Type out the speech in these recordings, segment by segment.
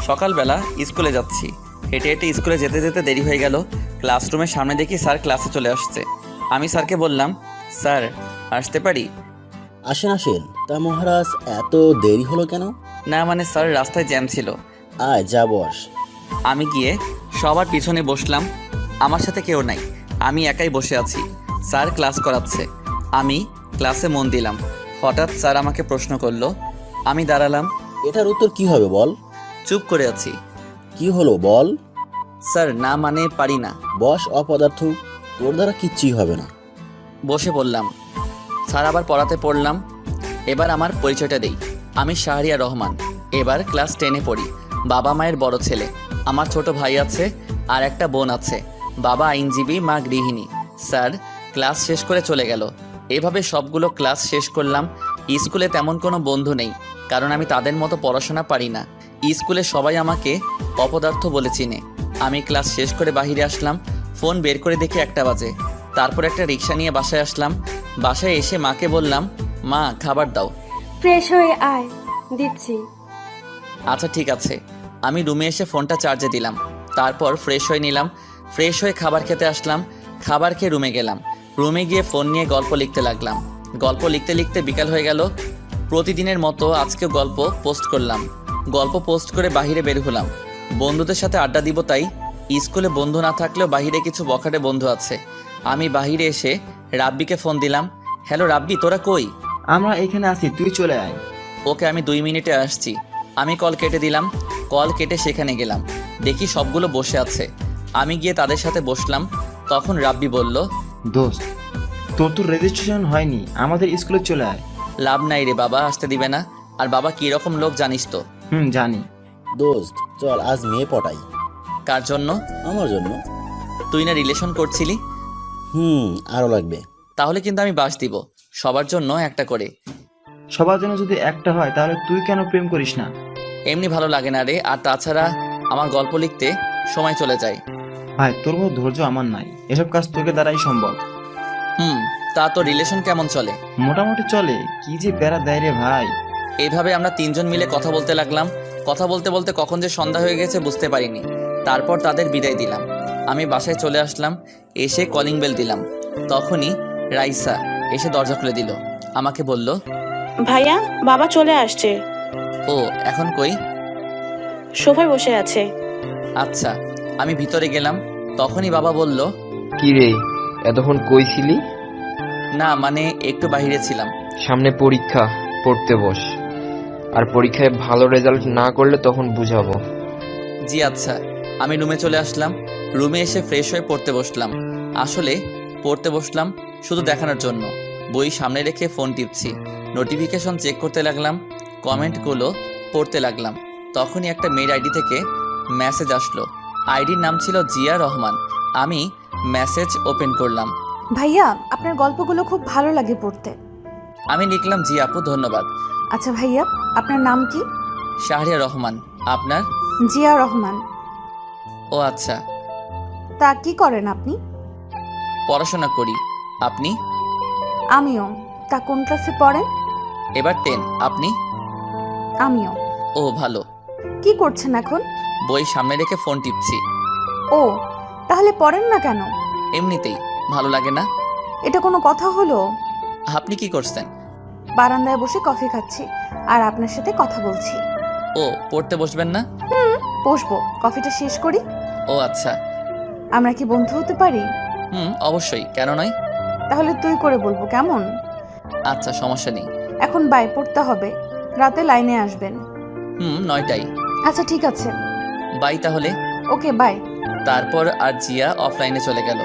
সকালবেলা স্কুলে যাচ্ছি। হেঁটে হেঁটে স্কুলে যেতে যেতে দেরি হয়ে গেল। ক্লাসরুমের সামনে দেখি স্যার ক্লাসে চলে আসছে। আমি স্যারকে বললাম, স্যার আসতে পারি? আসেন আসেন। তা মহারাজ, এত দেরি হলো কেন? না মানে স্যার, রাস্তায় জ্যাম ছিল। আয় যা বস। আমি গিয়ে সবার পিছনে বসলাম। আমার সাথে কেউ নাই, আমি একাই বসে আছি। স্যার ক্লাস করাচ্ছে, আমি ক্লাসে মন দিলাম। হঠাৎ স্যার আমাকে প্রশ্ন করলো। আমি দাঁড়ালাম। এটার উত্তর কি হবে বল? চুপ করে আছি। কি হলো বল? স্যার না মানে পারি না। বস অপদার্থ, তোর দ্বারা কিচ্ছুই হবে না। বসে পড়লাম। স্যার আবার পড়াতে পড়লাম। এবার আমার পরিচয়টা দেই। আমি শাহরিয়ার রহমান, এবার ক্লাস 10-এ পড়ি। বাবা মায়ের বড় ছেলে। আমার ছোট ভাই আছে আর একটা বোন আছে। বাবা আইনজীবী, মা গৃহিণী। স্যার ক্লাস শেষ করে চলে গেল। এভাবে সবগুলো ক্লাস শেষ করলাম। স্কুলে তেমন কোনো বন্ধু নেই, কারণ আমি তাদের মতো পড়াশোনা পারি না। স্কুলে সবাই আমাকে অপদার্থ বলে চিনে। আমি ক্লাস শেষ করে বাইরে আসলাম। ফোন বের করে দেখি 1টা বাজে। তারপর একটা রিক্সা নিয়ে বাসায় আসলাম। বাসায় এসে মাকে বললাম, মা খাবার দাও। ফ্রেশ হয়ে আয়, দিচ্ছি। আচ্ছা ঠিক আছে। আমি রুমে এসে ফোনটা চার্জে দিলাম। তারপর ফ্রেশ হয়ে নিলাম। ফ্রেশ হয়ে খাবার খেতে আসলাম। খাবার খেয়ে রুমে গেলাম। রুমে গিয়ে ফোন নিয়ে গল্প লিখতে লাগলাম। গল্প লিখতে লিখতে বিকাল হয়ে গেল। প্রতিদিনের মতো আজকেও গল্প পোস্ট করলাম। গল্প পোস্ট করে বাইরে বের হলাম। বন্ধুদের সাথে আড্ডা দিব তাই। স্কুলে বন্ধু না থাকলেও বাইরে কিছু বখাটে বন্ধু আছে। আমি বাইরে এসে রাব্বিকে ফোন দিলাম। হ্যালো রাব্বি, তোরা কই? আমরা এখানে আছি, তুই চলে আয়। ওকে, আমি 2 মিনিটে আসছি। আমি কল কেটে দিলাম। কল কেটে সেখানে গেলাম। দেখি সবগুলো বসে আছে। আমি গিয়ে তাদের সাথে বসলাম। তখন রাব্বি বলল, দোস্ত, তোর তো রেজিস্ট্রেশন হয়নি, আমাদের স্কুলে চলে আয়। লাভ নাই রে, বাবা আসতে দিবে না। আর বাবা কী রকম লোক জানিস তো। জানি। দোস্ত চল আজ মেয়ে পটাই। কার জন্য? আমার জন্য। তুই না রিলেশন করছিলি? আরো লাগবে। তাহলে কিন্তু আমি বাস দিব, সবার জন্য একটা করে। সবার জন্য যদি একটা হয় তাহলে তুই কেন প্রেম করিস না? এমনি ভালো লাগে না রে। আর তাছাড়া আমার গল্প লিখতে সময় চলে যায়। ভাই, তোর মতো ধৈর্য আমার নাই, এসব কাজ তোকে দ্বারাই সম্ভব। তা তো রিলেশন কেমন চলে? মোটামুটি চলে। কি যে প্যারা দেয় রে ভাই। এইভাবে আমরা 3জন মিলে কথা বলতে লাগলাম। কথা বলতে বলতে কখন যে সন্ধ্যা হয়ে গেছে বুঝতে পারিনি। তারপর তাদের বিদায় দিলাম। আমি বাসায় চলে আসলাম। এসে কলিং বেল দিলাম। তখনই রাইসা এসে দরজা খুলে দিল। আমাকে বলল, ভাইয়া, বাবা চলে আসছে। ও এখন কই? সোফায় বসে আছে। আচ্ছা। আমি ভিতরে গেলাম। তখনই বাবা বলল, কি রে, এতক্ষণ কই ছিলি? না মানে একটু বাইরে ছিলাম। সামনে পরীক্ষা, পড়তে বস। আর পরীক্ষায় ভালো রেজাল্ট না করলে তখন বুঝাবো। জি আচ্ছা। আমি রুমে চলে আসলাম। রুমে এসে ফ্রেশ হয়ে পড়তে বসলাম। আসলে পড়তে বসলাম শুধু দেখানোর জন্য। বই সামনে রেখে ফোন টিপছি। নোটিফিকেশন চেক করতে লাগলাম। কমেন্টগুলো পড়তে লাগলাম। তখনই একটা মেয়ের আইডি থেকে মেসেজ আসলো। আইডির নাম ছিল জিয়া রহমান। আমি মেসেজ ওপেন করলাম। ভাইয়া, আপনার গল্পগুলো খুব ভালো লাগে পড়তে। আমি লিখলাম, জি আপু ধন্যবাদ। আচ্ছা ভাইয়া, আপনার নাম কি? শাহরিয়া রহমান। আপনার? জিয়া রহমান। ও আচ্ছা। তা কি করেন আপনি? পড়াশোনা করি। আপনি? আমিও। তা কোন ক্লাসে পড়েন? এবার 10। আপনি? আমিও। ও ভালো। কি করছেন এখন? বই সামনে রেখে ফোন টিপছি। ও, তাহলে পড়েন না কেন? এমনিতেই ভালো লাগে না। এটা কোনো কথা হলো? আপনি কি করছেন? বারান্দায় বসে কফি খাচ্ছি আর আপনার সাথে কথা বলছি। ও, পড়তে বসবেন না? বসবো, কফিটা শেষ করি। ও আচ্ছা। আমরা কি বন্ধু হতে পারি? অবশ্যই, কেন নয়। তাহলে তুই করে বলবো, কেমন? আচ্ছা, সমস্যা নেই। এখন বাই, পড়তে হবে। রাতে লাইনে আসবেন। 9টায়। আচ্ছা ঠিক আছে। বাই তাহলে। Okay bye. তারপর আর জিয়া অফলাইনে চলে গেল।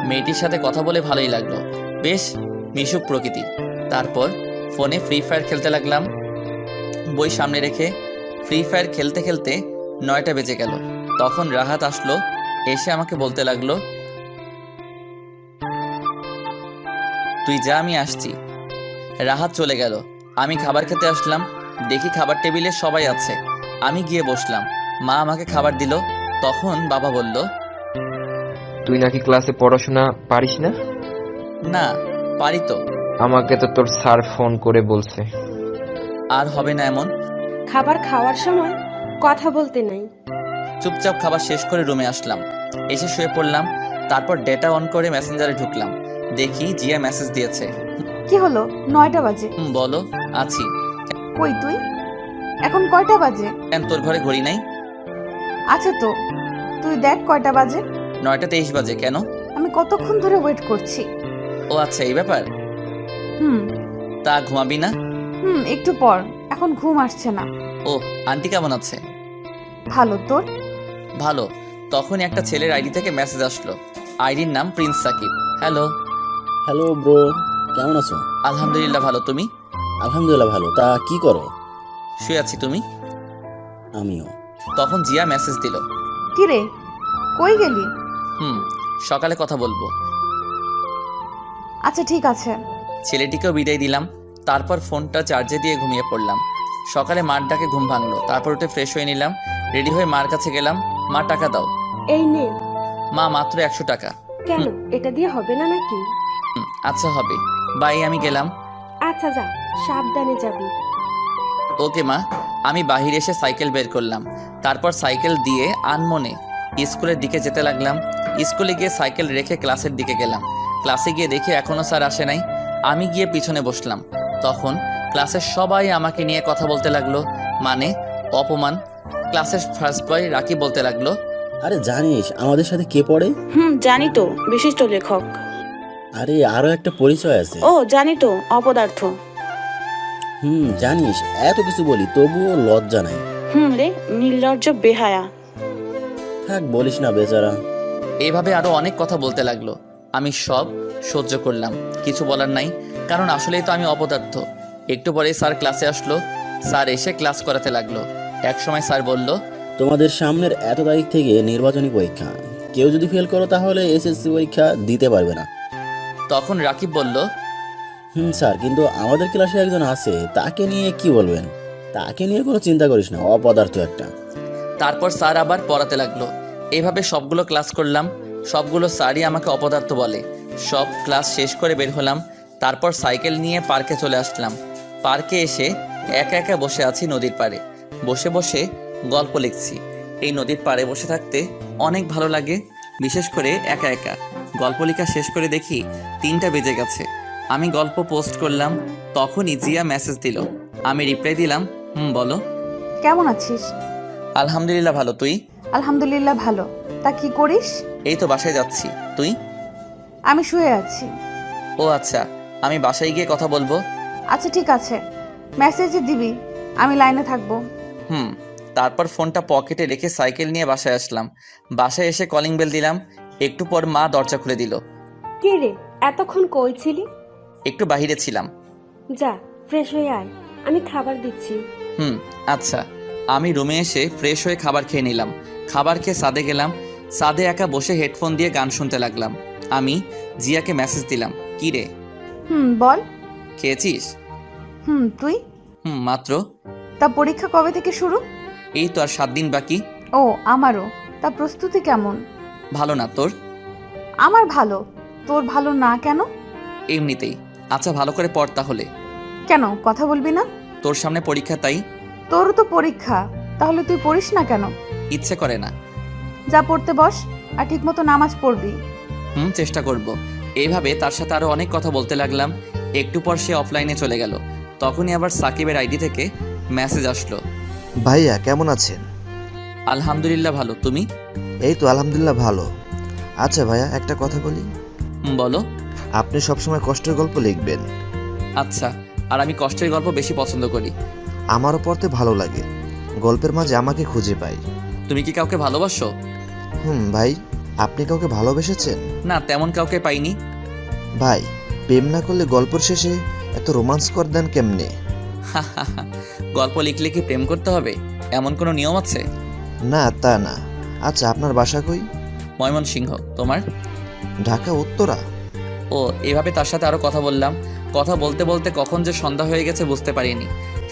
মেয়েটির সাথে কথা বলে ভালোই লাগলো, বেশ মিশুক প্রকৃতি। তারপর ফোনে ফ্রি ফায়ার খেলতে লাগলাম। বই সামনে রেখে ফ্রি ফায়ার খেলতে খেলতে 9টা বেজে গেল। তখন রাহাত আসলো। এসে আমাকে বলতে লাগলো, তুই যা, আমি আসছি। রাহাত চলে গেল। আমি খাবার খেতে আসলাম। দেখি খাবার টেবিলে সবাই আছে। আমি গিয়ে বসলাম। মা আমাকে খাবার দিল। তখন বাবা বলল, তুই নাকি ক্লাসে পড়াশোনা পারিস না? না, পারি তো। আমাকে তো তোর স্যার ফোন করে বলছে। আর হবে না এমন। খাবার খাওয়ার সময় কথা বলতে নাই। চুপচাপ খাবার শেষ করে রুমে আসলাম, এসে শুয়ে পড়লাম। তারপর ডেটা অন করে মেসেঞ্জারে ঢুকলাম, দেখি জিয়া মেসেজ দিয়েছে। কি হলো? 9টা বাজে। বলো। আছি। কই তুই? এখন কয়টা বাজে? কেন তোর ঘরে ঘড়ি নাই? আছে তো, তুই দেখ কয়টা বাজে। 9:23 বাজে। কেন? আমি কতক্ষণ ধরে ওয়েট করছি। ও আচ্ছা, এই ব্যাপার। হুম তা ঘুমাবি না? একটু পর, এখন ঘুম আসছে না। ও, আন্টি কেমন আছে? ভালো, তোর? ভালো। তখনই একটা ছেলের আইডি থেকে মেসেজ আসলো। আইডির নাম Prince Sakib. Hello. Hello bro, কেমন আছো? আলহামদুলিল্লাহ ভালো, তুমি? আলহামদুলিল্লাহ ভালো। তা কি করো? শুয়ে আছি, তুমি? আমিও। তখন জিয়া মেসেজ দিল। কি রে, কই গেলি? সকালে কথা বলবো। আচ্ছা ঠিক আছে। ছেলেটিকেও বিদায় দিলাম। তারপর ফোনটা চার্জে দিয়ে ঘুমিয়ে পড়লাম। সকালে মার ডাকে ঘুম ভাঙলো। তারপর উঠে ফ্রেশ হয়ে নিলাম, রেডি হয়ে মার কাছে গেলাম। মা, টাকা দাও। এই নে। মা, মাত্র 100 টাকা। কেন, এটা দিয়ে হবে না নাকি? আচ্ছা হবে, বাই, আমি গেলাম। আচ্ছা যা, সাবধানে যাবি। ওকে মা। আমি বাহিরে এসে সাইকেল বের করলাম। তারপর সাইকেল দিয়ে আনমনে স্কুলের দিকে যেতে লাগলাম। স্কুলে গিয়ে সাইকেল রেখে ক্লাসের দিকে গেলাম। ক্লাসে গিয়ে দেখি এখনও স্যার আসে নাই। আমি গিয়ে পিছনে বসলাম। তখন ক্লাসের সবাই আমাকে নিয়ে কথা বলতে লাগলো, মানে অপমান। ক্লাসের ফার্স্ট বয় রাকিব বলতে লাগলো, আরে জানিস আমাদের সাথে কে পড়ে? জানি তো, বিশিষ্ট লেখক। আরে আরো একটা পরিচয় আছে। ও জানি তো, অপদার্থ। জানিস এত কিছু বলি তবুও লজ্জা নাই। রে, নির্লজ্জ বেহায়া। থাক বলিস না বেচারা। এইভাবে আরো অনেক কথা বলতে লাগলো। আমি সব সহ্য করলাম, কিছু বলার নাই, কারণ আসলেই তো আমি অপদার্থ। একটু পরে স্যার ক্লাসে আসলো। স্যার এসে ক্লাস করাতে লাগলো। এক সময় স্যার বলল, তোমাদের সামনের এত তারিখ থেকে নির্বাচনী পরীক্ষা, কেউ যদি ফেল করো তাহলে এসএসসি পরীক্ষা দিতে পারবে না। তখন রাকিব বলল, স্যার, কিন্তু আমাদের ক্লাসে একজন আছে, তাকে নিয়ে কি বলবেন? তাকে নিয়ে কোনো চিন্তা করিস না, অপদার্থ একটা। তারপর স্যার আবার পড়াতে লাগলো। এইভাবে সবগুলো ক্লাস করলাম। সবগুলো স্যারই আমাকে অপদার্থ বলে। সব ক্লাস শেষ করে বের হলাম। তারপর সাইকেল নিয়ে পার্কে চলে আসলাম। পার্কে এসে একা একা বসে আছি নদীর পাড়ে। বসে বসে গল্প লিখছি। এই নদীর পাড়ে বসে থাকতে অনেক ভালো লাগে, বিশেষ করে একা একা। গল্প লেখা শেষ করে দেখি 3টা বেজে গেছে। আমি গল্প পোস্ট করলাম, তখনই জিয়া মেসেজ দিল। আমি রিপ্লাই দিলাম, বলো। কেমন আছিস? আলহামদুলিল্লাহ ভালো, তুই? আলহামদুলিল্লাহ ভালো। তা কি করিস? এই তো বাসায় যাচ্ছি, তুই? আমি শুয়ে আছি। ও আচ্ছা, আমি বাসায় গিয়ে কথা বলবো। আচ্ছা ঠিক আছে, মেসেজে দিবি, আমি লাইনে থাকবো। তারপর ফোনটা পকেটে রেখে সাইকেল নিয়ে বাসায় আসলাম। বাসায় এসে কলিং বেল দিলাম। একটু পর মা দরজা খুলে দিল। কে রে, এতক্ষণ কই ছিলি? একটু বাহিরে ছিলাম। যা, ফ্রেশ হয়ে আয়, আমি খাবার দিচ্ছি। আচ্ছা। আমি রুমে এসে ফ্রেশ হয়ে খাবার খেয়ে নিলাম। খাবার খেয়ে ছাদে গেলাম। ছাদে একা বসে হেডফোন দিয়ে গান শুনতে লাগলাম। আমি জিয়াকে মেসেজ দিলাম, কি রে? বল। খেয়েছিস? তুই? মাত্র। তা পরীক্ষা কবে থেকে শুরু? এই তো আর 7 দিন বাকি। ও আমারও। তা প্রস্তুতি কেমন? ভালো না, তোর? আমার ভালো। তোর ভালো না কেন? এমনিতেই। আচ্ছা, ভালো করে পড় তাহলে। কেন, কথা বলবি না? তোর সামনে পরীক্ষা, তাই। তোরও তো পরীক্ষা, তাহলে তুই পড়িস না কেন? ইচ্ছে করে না। যা পড়তে বস, আর ঠিক মতো নামাজ পড়বি। চেষ্টা করব। এইভাবে তার সাথে আরো অনেক কথা বলতে লাগলাম। একটু পর সে অফলাইনে চলে গেল। তখনই আবার সাকিবের আইডি থেকে মেসেজ আসলো। ভাইয়া কেমন আছেন? আলহামদুলিল্লাহ ভালো, তুমি? এই তো আলহামদুলিল্লাহ ভালো। আচ্ছা ভাইয়া, একটা কথা বলি। বলো। আপনি সবসময় কষ্টের গল্প লিখবেন। আচ্ছা, আর আমি কষ্টের গল্প বেশি পছন্দ করি। আমারও পড়তে ভালো লাগে। গল্পের মাঝে আমাকে খুঁজে পাই। তুমি কি কাউকে ভালোবাসো? ভাই, আপনি কাউকে ভালোবেসেছেন? না, তেমন কাউকে পাইনি। ভাই, প্রেম না করলে গল্পের শেষে এত রোমান্স করে দেন কেমনে? গল্প লিখলে কি প্রেম করতে হবে, এমন কোনো নিয়ম আছে? না তা না। আচ্ছা, আপনার বাসা কই? ময়মনসিংহ। তোমার? ঢাকা উত্তরা। ও, এভাবে তার সাথে আরো কথা বললাম। কথা বলতে বলতে কখন যে সন্ধ্যা হয়ে গেছে বুঝতে পারিনি।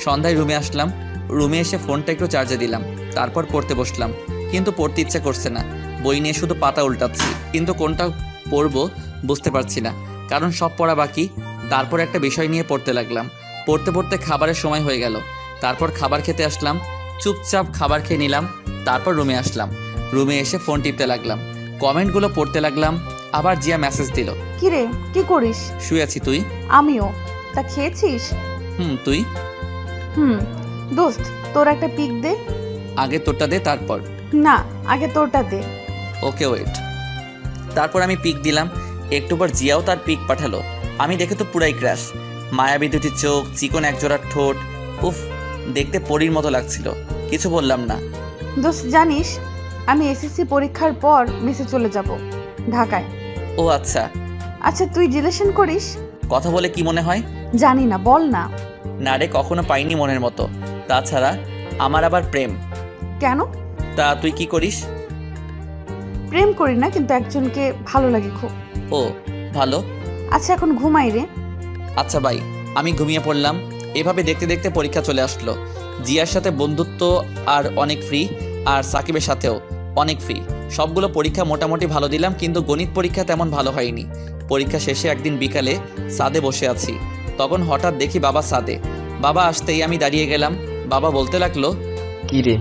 সন্ধ্যায় রুমে আসলাম। রুমে এসে ফোনটা একটু চার্জে দিলাম। তারপর পড়তে বসলাম, কিন্তু পড়তে ইচ্ছে করছে না। বই নিয়ে শুধু পাতা উল্টাচ্ছি, কিন্তু কোনটা পড়বো বুঝতে পারছি না, কারণ সব পড়া বাকি। তারপর একটা বিষয় নিয়ে পড়তে লাগলাম। পড়তে পড়তে খাবারের সময় হয়ে গেল। তারপর খাবার খেতে আসলাম। চুপচাপ খাবার খেয়ে নিলাম, তারপর রুমে আসলাম। রুমে এসে ফোন টিপতে লাগলাম, কমেন্টগুলো পড়তে লাগলাম। আবার জিয়া মেসেজ দিল, কিরে কি করিস? শুয়ে আছি, তুই? আমিও। তা খেয়েছিস? তুই? দোস্ত তোর একটা পিক দে। আগে তোরটা দে, তারপর। না, আগে তোরটা দে। Okay wait. তারপর আমি পিক দিলাম, একটু পর জিয়াও তার পিক পাঠালো। আমি দেখে তো পুরাই ক্র্যাশ। মায়াবী দুটি চোখ, চিকন একজোড়া ঠোঁট, উফ, দেখতে পরীর মতো লাগছিল। কিছু বললাম না। দোস্ত জানিস, আমি এসএসসি পরীক্ষার পর মেসে চলে যাব ঢাকায়। ও আচ্ছা। আচ্ছা তুই রিলেশন করিস? কথা বলে কি মনে হয়? জানি না, বল না। না রে, কখনো পাইনি মনের মতো। তাছাড়া আমার আবার প্রেম। কেন? তা তুই কি করিস? প্রেম করি না, কিন্তু একজনকে ভালো লাগে খুব। ও ভালো। আচ্ছা এখন ঘুমাই রে। আচ্ছা বাই। আমি ঘুমিয়ে পড়লাম। এভাবে দেখতে দেখতে পরীক্ষা চলে আসলো। জিয়ার সাথে বন্ধুত্ব আর অনেক ফ্রি, আর সাকিবের সাথেও অনেক ফ্রি। সবগুলো পরীক্ষা মোটামুটি ভালো দিলাম, কিন্তু গণিত পরীক্ষা তেমন ভালো হয়নি। পরীক্ষা শেষে একদিন বিকালে ছাদে বসে আছি, তখন হঠাৎ দেখি বাবা ছাদে। বাবা আসতেই আমি দাঁড়িয়ে গেলাম। বাবা বলতে লাগলো, কি রে,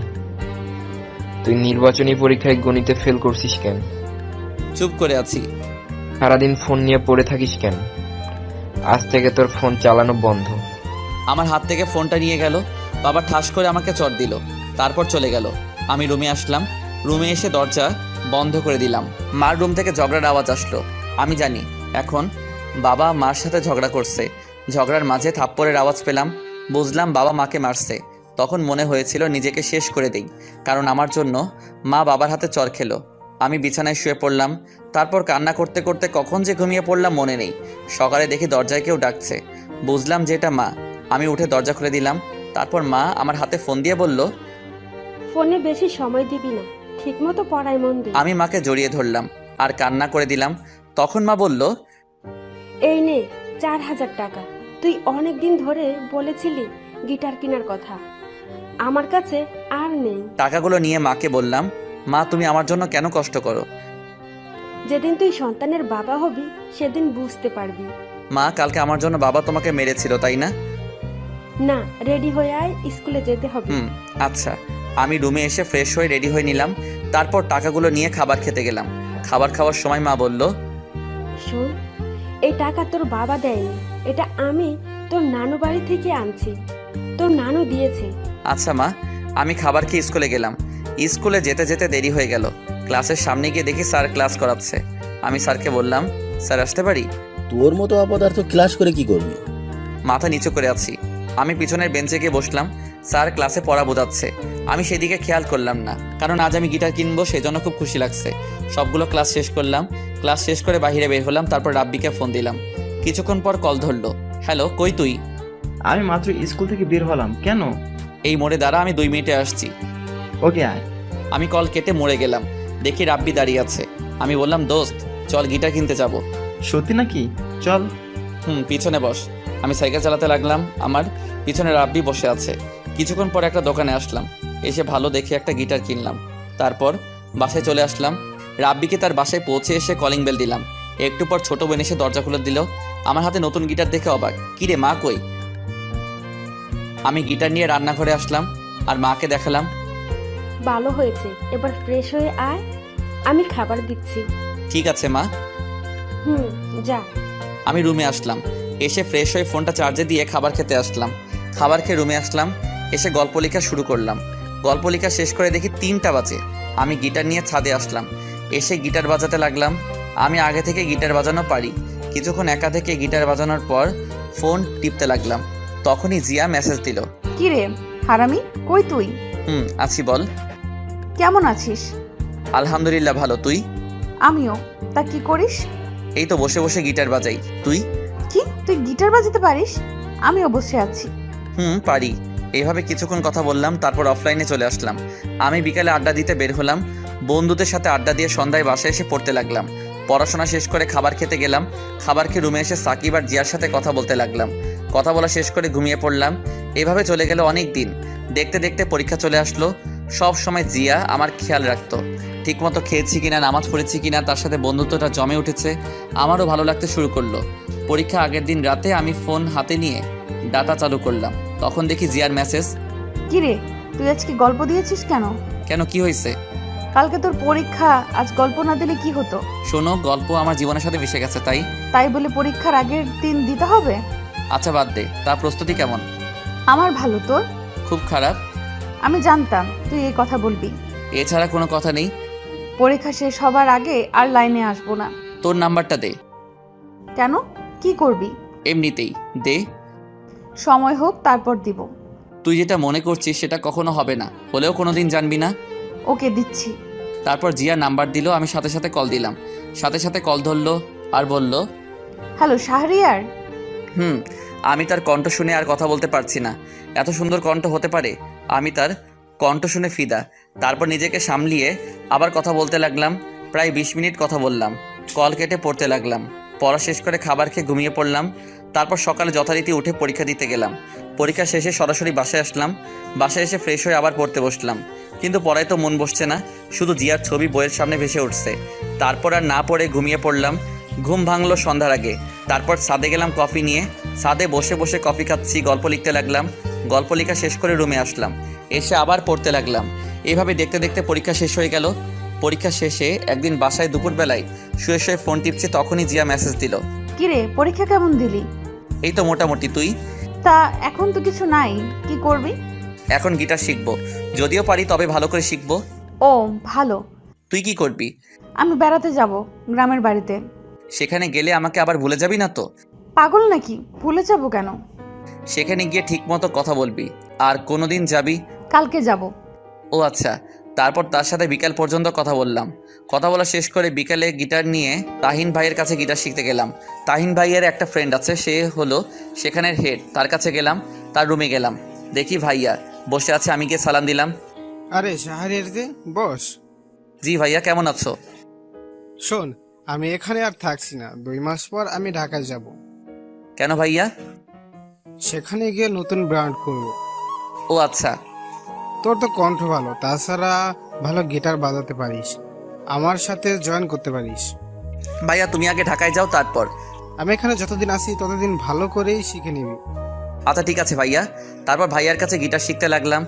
তুই নির্বাচনী পরীক্ষায় গণিতে ফেল করছিস কেন? চুপ করে আছি। সারাদিন ফোন নিয়ে পড়ে থাকিস কেন? আজ থেকে তোর ফোন চালানো বন্ধ। আমার হাত থেকে ফোনটা নিয়ে গেল। বাবা ঠাস করে আমাকে চড় দিল, তারপর চলে গেল। আমি রুমে আসলাম। রুমে এসে দরজা বন্ধ করে দিলাম। মার রুম থেকে ঝগড়ার আওয়াজ আসলো। আমি জানি এখন বাবা মার সাথে ঝগড়া করছে। ঝগড়ার মাঝে থাপ্পড়ের আওয়াজ পেলাম। বুঝলাম বাবা মাকে মারছে। তখন মনে হয়েছিল নিজেকে শেষ করে দেই, কারণ আমার জন্য মা বাবার হাতে চড় খেলো। আমি বিছানায় শুয়ে পড়লাম। তারপর কান্না করতে করতে কখন যে ঘুমিয়ে পড়লাম মনে নেই। সকালে দেখি দরজায় কেউ ডাকছে। বুঝলাম যে এটা মা। আমি উঠে দরজা খুলে দিলাম। তারপর মা আমার হাতে ফোন দিয়ে বলল, ফোনে বেশি সময় দিবি না, ঠিকমতো পড়ায় মন দে। আমি মাকে জড়িয়ে ধরলাম আর কান্না করে দিলাম। তখন মা বলল, এই নে 4,000 টাকা। তুই অনেক দিন ধরে বলেছিলি গিটার কেনার কথা, আমার কাছে আর নেই। টাকাগুলো নিয়ে মাকে বললাম, মা তুমি আমার জন্য কেন কষ্ট করো? যেদিন তুই সন্তানের বাবা হবি সেদিন বুঝতে পারবি। মা, কালকে আমার জন্য বাবা তোমাকে মেরেছিল, তাই না? না, রেডি হয়ে আয়, স্কুলে যেতে হবে। আচ্ছা। আমি রুমে এসে ফ্রেশ হয়ে রেডি হয়ে নিলাম। তারপর টাকাগুলো নিয়ে খাবার খেতে গেলাম। খাবার খাওয়ার সময় মা বলল, শোন, এই টাকা তোর বাবা দেয়নি, এটা আমি তোর নানু বাড়ি থেকে আনছি, তোর নানু দিয়েছে। আচ্ছা মা। আমি খাবার খেয়ে স্কুলে গেলাম। স্কুলে যেতে যেতে দেরি হয়ে গেল। ক্লাসের সামনে গিয়ে দেখি স্যার ক্লাস করাচ্ছে। আমি স্যারকে বললাম, স্যার আসতে পারি? তোর মতো অপদার্থ ক্লাস করে কি করবি? মাথা নিচু করে আছি। আমি পিছনের বেঞ্চে গিয়ে বসলাম। স্যার ক্লাসে পড়া বোঝাচ্ছে। আমি সেদিকে খেয়াল করলাম না, কারণ আজ আমি গিটার কিনবো, সেজন্য খুব খুশি লাগছে। সবগুলো ক্লাস শেষ করলাম। ক্লাস শেষ করে বাইরে বের হলাম। তারপর রাব্বিকে ফোন দিলাম। কিছুক্ষণ পর কল ধরলো। হ্যালো, কই তুই? আমি মাত্র স্কুল থেকে বের হলাম। কেন? এই মোড়ে দাঁড়া, আমি 2 মিনিটে আসছি। ওকে আয়। আমি কল কেটে মোড়ে গেলাম। দেখি রাব্বি দাঁড়িয়ে আছে। আমি বললাম, দোস্ত চল গিটার কিনতে যাব। সত্যি নাকি? চল। পিছনে বস। আমি সাইকেল চালাতে লাগলাম। আমার পিছনে রাব্বি বসে আছে। কিছুক্ষণ পর একটা দোকানে আসলাম। এসে ভালো দেখে একটা গিটার কিনলাম। তারপর বাসায় চলে আসলাম। রাব্বিকে তার বাসায় পৌঁছে এসে কলিং বেল দিলাম। একটু পর ছোট বোন এসে দরজা খুলে দিল। আমার হাতে নতুন গিটার দেখে অবাক। কি রে মা, কই? আমি গিটার নিয়ে রান্নাঘরে আসলাম আর মাকে দেখালাম। ভালো হয়েছে, এবার ফ্রেশ হয়ে আয়, আমি খাবার দিচ্ছি। ঠিক আছে মা। যা। আমি রুমে আসলাম। এসে ফ্রেশ হয়ে ফোনটা চার্জে দিয়ে খাবার খেতে আসলাম। খাবার খেয়ে রুমে আসলাম। এসে গল্প লেখা শুরু করলাম। গল্প লেখা শেষ করে দেখি 3টা বাজে। আমি গিটার নিয়ে ছাদে আসলাম। এসে গিটার বাজাতে লাগলাম। আমি আগে থেকে গিটার বাজানো পারি। কিছুক্ষণ একা থেকে গিটার বাজানোর পর ফোন টিপতে লাগলাম। তখনই জিয়া মেসেজ দিল। কি রে হারামি, কই তুই? আছি, বল। কেমন আছিস? আলহামদুলিল্লাহ ভালো, তুই? আমিও। তা কি করিস? এই তো বসে বসে গিটার বাজাই। তুই? কি, তুই গিটার বাজাতে পারিস? আমিও বসে আছি। পারি। এইভাবে কিছুক্ষণ কথা বললাম, তারপর অফলাইনে চলে আসলাম। আমি বিকালে আড্ডা দিতে বের হলাম। বন্ধুদের সাথে আড্ডা দিয়ে সন্ধ্যায় বাসায় এসে পড়তে লাগলাম। পড়াশোনা শেষ করে খাবার খেতে গেলাম। খাবার খেয়ে রুমে এসে সাকিব আর জিয়ার সাথে কথা বলতে লাগলাম। কথা বলা শেষ করে ঘুমিয়ে পড়লাম। এভাবে চলে গেল অনেক দিন। দেখতে দেখতে পরীক্ষা চলে আসলো। সব সময় জিয়া আমার খেয়াল রাখতো। ঠিকমতো খেয়েছি কিনা, নামাজ পড়েছি কিনা, তার সাথে বন্ধুত্বটা জমে উঠেছে। আমারও ভালো লাগতে শুরু করলো। পরীক্ষা আগের দিন রাতে আমি ফোন হাতে নিয়ে ডাটা চালু করলাম। তখন দেখি জিয়ার মেসেজ। কি রে, তুই আজকে গল্প দিয়েছিস কেন? কেন, কি হয়েছে? কালকে তোর পরীক্ষা, আজ গল্প না দিলে কি হতো? শোনো, গল্প আমার জীবনের সাথে মিশে গেছে, তাই। তাই বলে পরীক্ষার আগের দিন দিতে হবে? আচ্ছা বাদ দে, তা প্রস্তুতি কেমন? আমার ভালো, তোর? খুব খারাপ। আমি জানতাম তুই এই কথা বলবি। এছাড়া কোনো কথা নেই। পরীক্ষা শেষ হবার আগে আর লাইনে আসবো না। তোর নাম্বারটা দে। কেন, কি করবি? এমনিতেই দে। সময় হোক তারপর দিব। তুই যেটা মনে করছিস সেটা কখনো হবে না, হলেও কোনোদিন জানবি না। ওকে, দিচ্ছি। তারপর জিয়া নাম্বার দিল, আমি সাথে সাথে কল দিলাম। সাথে সাথে কল ধরলো আর বলল, হ্যালো শাহরিয়ার। আমি তার কণ্ঠ শুনে আর কথা বলতে পারছি না। এত সুন্দর কণ্ঠ হতে পারে, আমি তার কণ্ঠ শুনে ফিদা। তারপর নিজেকে সামলিয়ে আবার কথা বলতে লাগলাম। প্রায় 20 মিনিট কথা বললাম। কল কেটে পড়তে লাগলাম। পড়া শেষ করে খাবার খেয়ে ঘুমিয়ে পড়লাম। তারপর সকালে যথারীতি উঠে পরীক্ষা দিতে গেলাম। পরীক্ষা শেষে সরাসরি বাসায় আসলাম। বাসায় এসে ফ্রেশ হয়ে আবার পড়তে বসলাম, কিন্তু পড়ায় তো মন বসছে না, শুধু জিয়ার ছবি বইয়ের সামনে ভেসে উঠছে। তারপর আর না পড়ে ঘুমিয়ে পড়লাম। ঘুম ভাঙলো সন্ধ্যার আগে। তারপর ছাদে গেলাম কফি নিয়ে। ছাদে বসে বসে কফি খাচ্ছি, গল্প লিখতে লাগলাম। গল্প লেখা শেষ করে রুমে আসলাম, এসে আবার পড়তে লাগলাম। এভাবে দেখতে দেখতে পরীক্ষা শেষ হয়ে গেল। পরীক্ষা শেষে একদিন বাসায় দুপুরবেলায় শুয়ে শুয়ে ফোন টিপছে, তখনই জিয়া মেসেজ দিল। কিরে, পরীক্ষা কেমন দিলি? এই তো মোটামুটি, তুই? তা এখন তো কিছু নাই, কি করবি? এখন গিটার শিখবো, যদিও পারি তবে ভালো করে শিখবো। ও ভালো। তুই কি করবি? আমি বেড়াতে যাব গ্রামের বাড়িতে। সেখানে গেলে আমাকে আবার ভুলে যাবি না তো? পাগল নাকি, ভুলে যাব কেন? সেখানে গিয়ে ঠিক মতো কথা বলবি। আর কোনোদিন যাবি? কালকে যাব। ও আচ্ছা। তারপর তার সাথে বিকাল পর্যন্ত কথা বললাম। কথা বলা শেষ করে বিকালে গিটার নিয়ে তাহিন ভাইয়ের কাছে গিটার শিখতে গেলাম। তাহিন ভাইয়ের একটা ফ্রেন্ড আছে, সে হলো সেখানের হেড। তার কাছে গেলাম, তার রুমে গেলাম, দেখি ভাইয়া বসে আছে। আমি গিয়ে সালাম দিলাম। আরে শাহরিয়ার যে, বস। জি ভাইয়া, কেমন আছো? শোন, আমি এখানে আর থাকছি না, 2 মাস পর আমি ঢাকায় যাব। কেন ভাইয়া? সেখানে গিয়ে নতুন ব্র্যান্ড করব। ও আচ্ছা। তোর তো কণ্ঠ ভালো, তাছাড়া ভালো গিটার বাজাতে পারিস, আমার সাথে জয়েন করতে পারিস। ভাইয়া তুমি আগে ঢাকায় যাও, তারপর। আমি এখানে যতদিন আসি ততদিন ভালো করেই শিখে নিবি। আচ্ছা ঠিক আছে ভাইয়া। তারপর ভাইয়ার কাছে গিটার শিখতে লাগলাম।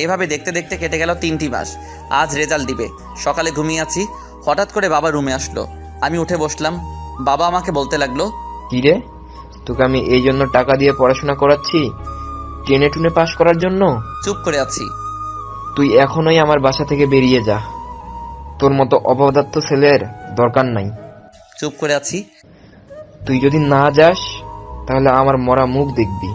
এভাবে দেখতে দেখতে কেটে গেল 3টি মাস। আজ রেজাল্ট দিবে। সকালে ঘুমিয়ে আছি, হঠাৎ করে বাবা রুমে আসলো। আমি উঠে বসলাম। বাবা আমাকে বলতে লাগলো, কি রে, তোকে আমি এই জন্য টাকা দিয়ে পড়াশোনা করাচ্ছি, টেনে টুনে পাশ করার জন্য? চুপ করে আছি। তুই এখনই আমার বাসা থেকে বেরিয়ে যা, তোর মতো অপদার্থ ছেলের দরকার নাই। চুপ করে আছি। তুই যদি না যাস তাহলে আমার মরা মুখ দেখবি।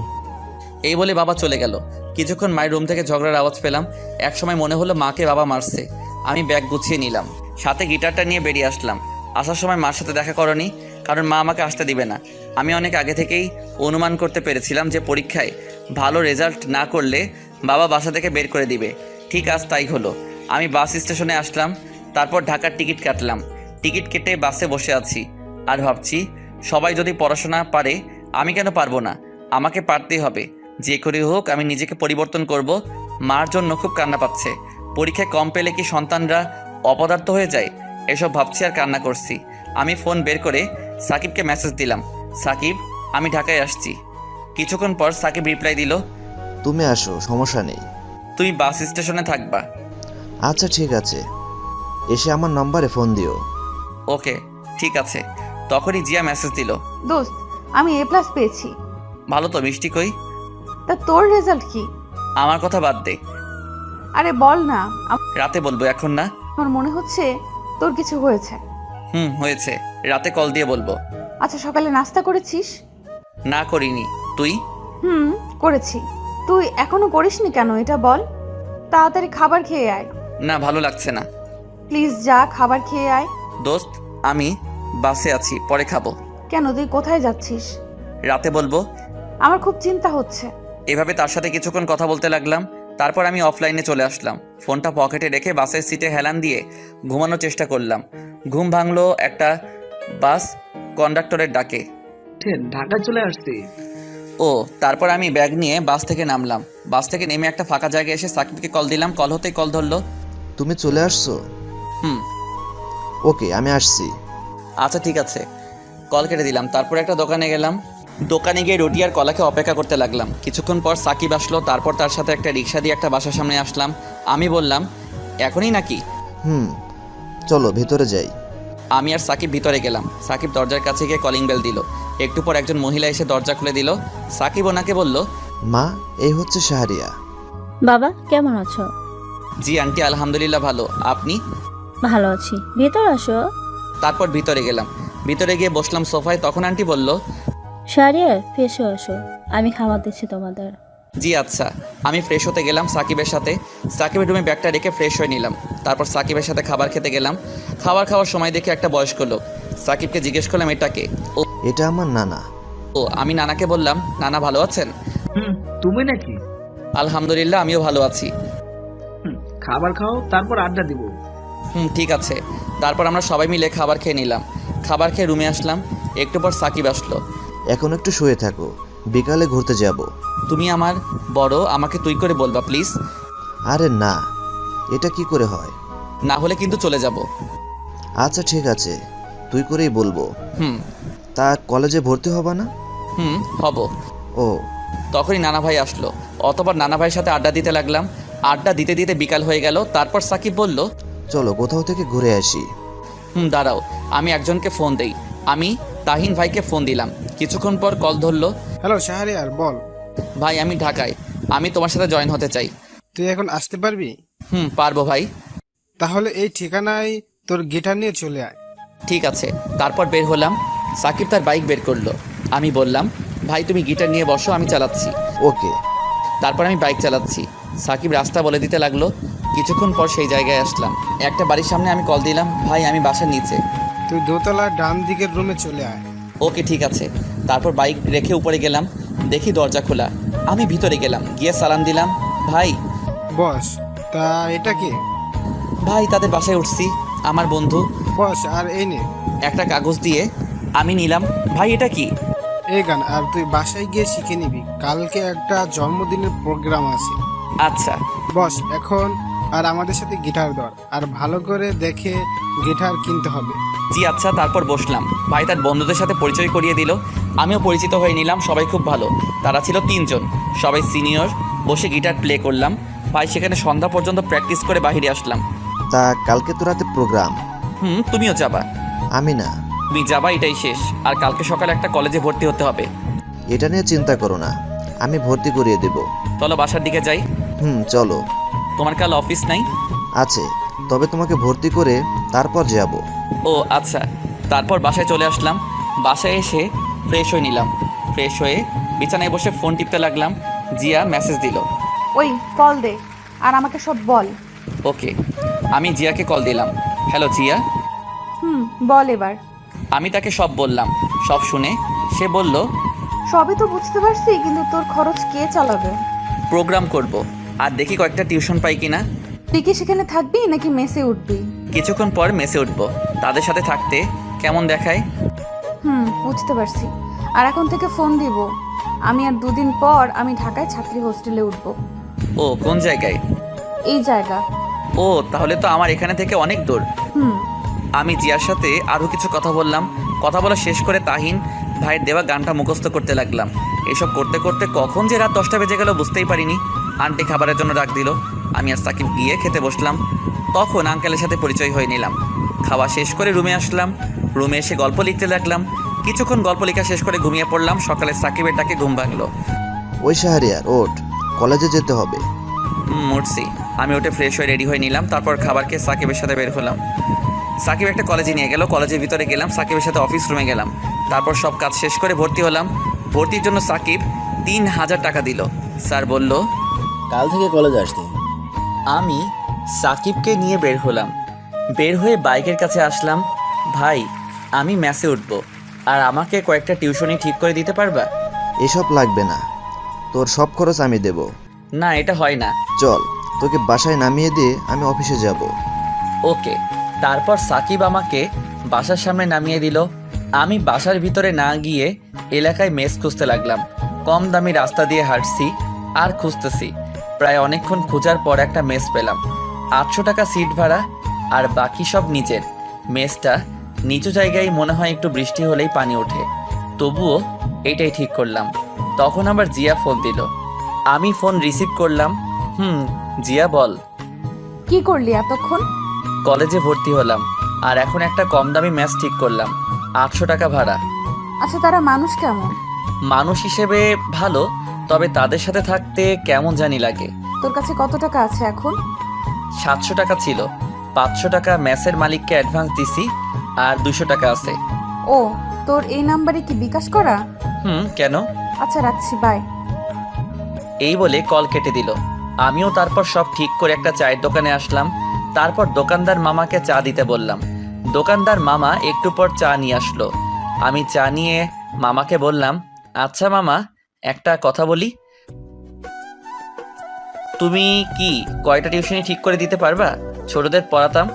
এই বলে বাবা চলে গেল। কিছুক্ষণ মায়ের রুম থেকে ঝগড়ার আওয়াজ পেলাম। একসময় মনে হলো মাকে বাবা মারছে। আমি ব্যাগ গুছিয়ে নিলাম, সাথে গিটারটা নিয়ে বেরিয়ে আসলাম। আসার সময় মার সাথে দেখা করনি, কারণ মা আমাকে আসতে দিবে না। আমি অনেক আগে থেকেই অনুমান করতে পেরেছিলাম যে পরীক্ষায় ভালো রেজাল্ট না করলে বাবা বাসা থেকে বের করে দিবে। ঠিক আজ তাই হলো। আমি বাস স্টেশনে আসলাম, তারপর ঢাকার টিকিট কাটলাম। টিকিট কেটে বাসে বসে আছি আর ভাবছি, সবাই যদি পড়াশোনা পারে, আমি কেন পারবো না? আমাকে পারতেই হবে। যে করে হোক আমি নিজেকে পরিবর্তন করব। মার জন্য খুব কান্না পাচ্ছে। পরীক্ষায় কম পেলে কি সন্তানরা অপদার্থ হয়ে যায়? এসব ভাবছি আর কান্না করছি। আমি ফোন বের করে সাকিবকে মেসেজ দিলাম, সাকিব আমি ঢাকায় আসছি। কিছুক্ষণ পর সাকিব রিপ্লাই দিল, তুমি আসো, সমস্যা নেই। তুমি বাস স্টেশনে থাকবা? আচ্ছা ঠিক আছে, এসে আমার নম্বরে ফোন দিও। ওকে ঠিক আছে। তখনই জিয়া মেসেজ দিল, দোস্ত, আমি A+ পেয়েছি। ভালো তো, মিষ্টি কই? তা তোর রেজাল্ট কি? আমার কথা বাদ দে, আরে বল না, রাতে বলবো, এখন না। আমার মনে হচ্ছে তোর কিছু হয়েছে। হয়েছে, রাতে কল দিয়ে বলবো। আচ্ছা, সকালে নাস্তা করেছিস? না করিনি, তুই? করেছি। তুই এখনো করিসনি কেন এটা বল? তাড়াতাড়ি খাবার খেয়ে আয়। না, ভালো লাগছে না। প্লিজ যা, খাবার খেয়ে আয়। দোস্ত আমি বাসে আছি, পরে খাবো। কেন, তুই কোথায় যাচ্ছিস? রাতে বলবো। আমার খুব চিন্তা হচ্ছে। এভাবে তার সাথে কিছুক্ষণ কথা বলতে লাগলাম। তারপর আমি অফলাইনে চলে আসলাম। ফোনটা পকেটে রেখে বাসের সিটে হেলান দিয়ে ঘুমানোর চেষ্টা করলাম। ঘুম ভাঙলো একটা বাস কন্ডাক্টরের ডাকে। ঢাকা চলে আসছি। ও, তারপর আমি ব্যাগ নিয়ে বাস থেকে নামলাম। বাস থেকে নেমে একটা ফাঁকা জায়গায় এসে সাকিবকে কল দিলাম। কল হতেই কল ধরলো। তুমি চলে আসছো? ওকে, আমি আসছি। আচ্ছা ঠিক আছে। কল কেটে দিলাম। তারপর একটা দোকানে গেলাম। দোকানে গিয়ে রুটি আর কলাকে অপেক্ষা করতে লাগলাম। কিছুক্ষণ পর সাকিব আসলো, তারপর তার সাথে একটা রিক্সা দিয়ে একটা বাসার সামনে আসলাম। আমি বললাম, এখনই নাকি? চলো ভেতরে যাই। আমি আর সাকিব ভিতরে গেলাম। সাকিব দরজার কাছে গিয়ে কলিং বেল দিল। একটু পর একজন মহিলা এসে দরজা খুলে দিল। সাকিব ওনাকে বলল, মা, এই হচ্ছে শাহরিয়া। বাবা কেমন আছো? জি আন্টি, আলহামদুলিল্লাহ ভালো। আপনি? ভালো আছি, ভেতর আসো। তারপর ভিতরে গেলাম। ভিতরে গিয়ে বসলাম সোফায়। তখন আন্টি বলল, শাহরিয়ার ফ্রেশ হয়ে আসো, আমি খাবার দিচ্ছি তোমাদের। জি আচ্ছা। আমি ফ্রেশ হতে গেলাম সাকিবের সাথে। সাকিবের রুমে ব্যাগটা রেখে ফ্রেশ হয়ে নিলাম। তারপর সাকিবের সাথে খাবার খেতে গেলাম। খাবার খাওয়ার সময় দেখে একটা বয়স্ক লোক। সাকিবকে জিজ্ঞেস করলাম, এটাকে? এটা আমার নানা। আমি নানাকে বললাম, নানা ভালো আছেন? তুমি নাকি? আলহামদুলিল্লাহ, আমিও ভালো আছি। খাবার খাও, তারপর আড্ডা দিব। ঠিক আছে। তারপর আমরা সবাই মিলে খাবার খেয়ে নিলাম। খাবার খেয়ে রুমে আসলাম। একটু পর সাকিব আসলো। এখন একটু শুয়ে থাকো, বিকালে ঘুরতে যাব। তুমি আমার বড়, আমাকে তুই করে বলবা প্লিজ। আরে না, এটা কি করে হয়? না হলে কিন্তু চলে যাব। আচ্ছা ঠিক আছে, তুই করেই বলবো। হুম। তা কলেজে ভর্তি হবা না? হব। ও। তখনই নানা ভাই আসলো। অতবার নানা ভাইয়ের সাথে আড্ডা দিতে লাগলাম। আড্ডা দিতে দিতে বিকাল হয়ে গেল। তারপর সাকিব বলল, চলো কোথাও থেকে ঘুরে আসি। দাঁড়াও, আমি একজনকে ফোন দেই। আমি তাহিন ভাইকে ফোন দিলাম। কিছুক্ষণ পর কল ধরলো। হ্যালো শাহরিয়ার, বল। ভাই আমি ঢাকায়, আমি তোমার সাথে জয়েন হতে চাই। তুই এখন আসতে পারবি? পারবো ভাই। তাহলে এই ঠিকানায় তোর গিটার নিয়ে চলে আয়। ঠিক আছে। তারপর বের হলাম। সাকিব তার বাইক বের করলো। আমি বললাম, ভাই তুমি গিটার নিয়ে বসো, আমি চালাচ্ছি। ওকে। তারপর আমি বাইক চালাচ্ছি। সাকিব রাস্তা বলে দিতে লাগলো। কিছুক্ষণ পর সেই জায়গায় আসলাম। একটা বাড়ির সামনে আমি কল দিলাম, ভাই আমি বাসার নিচে। তুই দোতলার ডান দিকের রুমে চলে আয়। ওকে ঠিক আছে। তারপর বাইক রেখে উপরে গেলাম। দেখি দরজা খোলা। আমি ভিতরে গেলাম, গিয়ে সালাম দিলাম, ভাই। বস। তা এটা কি? ভাই তাদের বাসায় উঠছি, আমার বন্ধু। বস, আর এই নে। একটা কাগজ দিয়ে আমি নিলাম। ভাই এটা কি? এই গান, আর তুই বাসায় গিয়ে শিখে নিবি, কালকে একটা জন্মদিনের প্রোগ্রাম আছে। আচ্ছা বস, এখন আর আমাদের সাথে গিটার ধর, আর ভালো করে দেখে গিটার কিনতে হবে। জি আচ্ছা। তারপর বসলাম। ভাই তার বন্ধুদের সাথে পরিচয় করিয়ে দিল। আমিও পরিচিত হয়ে নিলাম। সবাই খুব ভালো। তারা ছিল 3 জন, সবাই সিনিয়র। বসে গিটার প্লে করলাম। ভাই সেখানে সন্ধ্যা পর্যন্ত প্র্যাকটিস করে বাইরে আসলাম। তা কালকে তো রাতে প্রোগ্রাম। তুমিও যাবা? আমি না। তুমি যাবা, এটাই শেষ। আর কালকে সকালে একটা কলেজে ভর্তি হতে হবে। এটা নিয়ে চিন্তা করো না, আমি ভর্তি করিয়ে দেব। চলো বাসার দিকে যাই। চলো। তোমার কাল অফিস নাই? আছে, তবে তোমাকে ভর্তি করে তারপর যাব। ও আচ্ছা। তারপর বাসায় চলে আসলাম। বাসায় এসে ফ্রেশ হয়ে নিলাম। ফ্রেশ হয়ে বিছানায় বসে ফোন টিপতে লাগলাম। জিয়া মেসেজ দিল। ওই কল দে আর আমাকে সব বল। ওকে। আমি জিয়াকে কল দিলাম। হ্যালো জিয়া। বল এবার। আমি তাকে সব বললাম। সব শুনে সে বলল, সবই তো বুঝতে পারছি, কিন্তু তোর খরচ কে চালাবে? প্রোগ্রাম করব, আর দেখি কয়েকটা টিউশন পাই কিনা। তুই কি সেখানে থাকবি নাকি মেসে উঠবি? কিছুক্ষণ পর মেসে উঠবো। তাদের সাথে থাকতে কেমন দেখায়? বুঝতে পারছি। আর এখন থেকে ফোন দিব। আমি আর 2 দিন পর আমি ঢাকায় ছাত্রী হোস্টেলে উঠব। ও কোন জায়গায়? এই জায়গা। ও তাহলে তো আমার এখানে থেকে অনেক দূর। আমি জিয়ার সাথে আরও কিছু কথা বললাম। কথা বলা শেষ করে তাহিন ভাইয়ের দেওয়া গানটা মুখস্থ করতে লাগলাম। এসব করতে করতে কখন যে রাত 10টা বেজে গেল বুঝতেই পারিনি। আন্টি খাবারের জন্য ডাক দিল। আমি আর সাকিব গিয়ে খেতে বসলাম। তখন আঙ্কেলের সাথে পরিচয় হয়ে নিলাম। খাওয়া শেষ করে রুমে আসলাম। রুমে এসে গল্প লিখতে লাগলাম। কিছুক্ষণ গল্প লেখা শেষ করে ঘুমিয়ে পড়লাম। সকালে সাকিবের ডাকে ঘুম ভাঙলো। ওই শাহরিয়ার ওঠ, কলেজে যেতে হবে। উঠছি। আমি উঠে ফ্রেশ হয়ে রেডি হয়ে নিলাম। তারপর খাবার খেয়ে সাকিবের সাথে বের হলাম। সাকিব একটা কলেজে নিয়ে গেল। কলেজের ভিতরে গেলাম। সাকিবের সাথে অফিস রুমে গেলাম। তারপর সব কাজ শেষ করে ভর্তি হলাম। ভর্তির জন্য সাকিব 3000 টাকা দিল। স্যার বলল, কাল থেকে কলেজে আসতে। আমি সাকিবকে নিয়ে বের হলাম। বের হয়ে বাইকের কাছে আসলাম। ভাই আমি ম্যাসে উঠবো, আর আমাকে কয়েকটা টিউশনি ঠিক করে দিতে পারবা? এসব লাগবে না, তোর সব খরচ আমি দেব। না এটা হয় না। চল, তোকে বাসায় নামিয়ে দিয়ে আমি অফিসে যাব। ওকে। তারপর সাকিব আমাকে বাসার সামনে নামিয়ে দিল। আমি বাসার ভিতরে না গিয়ে এলাকায় মেস খুঁজতে লাগলাম। কম দামি রাস্তা দিয়ে হাঁটছি আর খুঁজতেছি। প্রায় অনেকক্ষণ খোঁজার পর একটা মেস পেলাম। 800 টাকা সিট ভাড়া, আর বাকি সব নিচের। মেসটা নিচু জায়গায়, মনে হয় একটু বৃষ্টি হলেই পানি ওঠে। তবুও এইটাই ঠিক করলাম। তখন আবার জিয়া ফোন দিল। আমি ফোন রিসিভ করলাম। জিয়া বল। কি করলি এতক্ষণ? কলেজে ভর্তি হলাম, আর এখন একটা কম দামি ম্যাচ ঠিক করলাম। 800 টাকা ভাড়া। আচ্ছা, তারা মানুষ কেমন? মানুষ হিসেবে ভালো, তবে তাদের সাথে থাকতে কেমন জানি লাগে। তোর কাছে কত টাকা আছে এখন? 700 টাকা ছিল, 500 টাকা ম্যাচের মালিককে অ্যাডভান্স দিছি, আর 200 টাকা আছে। ও, তোর এই নাম্বারে কি বিকাশ করা? কেন? আচ্ছা, রাখছি, বাই। এই বলে কল কেটে দিল। আমিও তারপর সব ঠিক করে একটা চায়ের দোকানে আসলাম। তারপর দোকানদার মামাকে চা দিতে বললাম। দোকানদার মামা একটু পর চা নিয়ে আসলো। আমি চা নিয়ে মামাকে বললাম, আচ্ছা মামা, একটা কথা বলি। তুমি কি কয়টা টিউশনি ঠিক করে দিতে পারবা? ছোটদের পড়াতাম।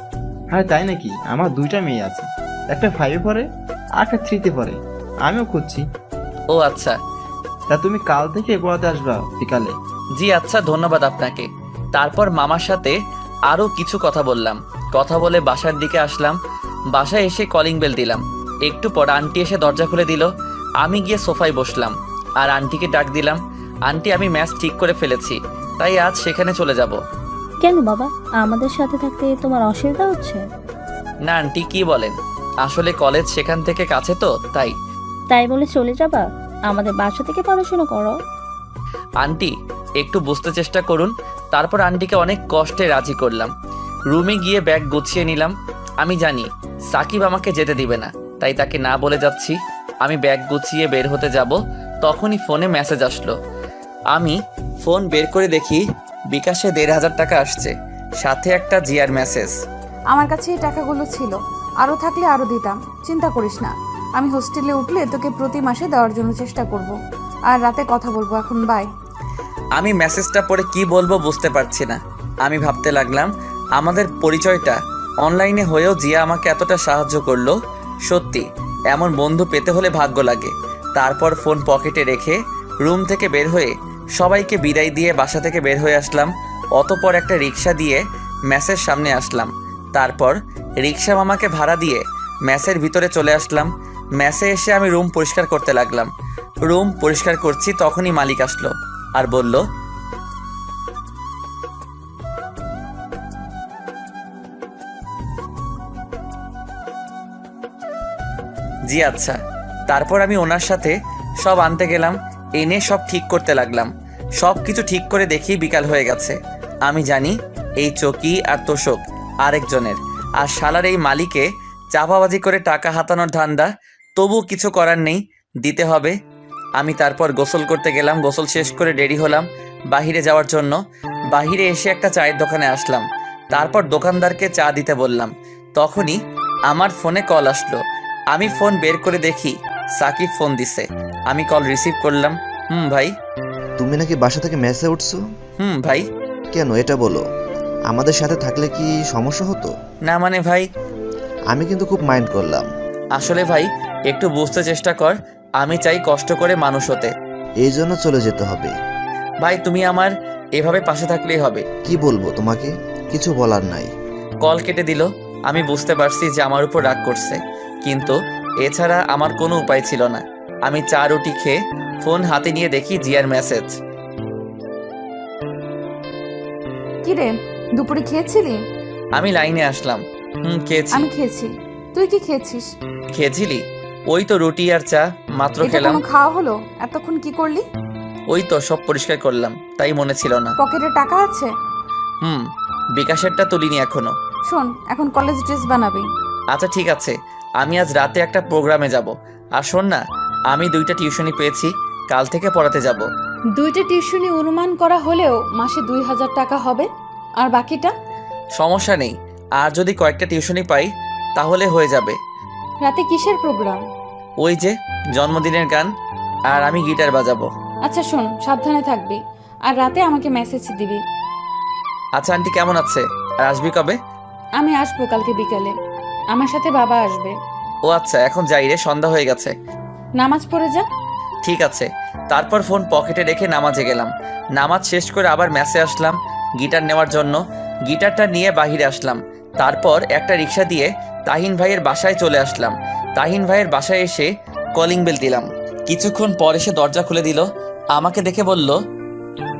হ্যাঁ তাই নাকি? আমার 2টা মেয়ে আছে, একটা 5-এ পড়ে আর একটা 3-তে পড়ে। আমিও খুঁজছি। ও আচ্ছা। তা তুমি কাল থেকে পড়াতে আসবা বিকালে? জি আচ্ছা, ধন্যবাদ আপনাকে। তারপর মামার সাথে আরও কিছু কথা বললাম। কথা বলে বাসার দিকে আসলাম। বাসায় এসে কলিং বেল দিলাম। একটু পর আন্টি এসে দরজা খুলে দিল। আমি গিয়ে সোফায় বসলাম আর আন্টিকে ডাক দিলাম। আন্টি, আমি ম্যাচ ঠিক করে ফেলেছি, তাই আজ সেখানে চলে যাব। কেন বাবা, আমাদের সাথে থাকতে তোমার অসুবিধা হচ্ছে? না আন্টি, কি বলেন, আসলে কলেজ সেখান থেকে কাছে তো, তাই। তাই বলে চলে যাবা? আমাদের বাসা থেকে পড়াশোনা করো। আন্টি, একটু বুঝতে চেষ্টা করুন। তারপর আন্টিকে অনেক কষ্টে রাজি করলাম। রুমে গিয়ে ব্যাগ গুছিয়ে নিলাম। আমি জানি সাকিব আমাকে যেতে দিবে না, তাই তাকে না বলে যাচ্ছি। আমি ব্যাগ গুছিয়ে বের হতে যাব, তখনই ফোনে মেসেজ আসলো। আমি ফোন বের করে দেখি বিকাশে 1500 টাকা আসছে, সাথে একটা জিয়ার মেসেজ। আমার কাছে এই টাকাগুলো ছিল, আরও থাকলে আরও দিতাম, চিন্তা করিস না। আমি হোস্টেলে উঠলে তোকে প্রতি মাসে দেওয়ার জন্য চেষ্টা করব, আর রাতে কথা বলবো। এখন বাই। আমি মেসেজটা পড়ে কি বলবো বুঝতে পারছি না। আমি ভাবতে লাগলাম, আমাদের পরিচয়টা অনলাইনে হয়েও জিয়া আমাকে এতটা সাহায্য করলো। সত্যি এমন বন্ধু পেতে হলে ভাগ্য লাগে। তারপর ফোন পকেটে রেখে রুম থেকে বের হয়ে সবাইকে বিদায় দিয়ে বাসা থেকে বের হয়ে আসলাম। অতপর একটা রিক্সা দিয়ে ম্যাচের সামনে আসলাম। তারপর রিক্সা মামাকে ভাড়া দিয়ে ম্যাচের ভিতরে চলে আসলাম। ম্যাচে এসে আমি রুম পরিষ্কার করতে লাগলাম। রুম পরিষ্কার করছি, তখনই মালিক আসলো আর বলল, জি আচ্ছা। তারপর আমি ওনার সাথে সব আনতে গেলাম, এনে সব ঠিক করতে লাগলাম। সব কিছু ঠিক করে দেখি বিকাল হয়ে গেছে। আমি জানি এই চকি আর তোষক আরেকজনের, আর শালার এই মালিকে চাপাবাজি করে টাকা হাতানোর ধান্দা। তবু কিছু করার নেই, দিতে হবে। আমি তারপর গোসল করতে গেলাম। গোসল শেষ করে রেডি হলাম বাহিরে যাওয়ার জন্য। বাহিরে এসে একটা চায়ের দোকানে আসলাম। তারপর দোকানদারকে চা দিতে বললাম। তখনই আমার ফোনে কল আসলো। আমি ফোন বের করে দেখি সাকিব ফোন দিছে। আমি কল রিসিভ করলাম। ভাই। তুমি নাকি বাসা থেকে মেসে উঠছো? ভাই। কেন, এটা বলো। আমাদের সাথে থাকলে কি সমস্যা হতো? না মানে ভাই, আমি কিন্তু খুব মাইন্ড করলাম। আসলে ভাই একটু বুঝতে চেষ্টা কর, আমি চাই কষ্ট করে মানুষ হতে। এই জন্য চলে যেতে হবে? ভাই তুমি আমার এভাবে পাশে থাকলেই হবে। কি বলবো তোমাকে, কিছু বলার নাই। কল কেটে দিল। আমি বুঝতে পারছি যে আমার উপর রাগ করছে, কিন্তু এছাড়া আমার কোনো উপায় ছিল না। আমি চা রুটি খেয়ে ফোন হাতে নিয়ে দেখি জিয়ার মেসেজ। কি রে, দুপুরে খেয়েছিলি? আমি লাইনে আসলাম। খেয়েছি। আমি খেয়েছি। তুই কি খেয়েছিস? খেয়েছিলি? ওই তো রুটি আর চা মাত্র খেলাম। কোনো খাওয়া হলো? এতক্ষণ কি করলি? ওই তো সব পরিষ্কার করলাম, তাই মনে ছিল না। পকেটে টাকা আছে? বিকাশেরটা তুলিনি এখনো। শোন, এখন কলেজ ড্রেস বানাবি। আচ্ছা ঠিক আছে, আমি আজ রাতে একটা প্রোগ্রামে যাব। আর শোন না, আমি 2টা টিউশনি পেয়েছি, কাল থেকে পড়াতে যাব। 2টা টিউশনি অনুমান করা হলেও মাসে 2000 টাকা হবে। আর বাকিটা? সমস্যা নেই, আর যদি কয়েকটা টিউশনি পাই তাহলে হয়ে যাবে। রাতে কিসের প্রোগ্রাম? ওই যে জন্মদিনের গান, আর আমি গিটার বাজাবো। আচ্ছা শোন, সাবধানে থাকবি, আর রাতে আমাকে মেসেজ দিবি। আচ্ছা আন্টি কেমন আছে? আর আসবি কবে? আমি আসবো কালকে বিকালে, আমার সাথে বাবা আসবে। ও আচ্ছা, এখন যাই রে, সন্ধ্যা হয়ে গেছে। নামাজ পড়ে যা। ঠিক আছে। তারপর ফোন পকেটে রেখে নামাজে গেলাম। নামাজ শেষ করে আবার মেসে আসলাম গিটার নেওয়ার জন্য। গিটারটা নিয়ে বাহিরে আসলাম। তারপর একটা রিক্সা দিয়ে তাহিন ভাইয়ের বাসায় চলে আসলাম। তাহিন ভাইয়ের বাসায় এসে কলিং বেল দিলাম। কিছুক্ষণ পর এসে দরজা খুলে দিল। আমাকে দেখে বলল,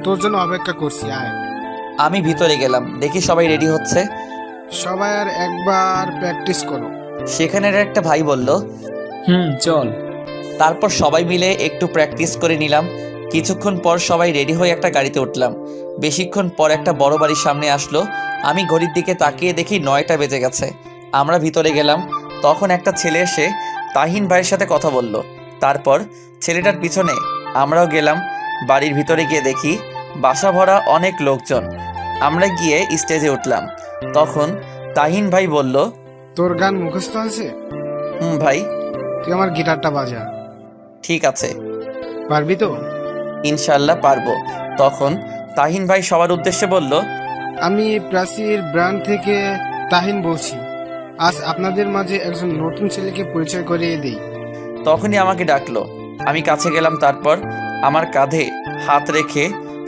তোর জন্য অপেক্ষা করছি, আয়। আমি ভিতরে গেলাম, দেখি সবাই রেডি হচ্ছে। সবাই আর একবার প্র্যাকটিস করো। সেখানের একটা ভাই বলল, চল। তারপর সবাই মিলে একটু প্র্যাকটিস করে নিলাম। কিছুক্ষণ পর সবাই রেডি হয়ে একটা গাড়িতে উঠলাম। বেশিক্ষণ পর একটা বড় বাড়ির সামনে আসলো। আমি ঘড়ির দিকে তাকিয়ে দেখি 9টা বেজে গেছে। আমরা ভিতরে গেলাম। তখন একটা ছেলে এসে তাহিন ভাইয়ের সাথে কথা বলল। তারপর ছেলেটার পিছনে আমরাও গেলাম। বাড়ির ভিতরে গিয়ে দেখি বাসা ভরা অনেক লোকজন। আমরা গিয়ে স্টেজে উঠলাম। তখন তাহিন ভাই বলল, তোর গান মুখস্থ আছে? ভাই। তুই আমার গিটারটা বাজা। ঠিক আছে। পারবি তো? ইনশাল্লাহ পারবো। তখন তাহিন ভাই সবার উদ্দেশ্যে বলল, আমি প্রাচীর ব্র্যান্ড থেকে তাহিন বলছি। আজ আপনাদের মাঝে একজন নতুন ছেলেকে পরিচয় করিয়ে দিই। তখনই আমাকে ডাকলো। আমি কাছে গেলাম। তারপর আমার কাঁধে হাত রেখে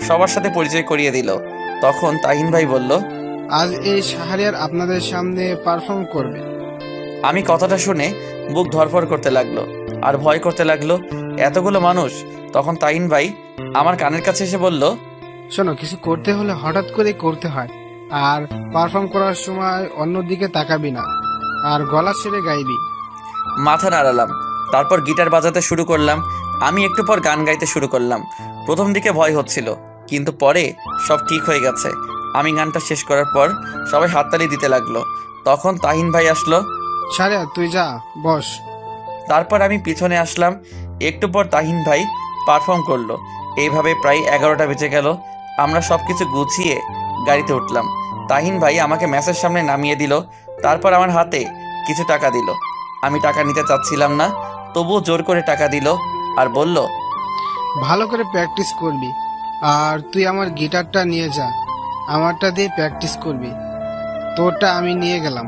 সবার সাথে পরিচয় করিয়ে দিল। তখন তাহিন ভাই বলল, আজ এই শাহরিয়ার আপনাদের সামনে পারফর্ম করবে। আমি কথাটা শুনে বুক ধরফর করতে লাগলো আর ভয় করতে লাগলো, এতগুলো মানুষ। তখন তাহিন ভাই আমার কানের কাছে এসে বলল, শোনো, কিছু করতে হলে হঠাৎ করে করতে হয়, আর পারফর্ম করার সময় অন্যদিকে তাকাবি না, আর গলা ছেড়ে গাইবি। মাথা নাড়ালাম। তারপর গিটার বাজাতে শুরু করলাম। আমি একটু পর গান গাইতে শুরু করলাম। প্রথম দিকে ভয় হচ্ছিল, কিন্তু পরে সব ঠিক হয়ে গেছে। আমি গানটা শেষ করার পর সবাই হাততালি দিতে লাগলো। তখন তাহিন ভাই আসলো। শাহরিয়ার, তুই যা, বস। তারপর আমি পিছনে আসলাম। একটু পর তাহিন ভাই পারফর্ম করলো। এইভাবে প্রায় 11টা বেজে গেল। আমরা সব কিছু গুছিয়ে গাড়িতে উঠলাম। তাহিন ভাই আমাকে ম্যাচের সামনে নামিয়ে দিল। তারপর আমার হাতে কিছু টাকা দিল। আমি টাকা নিতে চাচ্ছিলাম না, তবুও জোর করে টাকা দিল আর বলল, ভালো করে প্র্যাকটিস করবি, আর তুই আমার গিটারটা নিয়ে যা, আমারটা দিয়ে প্র্যাকটিস করবি, তোরটা আমি নিয়ে গেলাম।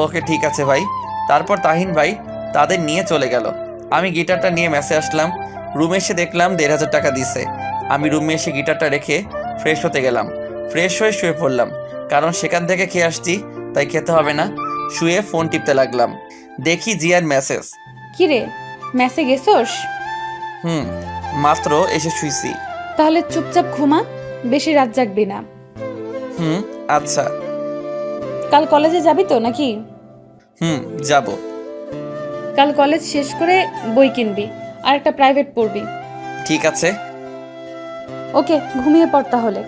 ওকে ঠিক আছে ভাই। তারপর তাহিন ভাই তাদের নিয়ে চলে গেল। আমি গিটারটা নিয়ে ম্যাচে আসলাম। রুমে এসে দেখলাম 1,500 টাকা দিছে। আমি রুমে এসে গিটারটা রেখে ফ্রেশ হতে গেলাম। ফ্রেশ হয়ে শুয়ে পড়লাম, কারণ সেখান থেকে খেয়ে আসছি, তাই খেতে হবে না। শুয়ে ফোন টিপতে লাগলাম। দেখি জিয়ার মেসেজ। কিরে, মেসে গেছোস? মাত্র এসে শুইছি। তাহলে চুপচাপ ঘুমা, বেশি রাত জাগবি না। আচ্ছা। কাল কলেজে যাবি তো নাকি? যাব। কাল কলেজ শেষ করে বই কিনবি আর একটা প্রাইভেট পড়বি। ঠিক আছে। ওকে, ঘুমিয়ে পড় তাহলে।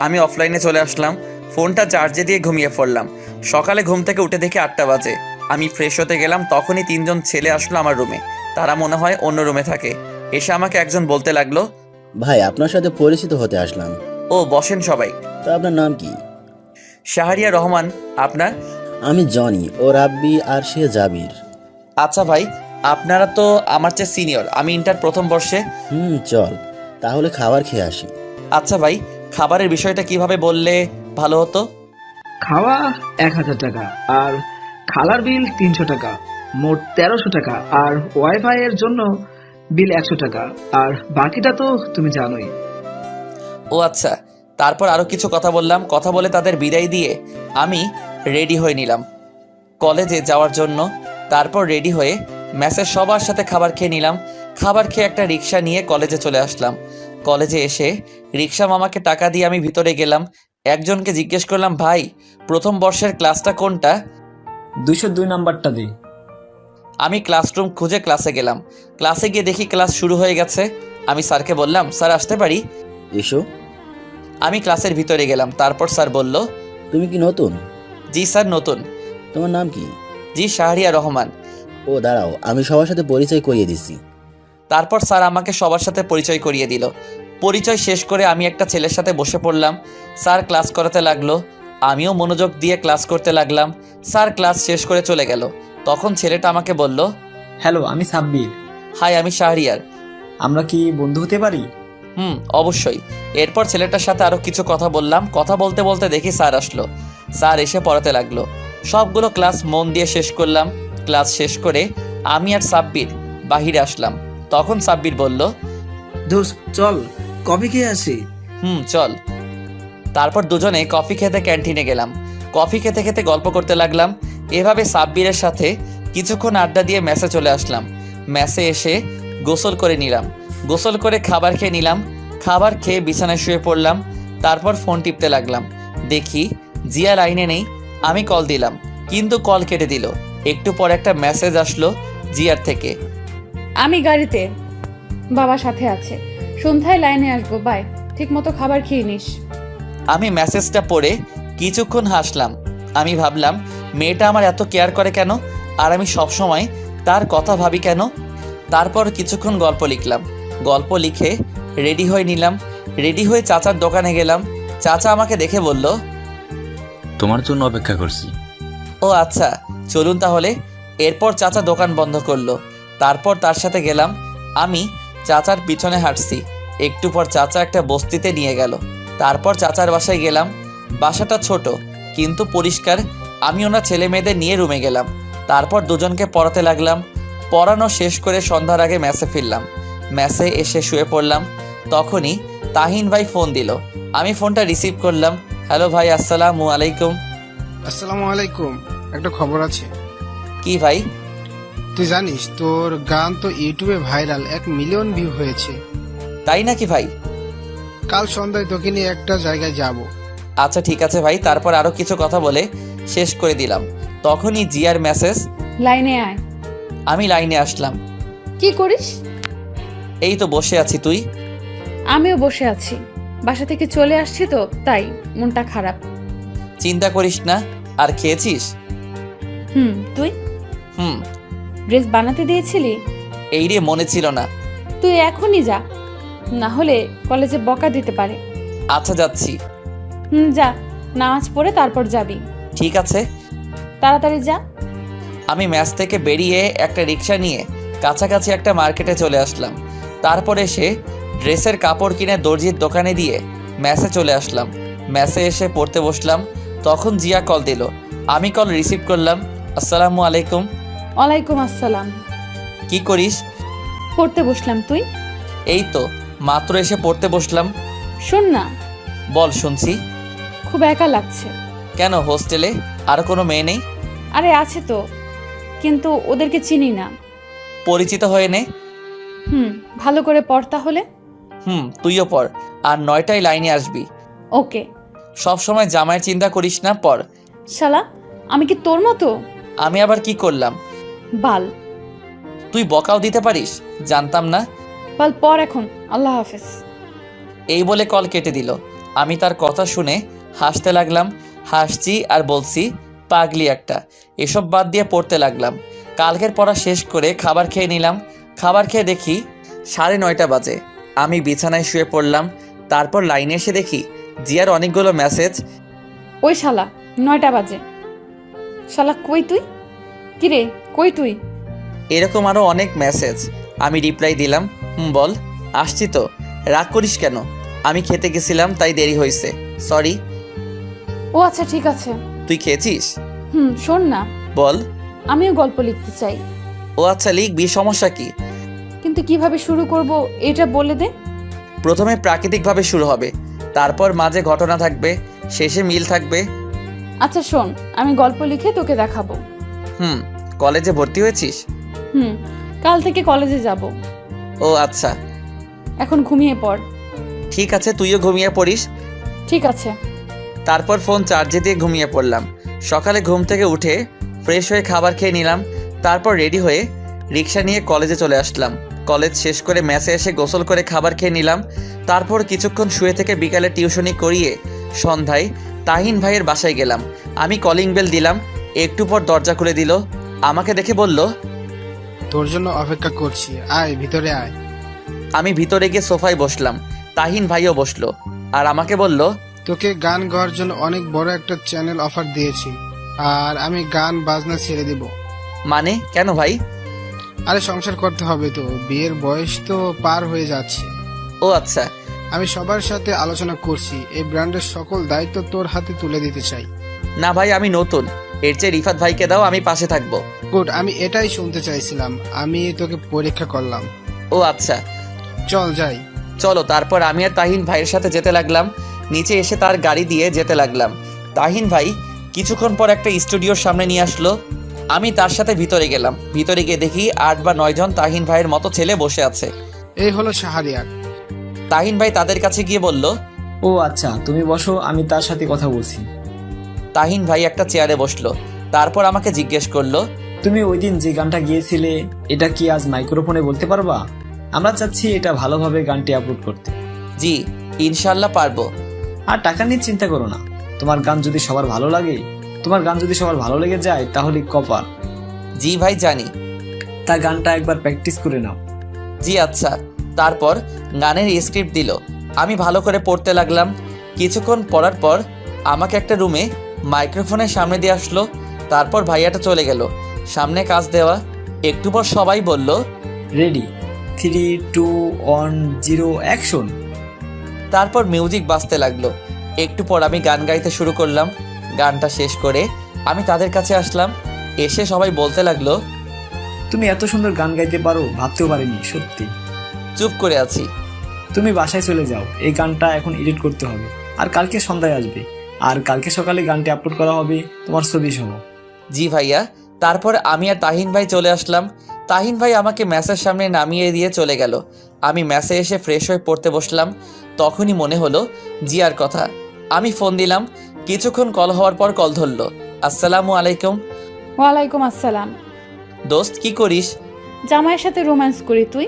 আমি অফলাইনে চলে আসলাম। ফোনটা চার্জে দিয়ে ঘুমিয়ে পড়লাম। সকালে ঘুম থেকে উঠে দেখি 8টা বাজে। আমি ফ্রেশ হতে গেলাম, তখনই 3জন ছেলে আসলো আমার রুমে। তারা মনে হয় অন্য রুমে থাকে। এসে আমাকে একজন বলতে লাগলো, ভাই, আপনার সাথে পরিচিত হতে আসলাম। ও, বসেন সবাই। তা আপনার নাম কি? শাহরিয়া রহমান। আপনার? আমি জনি, ও রাব্বি, আর সে জাবির। আচ্ছা ভাই, আপনারা তো আমার চেয়ে সিনিয়র। আমি ইন্টার প্রথম বর্ষে। চল তাহলে খাবার খেয়ে আসি। আচ্ছা ভাই, খাবারের বিষয়টা কিভাবে বললে ভালো হতো? খাওয়া 1,000 টাকা, আর খালার বিল 300 টাকা, মোট 1300 টাকা, আর ওয়াইফাই এর জন্য বিল 100 টাকা, আর বাকিটা তো তুমি জানোই। ও আচ্ছা। তারপর আরও কিছু কথা বললাম। কথা বলে তাদের বিদায় দিয়ে আমি রেডি হয়ে নিলাম কলেজে যাওয়ার জন্য। তারপর রেডি হয়ে ম্যাচের সবার সাথে খাবার খেয়ে নিলাম। খাবার খেয়ে একটা রিক্সা নিয়ে কলেজে চলে আসলাম। কলেজে এসে রিক্সা মামাকে টাকা দিয়ে আমি ভিতরে গেলাম। একজনকে জিজ্ঞেস করলাম, ভাই, প্রথম বর্ষের ক্লাসটা কোনটা? 202 নাম্বারটা দে। আমি ক্লাসরুম খুঁজে ক্লাসে গেলাম। ক্লাসে গিয়ে দেখি ক্লাস শুরু হয়ে গেছে। আমি স্যারকে বললাম, স্যার আসতে পারি? এসো। আমি ক্লাসের ভিতরে গেলাম। তারপর স্যার বলল, তুমি কি নতুন? জি স্যার, নতুন। তোমার নাম কি? জি, শাহরিয়া রহমান। ও দাঁড়াও, আমি সবার সাথে পরিচয় করিয়ে দিচ্ছি। তারপর স্যার আমাকে সবার সাথে পরিচয় করিয়ে দিল। পরিচয় শেষ করে আমি একটা ছেলের সাথে বসে পড়লাম। স্যার ক্লাস করাতে লাগলো, আমিও মনোযোগ দিয়ে ক্লাস করতে লাগলাম। স্যার ক্লাস শেষ করে চলে গেল। তখন ছেলেটা আমাকে বলল, হ্যালো, আমি সাব্বির। হাই, আমি শাহরিয়ার। আমরা কি বন্ধু হতে পারি? অবশ্যই। এরপর ছেলেটার সাথে আরো কিছু কথা বললাম। কথা বলতে বলতে দেখি স্যার আসলো। স্যার এসে পড়াতে লাগলো। সবগুলো ক্লাস মন দিয়ে শেষ করলাম। ক্লাস শেষ করে আমি আর সাব্বির বাহিরে আসলাম। তখন সাব্বির বলল, দোস্ত চল কফি খেয়ে আসি। চল। তারপর দুজনে কফি খেতে ক্যান্টিনে গেলাম। কফি খেতে খেতে গল্প করতে লাগলাম। এভাবে সাব্বিরের সাথে কিছুক্ষণ আড্ডা দিয়ে ম্যাচে চলে আসলাম। ম্যাচে এসে গোসল করে নিলাম। গোসল করে খাবার খেয়ে নিলাম। খাবার খেয়ে বিছানায় শুয়ে পড়লাম। তারপর ফোন টিপতে লাগলাম। দেখি জিয়া লাইনে নেই। আমি কল দিলাম, কিন্তু কল কেটে দিল। একটু পর একটা মেসেজ আসলো জিয়ার থেকে। আমি গাড়িতে, বাবা সাথে আছে, সন্ধ্যায় লাইনে আসবো, বাই, ঠিক মতো খাবার খেয়ে নিস। আমি মেসেজটা পড়ে কিছুক্ষণ হাসলাম। আমি ভাবলাম মেয়েটা আমার এত কেয়ার করে কেন, আর আমি সবসময় তার কথা ভাবি কেন। তারপর কিছুক্ষণ গল্প লিখলাম। গল্প লিখে রেডি হয়ে নিলাম। রেডি হয়ে চাচার দোকানে গেলাম। চাচা আমাকে দেখে বলল, তোমার জন্য অপেক্ষা করছি। ও আচ্ছা, চলুন তাহলে। এরপর চাচা দোকান বন্ধ করলো। তারপর তার সাথে গেলাম। আমি চাচার পিছনে হাঁটছি। একটু পর চাচা একটা বস্তিতে নিয়ে গেল। তারপর চাচার বাসায় গেলাম। বাসাটা ছোট কিন্তু পরিষ্কার। আমি ওনার ছেলে মেয়েদের নিয়ে রুমে গেলাম। তারপর দুজনকে পড়াতে লাগলাম। পড়ানো শেষ করে সন্ধ্যার আগে ম্যাসে ফিরলাম। ম্যাসে এসে শুয়ে পড়লাম। তখনই তাহিন ভাই ফোন দিল। আমি ফোনটা রিসিভ করলাম। হ্যালো ভাই, আসসালামু আলাইকুম। আসসালামু আলাইকুম। একটা খবর আছে। কি ভাই? তুই জানিস তোর গান তো ইউটিউবে ভাইরাল, 1 মিলিয়ন ভিউ হয়েছে। তাই নাকি ভাই? কাল সন্ধ্যায় তোকে নিয়ে একটা জায়গায় যাব। আচ্ছা ঠিক আছে ভাই। তারপর আরো কিছু কথা বলে শেষ করে দিলাম। তখনই জিয়ার মেসেজ। লাইনে আয়। আমি লাইনে আসলাম। কি করিস? এই তো বসে আছি। তুই? আমিও বসে আছি, বাসা থেকে চলে আসছি তো তাই মনটা খারাপ। চিন্তা করিস না। আর খেয়েছিস? তুই? ড্রেস বানাতে দিয়েছিলি? এই রে, মনে ছিল না। তুই এখনই যা, না হলে কলেজে বকা দিতে পারে। আচ্ছা যাচ্ছি। যা, নামাজ পড়ে তারপর যাবি। ঠিক আছে। তাড়াতাড়ি যা। আমি ম্যাচ থেকে বেরিয়ে একটা রিক্সা নিয়ে কাছাকাছি একটা মার্কেটে চলে আসলাম। তারপর এসে ড্রেসের কাপড় কিনে দর্জির দোকানে দিয়ে ম্যাচে চলে আসলাম। ম্যাচে এসে পড়তে বসলাম। তখন জিয়া কল দিল। আমি কল রিসিভ করলাম। আসসালামু আলাইকুম। ওয়ালাইকুম আসসালাম। কি করিস? পড়তে বসলাম। তুই? এই তো মাত্র এসে পড়তে বসলাম। শোন না। বল, শুনছি। খুব একা লাগছে। কেন, হোস্টেলে আর কোনো মেয়ে নেই? আরে আছে তো, কিন্তু ওদেরকে চিনি না। পরিচিত হয়ে নে। ভালো করে পড় তাহলে। তুইও পড়, আর 9টায় লাইনে আসবি। ওকে। সব সময় জামাইয়ের চিন্তা করিস না, পড়। শালা, আমি কি তোর মতো? আমি আবার কি করলাম? বাল। তুই বকাও দিতে পারিস? জানতাম না। বাল, পড় এখন। আল্লাহ হাফেজ। এই বলে কল কেটে দিল। আমি তার কথা শুনে হাসতে লাগলাম। হাসছি আর বলছি, পাগলি একটা। এসব বাদ দিয়ে পড়তে লাগলাম। কালকের পড়া শেষ করে খাবার খেয়ে নিলাম। খাবার খেয়ে দেখি 9:30 বাজে। আমি বিছানায় শুয়ে পড়লাম। তারপর লাইনে এসে দেখি জিয়ার অনেকগুলো মেসেজ। ওই শালা, 9টা বাজে। শালা কই তুই? কিরে কই তুই? এরকম আরও অনেক মেসেজ। আমি রিপ্লাই দিলাম, বল। আসছি তো। রাগ করিস কেন? আমি খেতে গেছিলাম তাই দেরি হয়েছে, সরি। ও আচ্ছা ঠিক আছে। তুই খেয়েছিস? শোন না। বল। আমিও গল্প লিখতে চাই। ও আচ্ছা, লিখবি, সমস্যা কি? কিন্তু কিভাবে শুরু করব এটা বলে দে। প্রথমে প্রাকৃতিকভাবে শুরু হবে, তারপর মাঝে ঘটনা থাকবে, শেষে মিল থাকবে। আচ্ছা শোন, আমি গল্প লিখে তোকে দেখাবো। কলেজে ভর্তি হয়েছিস? কাল থেকে কলেজে যাব। ও আচ্ছা। এখন ঘুমিয়ে পড়। ঠিক আছে, তুইও ঘুমিয়ে পড়িস। ঠিক আছে। তারপর ফোন চার্জে দিয়ে ঘুমিয়ে পড়লাম। সকালে ঘুম থেকে উঠে ফ্রেশ হয়ে খাবার খেয়ে নিলাম। তারপর রেডি হয়ে রিক্সা নিয়ে কলেজে চলে আসলাম। কলেজ শেষ করে ম্যাচে এসে গোসল করে খাবার খেয়ে নিলাম। তারপর কিছুক্ষণ শুয়ে থেকে বিকালে টিউশনি করিয়ে সন্ধ্যায় তাহিন ভাইয়ের বাসায় গেলাম। আমি কলিং বেল দিলাম। একটু পর দরজা খুলে দিল। আমাকে দেখে বলল, তোর জন্য অপেক্ষা করছি, আয় ভিতরে আয়। আমি ভিতরে গিয়ে সোফায় বসলাম। তাহিন ভাইও বসলো আর আমাকে বলল, তোকে গান গাওয়ার জন্য অনেক বড় একটা চ্যানেল অফার দিয়েছি, আর আমি গান বাজনা ছেড়ে দেব। মানে কেন ভাই? আরে সংসার করতে হবে তো, বিয়ের বয়স তো পার হয়ে যাচ্ছে। ও আচ্ছা। আমি সবার সাথে আলোচনা করছি, এই ব্র্যান্ডের সকল দায়িত্ব তোর হাতে তুলে দিতে চাই। না ভাই, আমি নতুন, এর চেয়ে রিফাত ভাইকে দাও, আমি পাশে থাকবো। গুড, আমি এটাই শুনতে চাইছিলাম। আমি তোকে পরীক্ষা করলাম। ও আচ্ছা, চল যাই। চলো। তারপর আমি আর তাহিন ভাইয়ের সাথে যেতে লাগলাম। নিচে এসে তার গাড়ি দিয়ে যেতে লাগলাম। তাহিন ভাই কিছুক্ষণ পর একটা স্টুডিওর সামনে নিয়ে আসলো। আমি তার সাথে ভিতরে গেলাম। ভিতরে গিয়ে দেখি 8 বা 9 জন তাহিন ভাইয়ের মতো ছেলে বসে আছে। এই হলো শাহরিয়ার। তাহিন ভাই তাদের কাছে গিয়ে বলল, ও আচ্ছা, তুমি বসো, আমি তার সাথে কথা বলছি। তাহিন ভাই একটা চেয়ারে বসলো। তারপর আমাকে জিজ্ঞেস করলো, তুমি ওই দিন যে গানটা গিয়েছিলে এটা কি আজ মাইক্রোফোনে বলতে পারবা? আমরা চাচ্ছি এটা ভালোভাবে গানটি আপলোড করতে। জি ইনশাল্লাহ পারবো। আর টাকা নিয়ে চিন্তা করো না, তোমার গান যদি সবার ভালো লাগে, তোমার গান যদি সবার ভালো লেগে যায় তাহলে কপাল। জি ভাই জানি। তা গানটা একবার প্র্যাকটিস করে নাও। জি আচ্ছা। তারপর গানের স্ক্রিপ্ট দিল। আমি ভালো করে পড়তে লাগলাম। কিছুক্ষণ পড়ার পর আমাকে একটা রুমে মাইক্রোফোনের সামনে দিয়ে আসলো। তারপর ভাইয়াটা চলে গেল। সামনে কাজ দেওয়া। একটু পর সবাই বলল, রেডি, 3, 2, 1, 0 অ্যাকশন। তারপর মিউজিক বাজতে লাগলো। একটু পর আমি গান গাইতে শুরু করলাম। গানটা শেষ করে আমি তাদের কাছে আসলাম। এসে সবাই বলতে লাগলো, তুমি এত সুন্দর গান গাইতে পারো ভাবতেও পারিনি, সত্যি। চুপ করে আছি। তুমি বাসায় চলে যাও, এই গানটা এখন এডিট করতে হবে, আর কালকে সন্ধ্যায় আসবে, আর কালকে সকালে গানটি আপলোড করা হবে তোমার ছবি সহ। জি ভাইয়া। তারপর আমি আর তাহিন ভাই চলে আসলাম। তাহিন ভাই আমাকে ম্যাসের সামনে নামিয়ে দিয়ে চলে গেল। আমি ম্যাসে এসে ফ্রেশ হয়ে পড়তে বসলাম। তখনই মনে হলো জিয়ার কথা। আমি ফোন দিলাম। কিছুক্ষণ কল হওয়ার পর কল ধরলো। আসসালামু আলাইকুম। ওয়ালাইকুম আসসালাম। দোস্ত কি করিস? জামাইয়ের সাথে রোম্যান্স করি। তুই?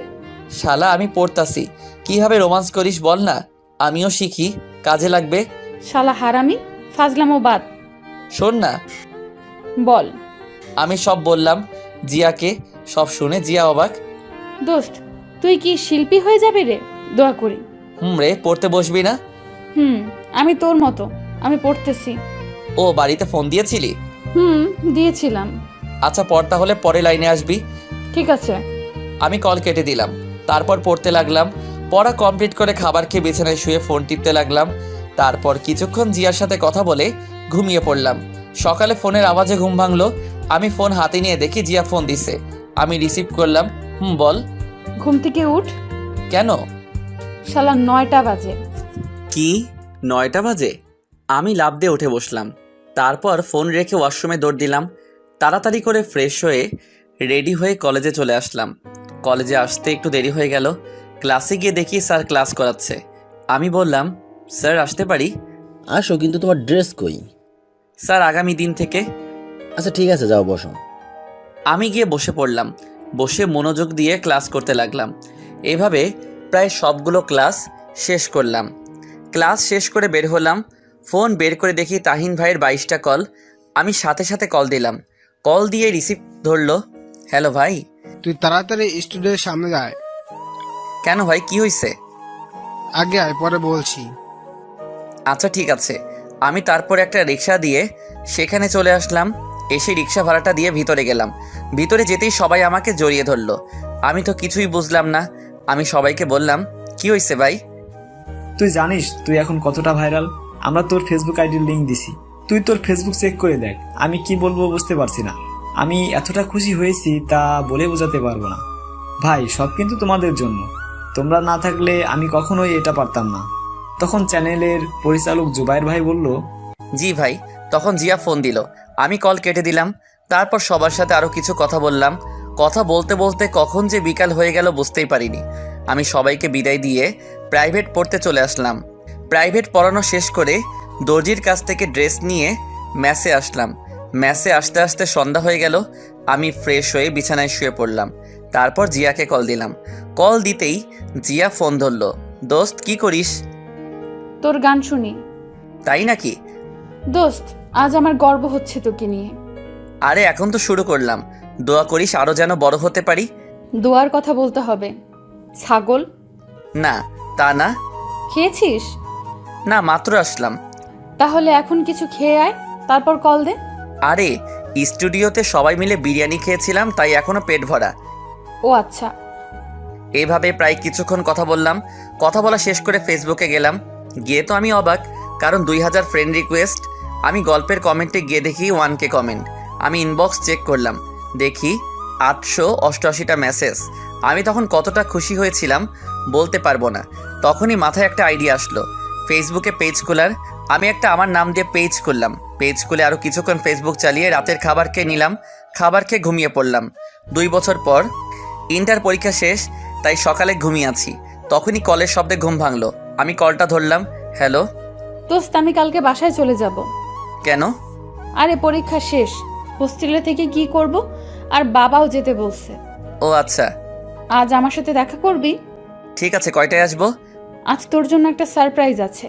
শালা আমি পড়তাছি। কিভাবে রোমান্স করিস বল না, আমিও শিখি, কাজে লাগবে। শালা হারামি, ফাজলামো বাদ। শোন না। বল। আমি সব বললাম জিয়াকে। সব শুনে জিয়া অবাক। দোস্ত তুই কি শিল্পী হয়ে যাবে রে? দোয়া করি। রে পড়তে বসবি না? আমি তোর মতো, আমি পড়তেছি। ও বাড়িতে ফোন দিয়েছিলি? দিয়েছিলাম। আচ্ছা পড় তাহলে, পরে লাইনে আসবি। ঠিক আছে। আমি কল কেটে দিলাম। তারপর পড়তে লাগলাম। পড়া কমপ্লিট করে খাবার খেয়ে বিছানায় শুয়ে ফোন টিপতে লাগলাম। তারপর কিছুক্ষণ জিয়ার সাথে কথা বলে ঘুমিয়ে পড়লাম। সকালে ফোনের আওয়াজে ঘুম ভাঙলো। আমি ফোন হাতে নিয়ে দেখি জিয়া ফোন দিছে। আমি রিসিভ করলাম। বল। ঘুম থেকে উঠ। কেন? শালা 9টা বাজে। কি 9টা বাজে? আমি লাফ দিয়ে উঠে বসলাম। তারপর ফোন রেখে ওয়াশরুমে দৌড় দিলাম। তাড়াতাড়ি করে ফ্রেশ হয়ে রেডি হয়ে কলেজে চলে আসলাম। কলেজে আসতে একটু দেরি হয়ে গেল। ক্লাসে গিয়ে দেখি স্যার ক্লাস করাচ্ছে। আমি বললাম, স্যার আসতে পারি? আসো, কিন্তু তোমার ড্রেস কই? স্যার আগামী দিন থেকে। আচ্ছা ঠিক আছে, যাও বসো। আমি গিয়ে বসে পড়লাম। বসে মনোযোগ দিয়ে ক্লাস করতে লাগলাম। এভাবে প্রায় সবগুলো ক্লাস শেষ করলাম। ক্লাস শেষ করে বের হলাম। ফোন বের করে দেখি তাহিন ভাইয়ের 22টা কল। আমি সাথে সাথে কল দিলাম। কল দিয়ে রিসিভ ধরলো। হ্যালো ভাই। তুই তাড়াতাড়ি স্টুডিওর সামনে যায়। কেন ভাই, কি হয়েছে? আগে আয়, পরে বলছি। আচ্ছা ঠিক আছে। আমি তারপর একটা রিক্সা দিয়ে সেখানে চলে আসলাম। এসে রিক্সা ভাড়াটা দিয়ে ভিতরে গেলাম। ভিতরে যেতেই সবাই আমাকে জড়িয়ে ধরলো। আমি তো কিছুই বুঝলাম না। আমি সবাইকে বললাম, কি হয়েছে ভাই? তুই জানিস তুই এখন কতটা ভাইরাল? আমরা তোর ফেসবুক আইডির লিঙ্ক দিছি, তুই তোর ফেসবুক চেক করে দেখ। আমি কি বলবো বুঝতে পারছি না। আমি এতটা খুশি হয়েছি তা বলে বোঝাতে পারবো না। ভাই সব কিন্তু তোমাদের জন্য, তোমরা না থাকলে আমি কখনোই এটা পারতাম না। তখন চ্যানেলের পরিচালক জুবাইর ভাই বলল, জি ভাই। তখন জিয়া ফোন দিল। আমি কল কেটে দিলাম। তারপর সবার সাথে আরও কিছু কথা বললাম। কথা বলতে বলতে কখন যে বিকাল হয়ে গেল বুঝতেই পারিনি। আমি সবাইকে বিদায় দিয়ে প্রাইভেট পড়তে চলে আসলাম। প্রাইভেট পড়ানো শেষ করে দর্জির কাছ থেকে ড্রেস নিয়ে ম্যাসে আসলাম। ম্যাসে আসতে আসতে সন্ধ্যা হয়ে গেল। আমি ফ্রেশ হয়ে বিছানায় শুয়ে পড়লাম। তারপর জিয়াকে কল দিলাম। কল দিতেই জিয়া ফোন ধরলো। দোস্ত কি করিস? তোর গান শুনি। তাই নাকি? দোস্ত আজ আমার গর্ব হচ্ছে তোকে নিয়ে। আরে এখন তো শুরু করলাম। দোয়া করিস আরো যেন বড় হতে পারি। দোয়ার কথা বলতে হবে। ছাগল? না তা না। খেয়েছিস? না মাত্র আসলাম। তাহলে এখন কিছু খেয়ে আয়, তারপর কল দে। আরে স্টুডিওতে সবাই মিলে বিরিয়ানি খেয়েছিলাম, তাই এখনো পেট ভরা। ও আচ্ছা। এইভাবে প্রায় কিছুক্ষণ কথা বললাম। কথা বলা শেষ করে ফেসবুকে গেলাম। গিয়ে তো আমি অবাক, কারণ 2000 ফ্রেন্ড রিকোয়েস্ট। আমি গল্পের কমেন্টে গিয়ে দেখি 1K কমেন্ট। আমি ইনবক্স চেক করলাম, দেখি 888টা মেসেজ। আমি তখন কতটা খুশি হয়েছিলাম বলতে পারবো না। তখনই মাথায় একটা আইডিয়া আসলো। ফেসবুকে পেজ খোলার। আমি একটা আমার নাম দিয়ে পেজ খুললাম। পেজ খুলে আরও কিছুক্ষণ ফেসবুক চালিয়ে রাতের খাবার খেয়ে নিলাম। খাবার খেয়ে ঘুমিয়ে পড়লাম। 2 বছর পর ইন্টার পরীক্ষা শেষ, তাই সকালে ঘুমিয়ে আছি। তখনই কলের শব্দে ঘুম ভাঙলো। আমি কলটা ধরলাম। হ্যালো। দোস্ত, আমি কালকে বাসায় চলে যাব। কেন? আরে পরীক্ষা শেষ, হোস্টেলে থেকে কি করব, আর বাবাও যেতে বলছে। ও আচ্ছা। আজ আমার সাথে দেখা করবি? ঠিক আছে, কয়টায় আসবো? আজ তোর জন্য একটা সারপ্রাইজ আছে।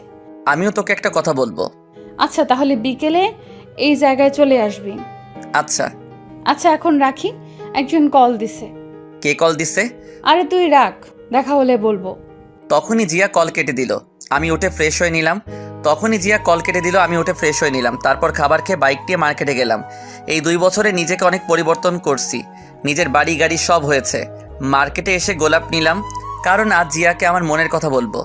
আমিও তোকে একটা কথা বলবো। আচ্ছা, তাহলে বিকেলে এই জায়গায় চলে আসবি। আচ্ছা। আচ্ছা, এখন রাখি, একজন কল দিছে। কে কল দিছে? আরে তুই রাখ, দেখা হলে বলবো। তখনই জিয়া কল কেটে দিল। আমি উঠে ফ্রেশ হয়ে নিলাম। তারপর খাবার খেয়ে বাইক নিয়ে মার্কেটে গেলাম। এই 2 বছরে নিজেকে অনেক পরিবর্তন করছি। নিজের বাড়ি গাড়ি সব হয়েছে। মার্কেটে এসে গোলাপ নিলাম, কারণ আজ জিয়াকে আমার মনের কথা বলবো।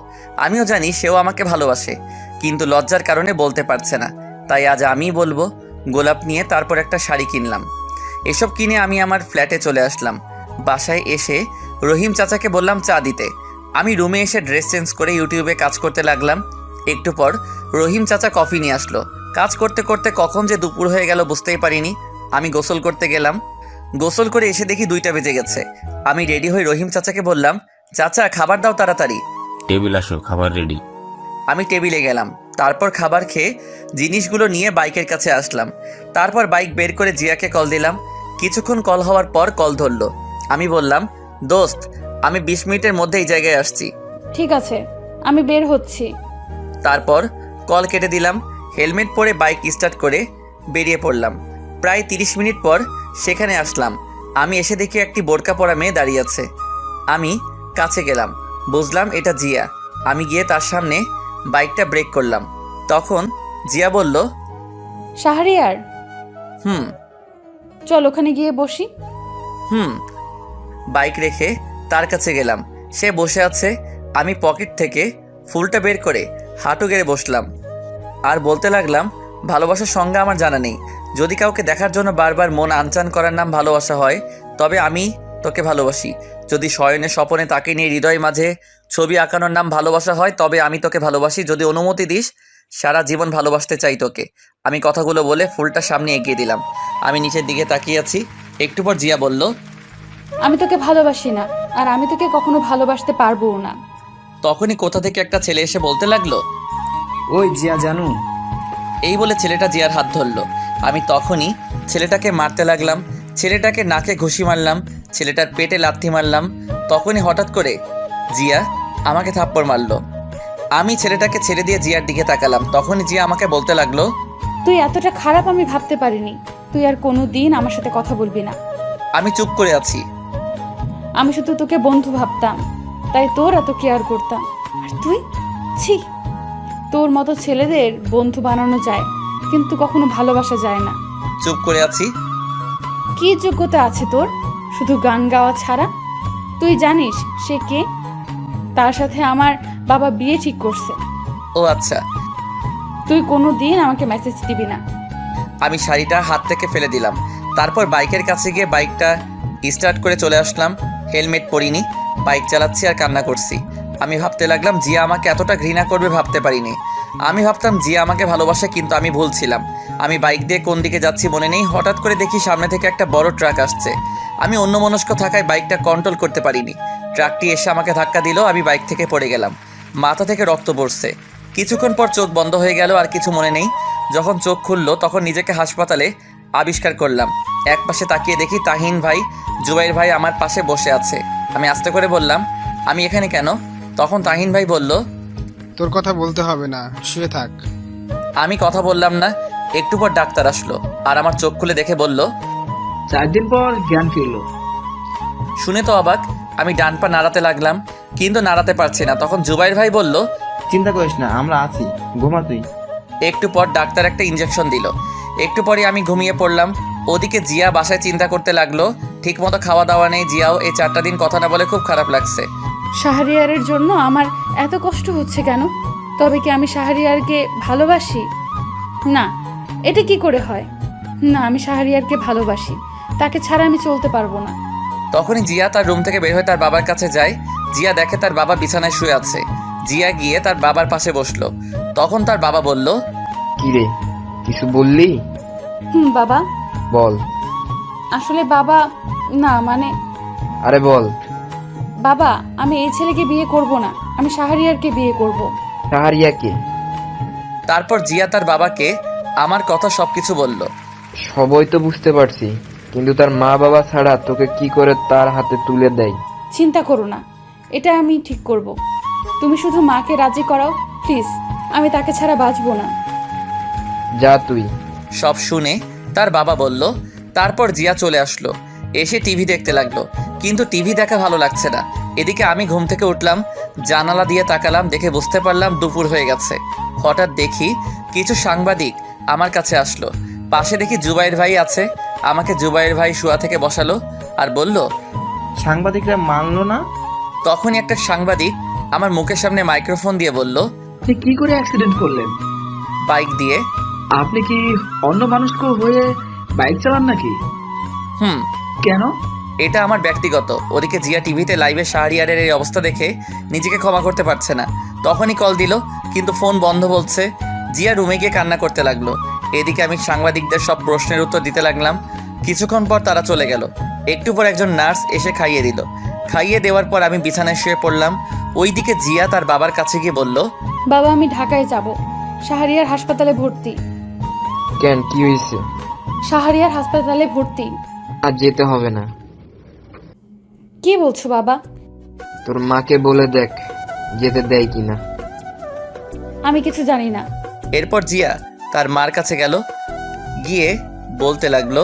আমিও জানি সেও আমাকে ভালোবাসে, কিন্তু লজ্জার কারণে বলতে পারছে না। তাই আজ আমিই বলবো। গোলাপ নিয়ে তারপর একটা শাড়ি কিনলাম। এসব কিনে আমি আমার ফ্ল্যাটে চলে আসলাম। বাসায় এসে রহিম চাচাকে বললাম চা দিতে। আমি রুমে এসে ড্রেস চেঞ্জ করে ইউটিউবে কাজ করতে লাগলাম। একটু পর রহিম চাচা কফি নিয়ে আসলো। কাজ করতে করতে কখন যে দুপুর হয়ে গেল বুঝতেই পারিনি। আমি গোসল করতে গেলাম। গোসল করে এসে দেখি 2টা বেজে গেছে। আমি রেডি হয়ে রহিম চাচাকে বললাম, চাচা খাবার দাও তাড়াতাড়ি। টেবিল আসো, খাবার রেডি। আমি টেবিলে গেলাম। তারপর খাবার খেয়ে জিনিসগুলো নিয়ে বাইকের কাছে আসলাম। তারপর বাইক বের করে জিয়াকে কল দিলাম। কিছুক্ষণ কল হওয়ার পর কল ধরলো। আমি বললাম, দোস্ত আমি 20 মিনিটের মধ্যে এই জায়গায় আসছি। ঠিক আছে, আমি বের হচ্ছি। তারপর কল কেটে দিলাম। হেলমেট পরে বাইক স্টার্ট করে বেরিয়ে পড়লাম। প্রায় 30 মিনিট পর সেখানে আসলাম। আমি এসে দেখি একটি বোরকা পরা মেয়ে দাঁড়িয়ে আছে। আমি কাছে গেলাম, বুঝলাম এটা জিয়া। আমি গিয়ে তার সামনে বাইকটা ব্রেক করলাম। তখন জিয়া বলল, শাহরিয়ার। হুম। চল ওখানে গিয়ে বসি। হুম। বাইক রেখে তার কাছে গেলাম। সে বসে আছে। আমি পকেট থেকে ফুলটা বের করে হাঁটু গেড়ে বসলাম আর বলতে লাগলাম, ভালোবাসার সংজ্ঞা আমার জানা নেই। যদি কাউকে দেখার জন্য বারবার মন আনচান করার নাম ভালোবাসা হয়, তবে আমি তোকে ভালোবাসি। যদি শয়নে স্বপনে তাকে নিয়ে হৃদয় মাঝে ছবি আঁকানোর নাম ভালোবাসা হয়, তবে আমি তোকে ভালোবাসি। যদি অনুমতি দিস, সারা জীবন ভালোবাসতে চাই তোকে। আমি কথাগুলো বলে ফুলটা সামনে এগিয়ে দিলাম। আমি নিচের দিকে তাকিয়ে আছি। একটু পর জিয়া বলল, আমি তোকে ভালোবাসি না, আর আমি তোকে কখনো ভালোবাসতে পারবো না। তখনই কোথা থেকে একটা ছেলে এসে বলতে লাগলো, ওই জিয়া জানু। এই বলে ছেলেটা জিয়ার হাত ধরলো। আমি তখনই ছেলেটাকে মারতে লাগলাম। ছেলেটাকে নাকে ঘুষি মারলাম, ছেলেটার পেটে লাথি মারলাম। তখনই হঠাৎ করে জিয়া আমাকে থাপ্পড় মারলো। আমি ছেলেটাকে ছেড়ে দিয়ে জিয়ার দিকে তাকালাম। তখনই জিয়া আমাকে বলতে লাগলো, তুই এতটা খারাপ আমি ভাবতে পারিনি। তুই আর কোনো দিন আমার সাথে কথা বলবি না। আমি চুপ করে আছি। আমি শুধু তোকে বন্ধু ভাবতাম, তাই তোর এত কেয়ার করতাম। আর তুই, ছি, তোর মতো ছেলেদের বন্ধু বানানো যায়, কিন্তু কখনো ভালোবাসা যায় না। চুপ করে আছি। কি যোগ্যতা আছে তোর শুধু গান গাওয়া ছাড়া? তুই জানিস সে কে? তার সাথে আমার বাবা বিয়ে ঠিক করছে। ও আচ্ছা। তুই কোনো দিন আমাকে মেসেজ দিবি না। আমি শাড়িটা হাত থেকে ফেলে দিলাম। তারপর বাইকের কাছে গিয়ে বাইকটা স্টার্ট করে চলে আসলাম। হেলমেট পরিনি, বাইক চালাচ্ছি আর কান্না করছি। আমি ভাবতে লাগলাম, জিয়া আমাকে এতটা ঘৃণা করবে ভাবতে পারিনি। আমি ভাবতাম জিয়া আমাকে ভালোবাসে, কিন্তু আমি ভুল ছিলাম। আমি বাইক দিয়ে কোন দিকে যাচ্ছি মনে নেই। হঠাৎ করে দেখি সামনে থেকে একটা বড় ট্রাক আসছে। আমি অন্যমনস্ক থাকায় বাইকটা কন্ট্রোল করতে পারিনি। ট্রাকটি এসে আমাকে ধাক্কা দিল। আমি বাইক থেকে পড়ে গেলাম। মাথা থেকে রক্ত পড়ছে। কিছুক্ষণ পর চোখ বন্ধ হয়ে গেল, আর কিছু মনে নেই। যখন চোখ খুললো তখন নিজেকে হাসপাতালে আবিষ্কার করলাম। এক পাশে তাকিয়ে দেখি তাহিন ভাই, জুবাইর ভাই আমার পাশে বসে আছে। আমি আস্তে করে বললাম, আমি এখানে কেন? তখন তাহিন ভাই বলল, তোর কথা বলতে হবে না, শুয়ে থাক। আমি কথা বললাম না। একটু পর ডাক্তার আসলো আর আমার চোখ খুলে দেখে বলল, 4 দিন পর জ্ঞান ফিরলো। শুনে তো অবাক। আমি ডান পা নাড়াতে লাগলাম, কিন্তু নাড়াতে পারছি না। তখন জুবাইর ভাই বলল, চিন্তা করিস না, আমরা আছি, ঘুমা তুই। একটু পর ডাক্তার একটা ইঞ্জেকশন দিল। একটু পরে আমি ঘুমিয়ে পড়লাম। ওদিকে জিয়া বাসায় চিন্তা করতে লাগলো। ঠিকমতো খাওয়া দাওয়া নেই। জিয়াও এই 4টা দিন কথা না বলে খুব খারাপ লাগছে। শাহরিয়ারের জন্য আমার এত কষ্ট হচ্ছে কেন? তবে কি আমি শাহরিয়ারকে ভালোবাসি? না, এটা কি করে হয়? না, আমি শাহরিয়ারকে ভালোবাসি। তাকে ছাড়া আমি চলতে পারবো না। তখনই জিয়া তার রুম থেকে বের হয়ে তার বাবার কাছে যায়। জিয়া দেখে তার বাবা বিছানায় শুয়ে আছে। জিয়া গিয়ে তার বাবার পাশে বসলো। তখন তার বাবা বলল, কিরে, কিছু বললি? বাবা। বল। আসলে বাবা, না মানে আরে বল। বাবা, আমি এই ছেলেকে বিয়ে করব না, আমি শাহরিয়ারকে বিয়ে করব। শাহরিয়াকে? তারপর জিয়া তার বাবাকে আমার কথা সবকিছু বলল। সবই তো বুঝতে পারছি, কিন্তু তার মা বাবা ছাড়া তোকে কি করে তার হাতে তুলে দেয়? চিন্তা করো না, এটা আমি ঠিক করব। তুমি শুধু মাকে রাজি করাও প্লিজ, আমি তাকে ছাড়া বাঁচবো না। যা তুই। সব শুনে তার বাবা বলল। তারপর জিয়া চলে আসলো, এসে টিভি দেখতে লাগলো, কিন্তু টিভি দেখা ভালো লাগছে না। এদিকে আমি ঘুম থেকে উঠলাম, জানালা দিয়ে তাকালাম, দেখে বুঝতে পারলাম দুপুর হয়ে গেছে। হঠাৎ দেখি কিছু সাংবাদিক আমার কাছে আসলো। পাশে দেখি জুবাইর ভাই আছে। আমাকে জুবাইর ভাই শোয়া থেকে বসালো আর বলল, সাংবাদিকরা মানলো না? তখনই একটা সাংবাদিক আমার মুখের সামনে মাইক্রোফোন দিয়ে বলল, আপনি কি করে অ্যাক্সিডেন্ট করলেন? বাইক দিয়ে। আপনি কি অন্য মানুষকে হয়ে বাইক চালান নাকি? কেন? এটা আমার ব্যক্তিগত। ওদিকে জিয়া টিভিতে লাইভে শাহরিয়ারের এই অবস্থা দেখে নিজেকে ক্ষমা করতে পারছে না। তখনই কল দিল, কিন্তু ফোন বন্ধ বলছে। জিয়া রুমে গিয়ে কান্না করতে লাগলো। এদিকে আমি সাংবাদিকদের সব প্রশ্নের উত্তর দিতে লাগলাম। কিছুক্ষণ পর তারা চলে গেল। একটু পর একজন নার্স এসে খাইয়ে দিল। খাইয়ে দেওয়ার পর আমি বিছানায় শুয়ে পড়লাম। ওইদিকে জিয়া তার বাবার কাছে গিয়ে বলল, বাবা, আমি ঢাকায় যাব, শাহরিয়ার হাসপাতালে ভর্তি। কেন, কি হয়েছে? শাহরিয়ার হাসপাতালে ভর্তি। আর যেতে হবে না। কি বলছো বাবা? তোর মাকে বলে দেখ যেতে দেয় কিনা। আমি কিছু জানি না। এরপর জিয়া তার মার কাছে গেল, গিয়ে বলতে লাগলো,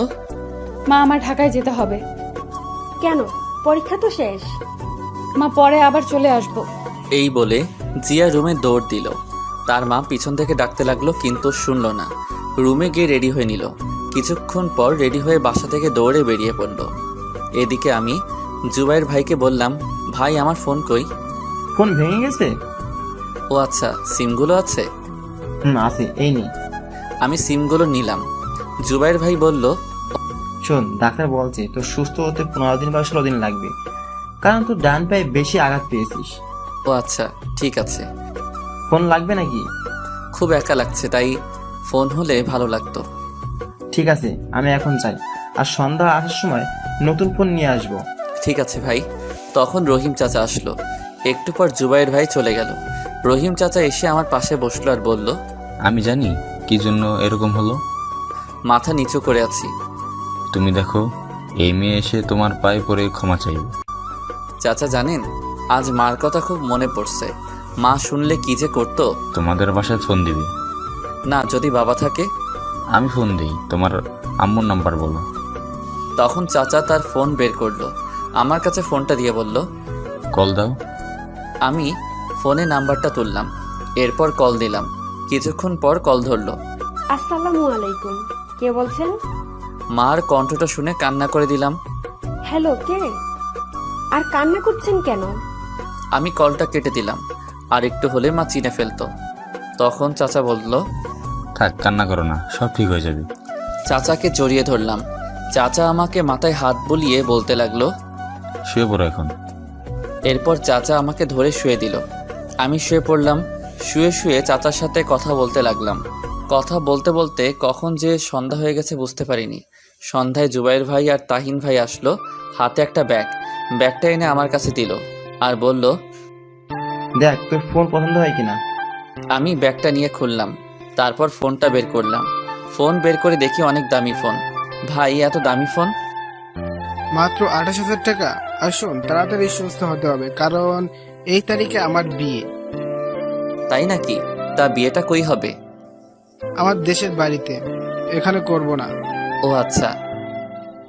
মা, আমার ঢাকায় যেতে হবে। কেন? পরীক্ষা তো শেষ। মা, পরে আবার চলে আসবো। এই বলে জিয়া রুমে দৌড় দিল। তার মা পিছন থেকে ডাকতে লাগলো, কিন্তু শুনল না। রুমে গিয়ে রেডি হয়ে নিল। কিছুক্ষণ পর রেডি হয়ে বাসা থেকে দৌড়ে বেরিয়ে পড়ল। এদিকে আমি জুবাইর ভাইকে বললাম, ভাই আমার ফোন কই? ফোন ভেঙে গেছে? ও আচ্ছা, সিমগুলো আছে? আছে, এই নে। আমি সিমগুলো নিলাম। জুবাইর ভাই বলল, শোন, ডাক্তার বলছে তোর সুস্থ হতে 15 দিন বা 16 দিন লাগবে, কারণ তোর ডান পায়ে বেশি আঘাত পেয়েছিস। ও আচ্ছা, ঠিক আছে। ফোন লাগবে নাকি? খুব একা লাগছে, তাই ফোন হলে ভালো লাগতো। ঠিক আছে, আমি এখন চাই, আর সন্ধ্যা আসার সময় নতুন ফোন নিয়ে আসবো। ঠিক আছে ভাই। তখন রহিম চাচা আসলো। একটু পর জুবাইর ভাই চলে গেল। রহিম চাচা এসে আমার পাশে বসলো আর বলল, আমি জানি কি জন্য এরকম হলো। মাথা নিচু করে আছি। তুমি দেখো, এই মেয়ে এসে তোমার পায়ে পড়ে ক্ষমা চাইবে। চাচা জানেন, আজ মার কথা খুব মনে পড়ছে। মা শুনলে কি যে করতো। তোমাদের বাসায় ফোন দিবে না, যদি বাবা থাকে? আমি ফোন দিই, তোমার আম্মুর নাম্বার বলো। তখন চাচা তার ফোন বের করলো, আমার কাছে ফোনটা দিয়ে বলল, কল দাও। আমি ফোনে নাম্বারটা তুললাম, এরপর কল দিলাম। কিছুক্ষণ পর কল ধরলো। আসসালামু আলাইকুম, কে বলছেন? মার কণ্ঠটা শুনে কান্না করে দিলাম। হ্যালো, কে? আর কান্না করছেন কেন? আমি কলটা কেটে দিলাম, আর একটু হলে মা চিনে ফেলতো। তখন চাচা বলল, থাক, কান্না করো না, সব ঠিক হয়ে যাবে। চাচাকে জড়িয়ে ধরলাম। চাচা আমাকে মাথায় হাত বুলিয়ে বলতে লাগলো, শুয়ে পড়ো এখন। এরপর চাচা আমাকে ধরে শুয়ে দিল। আমি শুয়ে পড়লাম। শুয়ে শুয়ে চাচার সাথে কথা বলতে লাগলাম। কথা বলতে বলতে কখন যে সন্ধ্যা হয়ে গেছে বুঝতে পারিনি। সন্ধ্যায় জুবাইর ভাই আর তাহিন ভাই আসলো, হাতে একটা ব্যাগটা এনে আমার কাছে দিল আর বলল, দেখ তোর ফোন পছন্দ হয় কিনা। আমি ব্যাগটা নিয়ে খুললাম, তারপর ফোনটা বের করলাম। ফোন বের করে দেখি অনেক দামি ফোন। ভাই, এত দামি ফোন? মাত্র 28,000 টাকা। আর শোন, তাড়াতাড়ি সুস্থ হতে হবে, কারণ এই তারিখে আমার বিয়ে। তাই নাকি? তা বিয়েটা কই হবে? আমার দেশের বাড়িতে, এখানে করব না। ও আচ্ছা।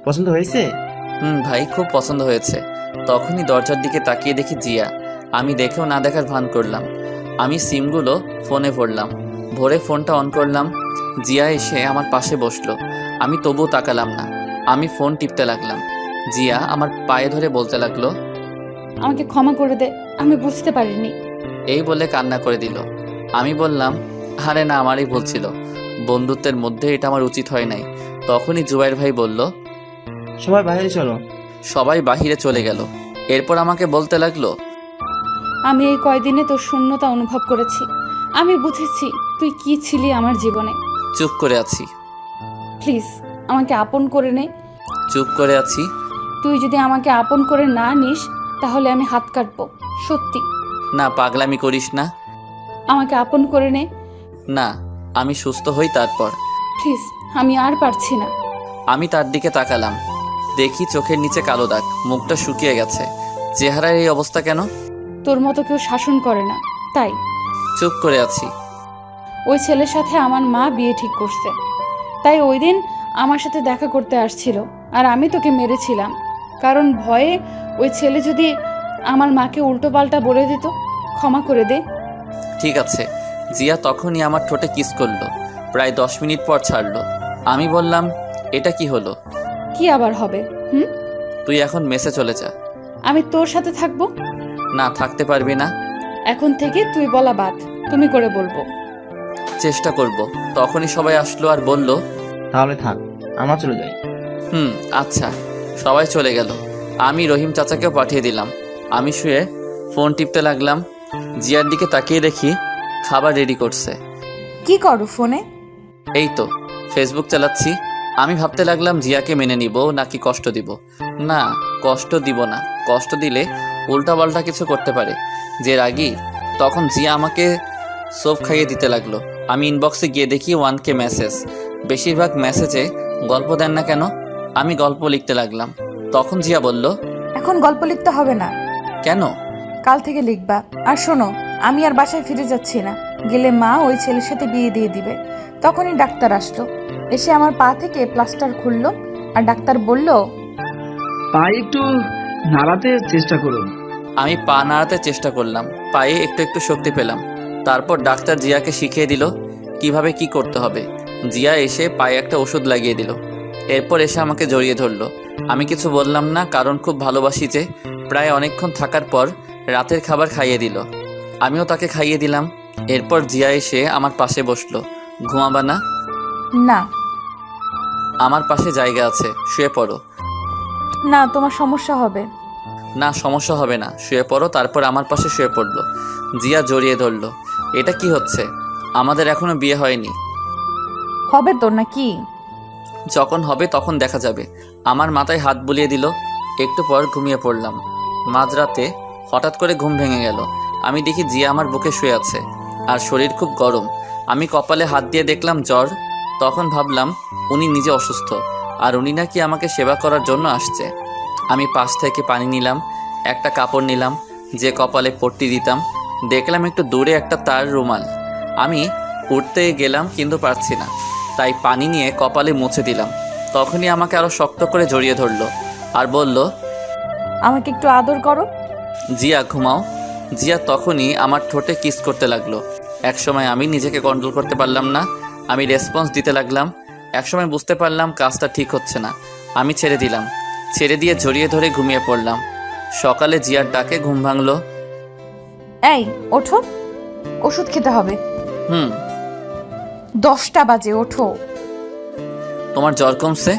পছন্দ হয়েছে? ভাই, খুব পছন্দ হয়েছে। তখনই দরজার দিকে তাকিয়ে দেখি জিয়া। আমি দেখেও না দেখার ভান করলাম। আমি সিমগুলো ফোনে ভরলাম, ভরে ফোনটা অন করলাম। জিয়া এসে আমার পাশে বসলো। আমি তবুও তাকালাম না, আমি ফোন টিপতে লাগলাম। জিয়া আমার পায়ে ধরে বলতে লাগলো, আমাকে ক্ষমা করে দে, আমি বুঝতে পারিনি। এই বলে কান্না করে দিল। আমি বললাম, আরে না, আমারই ভুল ছিল, বন্ধুত্বের মধ্যে এটা আমার উচিত হয় নাই। তখনই জুবাইর ভাই বলল, সবাই বাইরে চলো। সবাই বাহিরে চলে গেল। এরপর আমাকে বলতে লাগলো, আমি এই কয়দিনে তোর শূন্যতা অনুভব করেছি। আমি বুঝেছি তুই কি ছিলি আমার জীবনে। চুপ করে আছি। প্লিজ আমাকে আপন করে নে। চুপ করে আছি। তুই যদি আমাকে আপন করে না নিস তাহলে আমি হাত কাটবো, সত্যি। না, পাগলামি করিস না। আমাকে আপন করে নে। না, আমি সুস্থ হই তারপর। প্লিজ, আমি আর পারছি না। আমি তার দিকে তাকালাম, দেখি চোখের নিচে কালো দাগ, মুখটা শুকিয়ে গেছে। চেহারার এই অবস্থা কেন? তোর মতো কেউ শাসন করে না, তাই। চুপ করে আছি। ওই ছেলের সাথে আমার মা বিয়ে ঠিক করছে, তাই ওই দিন আমার সাথে দেখা করতে আসছিল, আর আমি তোকে মেরেছিলাম কারণ ভয়ে ওই ছেলে যদি আমার মাকে উল্টোপাল্টা বলে দিত। ক্ষমা করে দে। ঠিক আছে। জিয়া তখনই আমার ঠোঁটে কিস করলো, প্রায় 10 মিনিট পর ছাড়লো। আমি বললাম, এটা কি হলো? কি আবার হবে? তুই এখন মেসে চলে যা। আমি তোর সাথে থাকবো। না, থাকতে পারবি না। এখন থেকে তুই বলা বাদ, তুমি করে বলবো। চেষ্টা করব। তখনই সবাই আসলো আর বলল, তাহলে থাক, আমরা চলে যাই। আচ্ছা। সবাই চলে গেল। আমি রহিম চাচাকেও পাঠিয়ে দিলাম। আমি শুয়ে ফোন টিপতে লাগলাম। জিয়ার দিকে তাকিয়ে দেখি খাবার রেডি করছে। কি করো ফোনে? এই তো ফেসবুক চালাচ্ছি। আমি ভাবতে লাগলাম জিয়াকে মেনে নিব নাকি কষ্ট দিব। না, কষ্ট দিব না। কষ্ট দিলে উল্টাপাল্টা কিছু করতে পারে। যে রাগী, তখন জিয়া আমাকে সোপ খাইয়ে দিতে লাগলো। আমি ইনবক্সে গিয়ে দেখি 1K মেসেজ। বেশিরভাগ মেসেজে গল্প দেন না কেন? আমি গল্প লিখতে লাগলাম। তখন জিয়া বলল, এখন গল্প লিখতে হবে না। কেন? কাল থেকে লিখবা। আর শোনো, আমি আর বাসায় ফিরে যাচ্ছি না। গেলে মা ওই ছেলের সাথে বিয়ে দিয়ে দিবে। তখনই ডাক্তার আসলো, এসে আমার পা থেকে প্লাস্টার খুললো, আর ডাক্তার বলল, পা একটু নাড়াতে চেষ্টা করুন। আমি পা নাড়াতে চেষ্টা করলাম, পায়ে একটু একটু শক্তি পেলাম। তারপর ডাক্তার জিয়াকে শিখিয়ে দিল কিভাবে কি করতে হবে। জিয়া এসে পায়ে একটা ওষুধ লাগিয়ে দিল। এরপর এসে আমাকে জড়িয়ে ধরলো। আমি কিছু বললাম না, কারণ খুব ভালোবাসি যে। প্রায় অনেকক্ষণ থাকার পর রাতের খাবার খাইয়ে দিল। আমিও তাকে খাইয়ে দিলাম। এরপর জিয়া এসে আমার পাশে বসলো। ঘুমাবা না? না। আমার পাশে জায়গা আছে, শুয়ে পড়ো। না, তোমার সমস্যা হবে। না, সমস্যা হবে না, শুয়ে পড়ো। তারপর আমার পাশে শুয়ে পড়লো। জিয়া জড়িয়ে ধরলো। এটা কি হচ্ছে? আমাদের এখনো বিয়ে হয়নি। হবে তো নাকি? যখন হবে তখন দেখা যাবে। আমার মাথায় হাত বুলিয়ে দিল। একটু পর ঘুমিয়ে পড়লাম। মাঝরাতে হঠাৎ করে ঘুম ভেঙে গেল। আমি দেখি জিয়া আমার বুকে শুয়ে আছে, আর শরীর খুব গরম। আমি কপালে হাত দিয়ে দেখলাম জ্বর। তখন ভাবলাম উনি নিজে অসুস্থ, আর উনি নাকি আমাকে সেবা করার জন্য আসছে। আমি পাশ থেকে পানি নিলাম, একটা কাপড় নিলাম যে কপালে পট্টি দিতাম। দেখলাম একটু দূরে একটা তার রুমাল। আমি উঠতে গেলাম কিন্তু পারছি না, তাই পানি নিয়ে কপালে মুছে দিলাম। তখনই আমাকে আরো শক্ত করে জড়িয়ে ধরলো আর বলল, আমাকে একটু আদর করো। জিয়া ঘুমাও। জিয়া তখনই আমার ঠোঁটে কিস করতে লাগলো। একসময় আমি নিজেকে কন্ট্রোল করতে পারলাম না। আমি রেসপন্স দিতে লাগলাম। একসময় বুঝতে পারলাম কাজটা ঠিক হচ্ছে না। আমি ছেড়ে দিলাম। ছেড়ে দিয়ে জড়িয়ে ধরে ঘুমিয়ে পড়লাম। সকালে জিয়ার ডাকে ঘুম ভাঙলো। এই ওঠো, ওষুধ খেতে হবে। 10টা বাজে, ওঠো। তোমার জ্বর কমছে?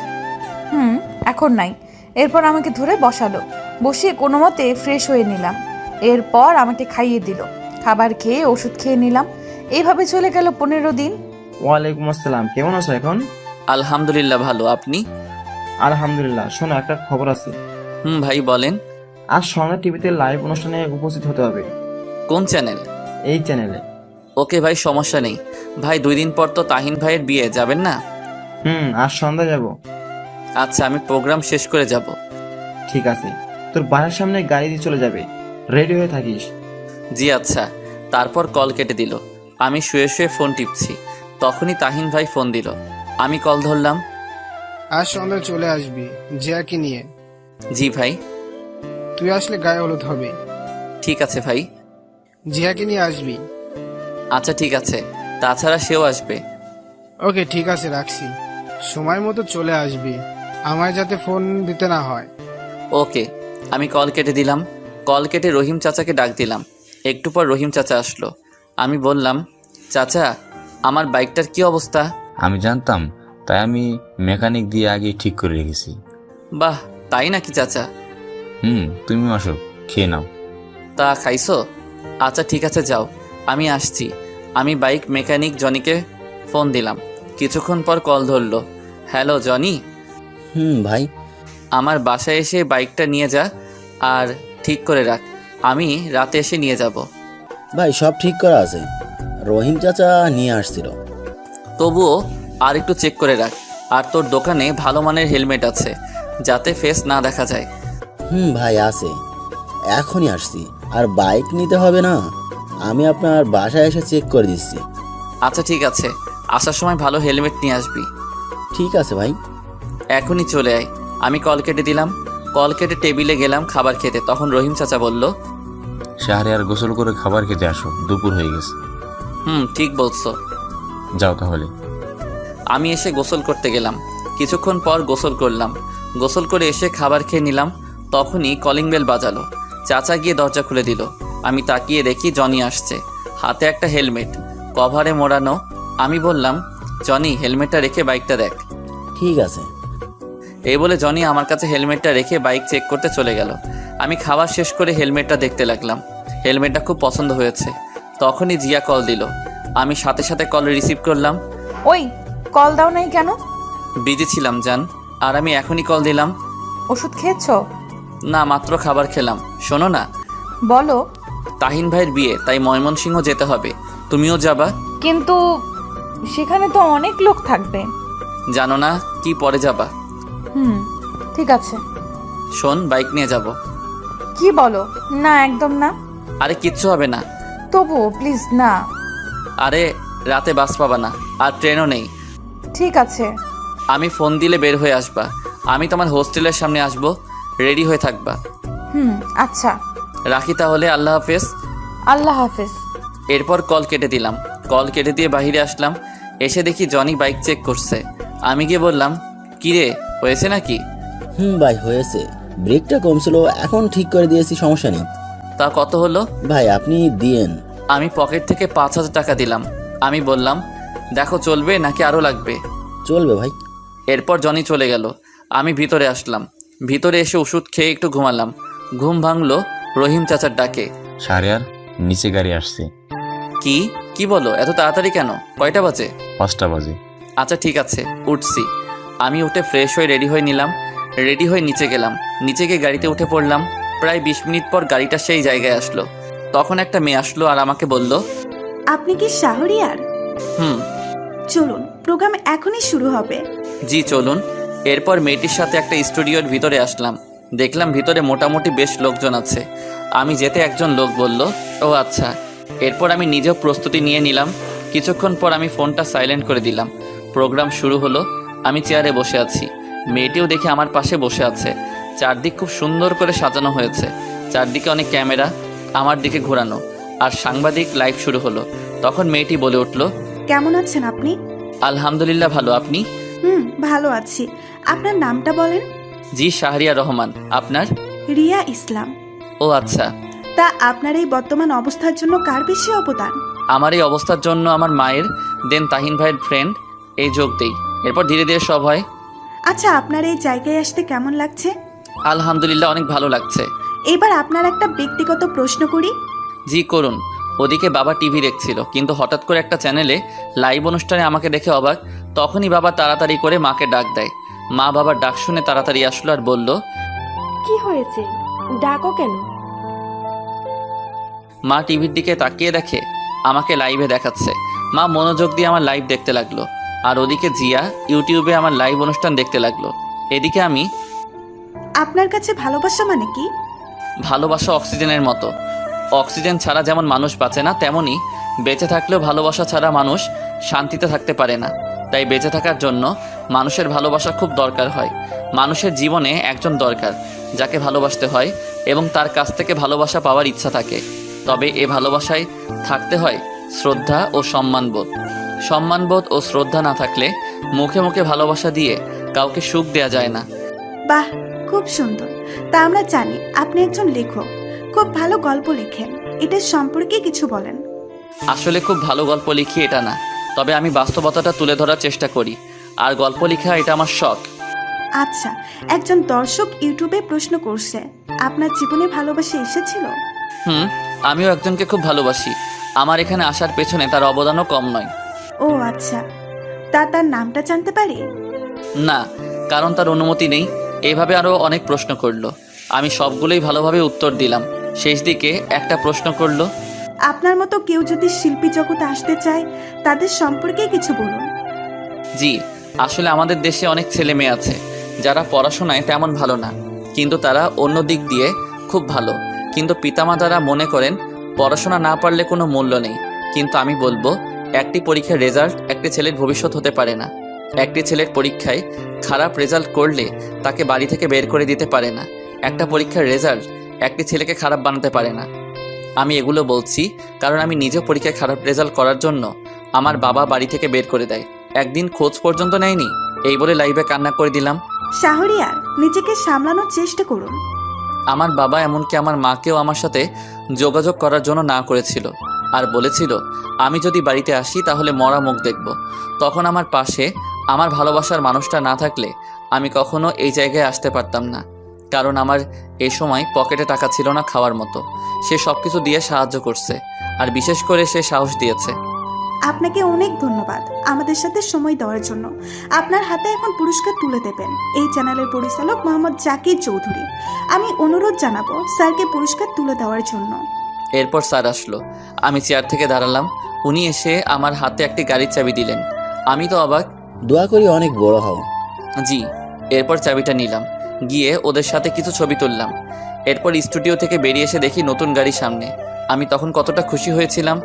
এখন নাই। এরপর আমাকে ধরে বসালো, বসিয়ে কোনো মতে ফ্রেশ হয়ে নিলাম। এরপর আমাকে খাইয়ে দিল। খাবার খেয়ে ওষুধ খেয়ে নিলাম। এইভাবে চলে গেল 15 দিন। ওয়ালাইকুম আসসালাম, কেমন আছো এখন? আলহামদুলিল্লাহ ভালো, আপনি? আলহামদুলিল্লাহ। শোনো, একটা খবর আছে। ভাই বলেন। আজ সন্ধ্যা টিভিতে লাইভ অনুষ্ঠানে উপস্থিত হতে হবে। কোন চ্যানেল? এই চ্যানেলে। ওকে ভাই, সমস্যা নেই। ভাই 2 দিন পর তো তাহিন ভাইয়ের বিয়ে, যাবেন না? আজ সন্ধ্যা যাব। আচ্ছা, আমি প্রোগ্রাম শেষ করে যাব। ঠিক আছে, তোর বাসার সামনে গাড়ি দিয়ে চলে যাবে, রেডি হয়ে থাকিস। জি আচ্ছা। তারপর কল কেটে দিল। আমি শুয়ে শুয়ে ফোন টিপছি। তখনই তাহিন ভাই ফোন দিল। আমি কল ধরলাম। আজ সন্ধ্যায় চলে আসবি জিয়াকে নিয়ে। জি ভাই। তুই আসলে গায়ে হলুদ হবে। ঠিক আছে ভাই। জিয়াকে নিয়ে আসবি। আচ্ছা ঠিক আছে, তাছাড়া সেও আসবে। ওকে ঠিক আছে, রাখছি। সময় মতো চলে আসবি, আমায় যাতে ফোন দিতে না হয়। ওকে। আমি কল কেটে দিলাম। কল কেটে রহিম চাচাকে ডাক দিলাম। একটু পর রহিম চাচা আসলো। আমি বললাম, চাচা আমার বাইকটার কি অবস্থা? আমি জানতাম, তাই আমি মেকানিক দিয়ে আগে ঠিক করে রেখেছি। বাহ, তাই নাকি চাচা? তুমি আসো, খেয়ে নাও। তা খাইছো? আচ্ছা ঠিক আছে যাও, আমি আসছি। আমি বাইক মেকানিক জনিকে ফোন দিলাম। কিছুক্ষণ পর কল ধরলো। হ্যালো জনি, ভাই। আমার বাসায় এসে বাইকটা নিয়ে যা আর ঠিক করে রাখ, আমি রাতে এসে নিয়ে যাব। ভাই সব ঠিক করা আছে, রহিম চাচা নিয়ে আসছিল। তবুও আর একটু চেক করে রাখ। আর তোর দোকানে ভালো মানের হেলমেট আছে, যাতে ফেস না দেখা যায়। ভাই আছে, এখনই আসছি। আর বাইক নিতে হবে না, আমি আপনার বাসায় এসে চেক করে দিচ্ছি। আচ্ছা ঠিক আছে, আসার সময় ভালো হেলমেট নিয়ে আসবি। ঠিক আছে ভাই। এখনই চলে আয়। আমি কল কেটে দিলাম। কল কেটে টেবিলে গেলাম খাবার খেতে। তখন রহিম চাচা বলল, শাহরিয়ার গোসল করে খাবার খেতে আসো, দুপুর হয়ে গেছে। ঠিক বলছো। যাও তাহলে। আমি এসে গোসল করতে গেলাম। কিছুক্ষণ পর গোসল করলাম। গোসল করে এসে খাবার খেয়ে নিলাম। তখনই কলিং বেল বাজালো। চাচা গিয়ে দরজা খুলে দিল। আমি তাকিয়ে দেখি জনি আসছে, হাতে একটা হেলমেট, কভারে মোড়ানো। আমি বললাম, জনি হেলমেটটা রেখে বাইকটা দেখ। ঠিক আছে। এই বলে জনি আমার কাছে হেলমেটটা রেখে বাইক চেক করতে চলে গেল। আমি খাবার শেষ করে হেলমেটটা দেখতে লাগলাম। হেলমেটটা খুব পছন্দ হয়েছে। তখনই জিয়া কল দিল। আমি সাথে সাথে কল রিসিভ করলাম। ওই কল দাও নাই কেন? বিজি ছিলাম জান, আর আমি এখনই কল দিলাম। ওষুধ খেয়েছো? না, মাত্র খাবার খেলাম। শোনো না, বলো। তাহিন ভাইয়ের বিয়ে, তাই ময়মনসিংহ যেতে হবে। তুমিও যাবা? কিন্তু সেখানে তো অনেক লোক থাকবে। জানো না কি, পরে যাবা। ঠিক আছে। শোন, বাইক নিয়ে যাব। কি বলো? না, একদম না। আরে কিচ্ছু হবে না। তবু প্লিজ না। আরে রাতে বাস পাবা না, আর ট্রেনও নেই। ঠিক আছে। আমি ফোন দিলে বের হয়ে আসবা। আমি তোমার হোস্টেলের সামনে আসবো, রেডি হয়ে থাকবা। আচ্ছা। রাখি তাহলে, আল্লাহ হাফেজ। আল্লাহ হাফেজ। এরপর কল কেটে দিলাম। কল কেটে দিয়ে বাইরে আসলাম। এসে দেখি জনি বাইক চেক করছে। আমি গিয়ে বললাম, কিরে হয়েছে নাকি? ভাই হয়েছে, ব্রেকটা কম ছিল, এখন ঠিক করে দিয়েছি, সমস্যা নেই। তা কত হলো? ভাই আপনি দিয়েন। আমি পকেট থেকে 5,000 টাকা দিলাম। আমি বললাম, দেখো চলবে নাকি আরও লাগবে? চলবে ভাই। এরপর জনি চলে গেল। আমি ভিতরে আসলাম। ভিতরে এসে ওষুধ খেয়ে একটু ঘুমালাম। ঘুম ভাঙলো রহিম চাচার ডাকে। শাহরিয়ার, নিচে গাড়ি আসছে। কি বলো? এত তাড়াতাড়ি কেন? কয়টা বাজে? 5টা বাজে। আচ্ছা ঠিক আছে, উঠছি। আমি উঠে ফ্রেশ হয়ে রেডি হয়ে নিলাম। রেডি হয়ে নিচে গেলাম। নিচে গিয়ে গাড়িতে উঠে পড়লাম। প্রায় 20 মিনিট পর গাড়িটা সেই জায়গায় আসলো। তখন একটা মেয়ে আসলো আর আমাকে বলল, আপনি কি শাহরিয়ার? চলুন, প্রোগ্রাম এখনই শুরু হবে। জি চলুন। এরপর মেয়েটির সাথে একটা স্টুডিওর ভিতরে আসলাম। দেখলাম ভিতরে মোটামুটি বেশ লোকজন আছে। আমি যেতে একজন লোক বলল, ও আচ্ছা। এরপর আমি নিজেও প্রস্তুতি নিয়ে নিলাম। কিছুক্ষণ পর আমি ফোনটা সাইলেন্ট করে দিলাম। প্রোগ্রাম শুরু হলো। আমি চেয়ারে বসে আছি। মেয়েটিও দেখে আমার পাশে বসে আছে। চারদিক খুব সুন্দর করে সাজানো হয়েছে। চারদিকে অনেক ক্যামেরা আমার দিকে ঘোরানো, আর সাংবাদিক লাইভ শুরু হলো। তখন মেয়েটি বলে উঠল, কেমন আছেন আপনি? আলহামদুলিল্লাহ ভালো, আপনি? ভালো আছি। আপনার নামটা বলেন। জি শাহরিয়া রহমান। আপনার? রিয়া ইসলাম। ও আচ্ছা। তা আপনার এই বর্তমান অবস্থার জন্য কার বেশি অবদান? আমার এই অবস্থার জন্য আমার মায়ের, দেন তাহিন ভাইয়ের ফ্রেন্ড, এই যোগ দেই। এরপর ধীরে ধীরে সব হয়। আচ্ছা, আপনার এই জায়গায় আসতে কেমন লাগছে? আলহামদুলিল্লাহ অনেক ভালো লাগছে। এবার আপনার একটা ব্যক্তিগত প্রশ্ন করি। জি করুন। ওদিকে বাবা টিভি দেখছিল, কিন্তু হঠাৎ করে একটা চ্যানেলে লাইভ অনুষ্ঠানে আমাকে দেখে অবাক। তখনই বাবা তাড়াতাড়ি করে মাকে ডাক দেয়। মা বাবার ডাক শুনে তাড়াতাড়ি আসলো আর বলল, কি হয়েছে, ডাকো কেন? মা টিভির দিকে তাকিয়ে দেখে আমাকে লাইভে দেখাচ্ছে। মা মনোযোগ দিয়ে আমার লাইভ দেখতে লাগলো, আর ওদিকে জিয়া ইউটিউবে আমার লাইভ অনুষ্ঠান দেখতে লাগলো। এদিকে আমি। আপনার কাছে ভালোবাসা মানে কি? ভালোবাসা অক্সিজেনের মতো। অক্সিজেন ছাড়া যেমন মানুষ বাঁচে না, তেমনি বেঁচে থাকলেও ভালোবাসা ছাড়া মানুষ শান্তিতে থাকতে পারে না। তাই বেঁচে থাকার জন্য মানুষের ভালোবাসা খুব দরকার হয়। মানুষের জীবনে একজন দরকার যাকে ভালোবাসতে হয় এবং তার কাছ থেকে ভালোবাসা পাওয়ার ইচ্ছা থাকে। তবে এ ভালোবাসায় থাকতে হয় শ্রদ্ধা ও সম্মানবোধ। সম্মানবোধ ও শ্রদ্ধা না থাকলে মুখে মুখে ভালোবাসা দিয়ে কাউকে সুখ দেয়া যায় না। বাহ, খুব সুন্দর। তা আমরা জানি আপনি একজন লেখক, খুব ভালো গল্প লেখেন। এটার সম্পর্কে কিছু বলেন। আসলে খুব ভালো গল্প লিখি এটা না, তবে আমি বাস্তবতাটা তুলে ধরার চেষ্টা করি, আর গল্প লেখা এটা আমার শখ। আচ্ছা, একজন দর্শক ইউটিউবে প্রশ্ন করছে, আপনার জীবনে ভালোবাসা এসেছিল? আমিও একজনকে খুব ভালোবাসি। আমার এখানে আসার পেছনে তার অবদানও কম নয়। ও আচ্ছা, তার নামটা জানতে পারি? না, কারণ তার অনুমতি নেই। এইভাবে আরও অনেক প্রশ্ন করলো। আমি সবগুলোই ভালোভাবে উত্তর দিলাম। শেষ দিকে একটা প্রশ্ন করলো, আপনার মতো কেউ যদি শিল্পী জগতে আসতে চায় তাদের সম্পর্কে কিছু বলুন। জি, আসলে আমাদের দেশে অনেক ছেলে মেয়ে আছে যারা পড়াশোনায় তেমন ভালো না, কিন্তু তারা অন্য দিক দিয়ে খুব ভালো। কিন্তু পিতামাতারা মনে করেন পড়াশোনা না পারলে কোনো মূল্য নেই। কিন্তু আমি বলবো, একটি পরীক্ষার রেজাল্ট একটি ছেলের ভবিষ্যৎ হতে পারে না। একটি ছেলের পরীক্ষায় খারাপ রেজাল্ট করলে তাকে বাড়ি থেকে বের করে দিতে পারে না। একটা পরীক্ষার রেজাল্ট একটি ছেলেকে খারাপ বানাতে পারে না। আমি এগুলো বলছি কারণ আমি নিজে পরীক্ষায় খারাপ রেজাল্ট করার জন্য আমার বাবা বাড়ি থেকে বের করে দেয়। একদিন খোঁজ পর্যন্ত নেয়নি, এই বলে লাইভে কান্না করে দিলাম। শাহরিয়ার, নিজেকে সামলানোর চেষ্টা করুন। আমার বাবা এমনকি আমার মাকেও আমার সাথে যোগাযোগ করার জন্য না করেছিল, আর বলেছিল আমি যদি বাড়িতে আসি তাহলে মরা মুখ দেখব। তখন আমার পাশে আমার ভালোবাসার মানুষটা না থাকলে আমি কখনো এই জায়গায় আসতে পারতাম না, কারণ আমার এই সময় পকেটে টাকা ছিল না খাওয়ার মতো। সে সব কিছু দিয়ে সাহায্য করছে, আর বিশেষ করে সে সাহস দিয়েছে। আপনাকে অনেক ধন্যবাদ আমাদের সাথে সময় দেওয়ার জন্য। আপনার হাতে এখন পুরস্কার তুলে দেবেন এই চ্যানেলের পরিচালক মোহাম্মদ জাকির চৌধুরী। আমি অনুরোধ জানাবো স্যারকে পুরস্কার তুলে দেওয়ার জন্য। এরপর স্যার আসলো। আমি চেয়ার থেকে দাঁড়ালাম। উনি এসে আমার হাতে একটি গাড়ির চাবি দিলেন। আমি তো অবাক। দোয়া করি অনেক বড় হও। জি। এরপর চাবিটা নিলাম, গিয়ে ওদের সাথে কিছু ছবি তুললাম। এরপর স্টুডিও থেকে বেরিয়ে এসে দেখি নতুন গাড়ি সামনে। আমি তখন কতটা খুশি হয়েছিলাম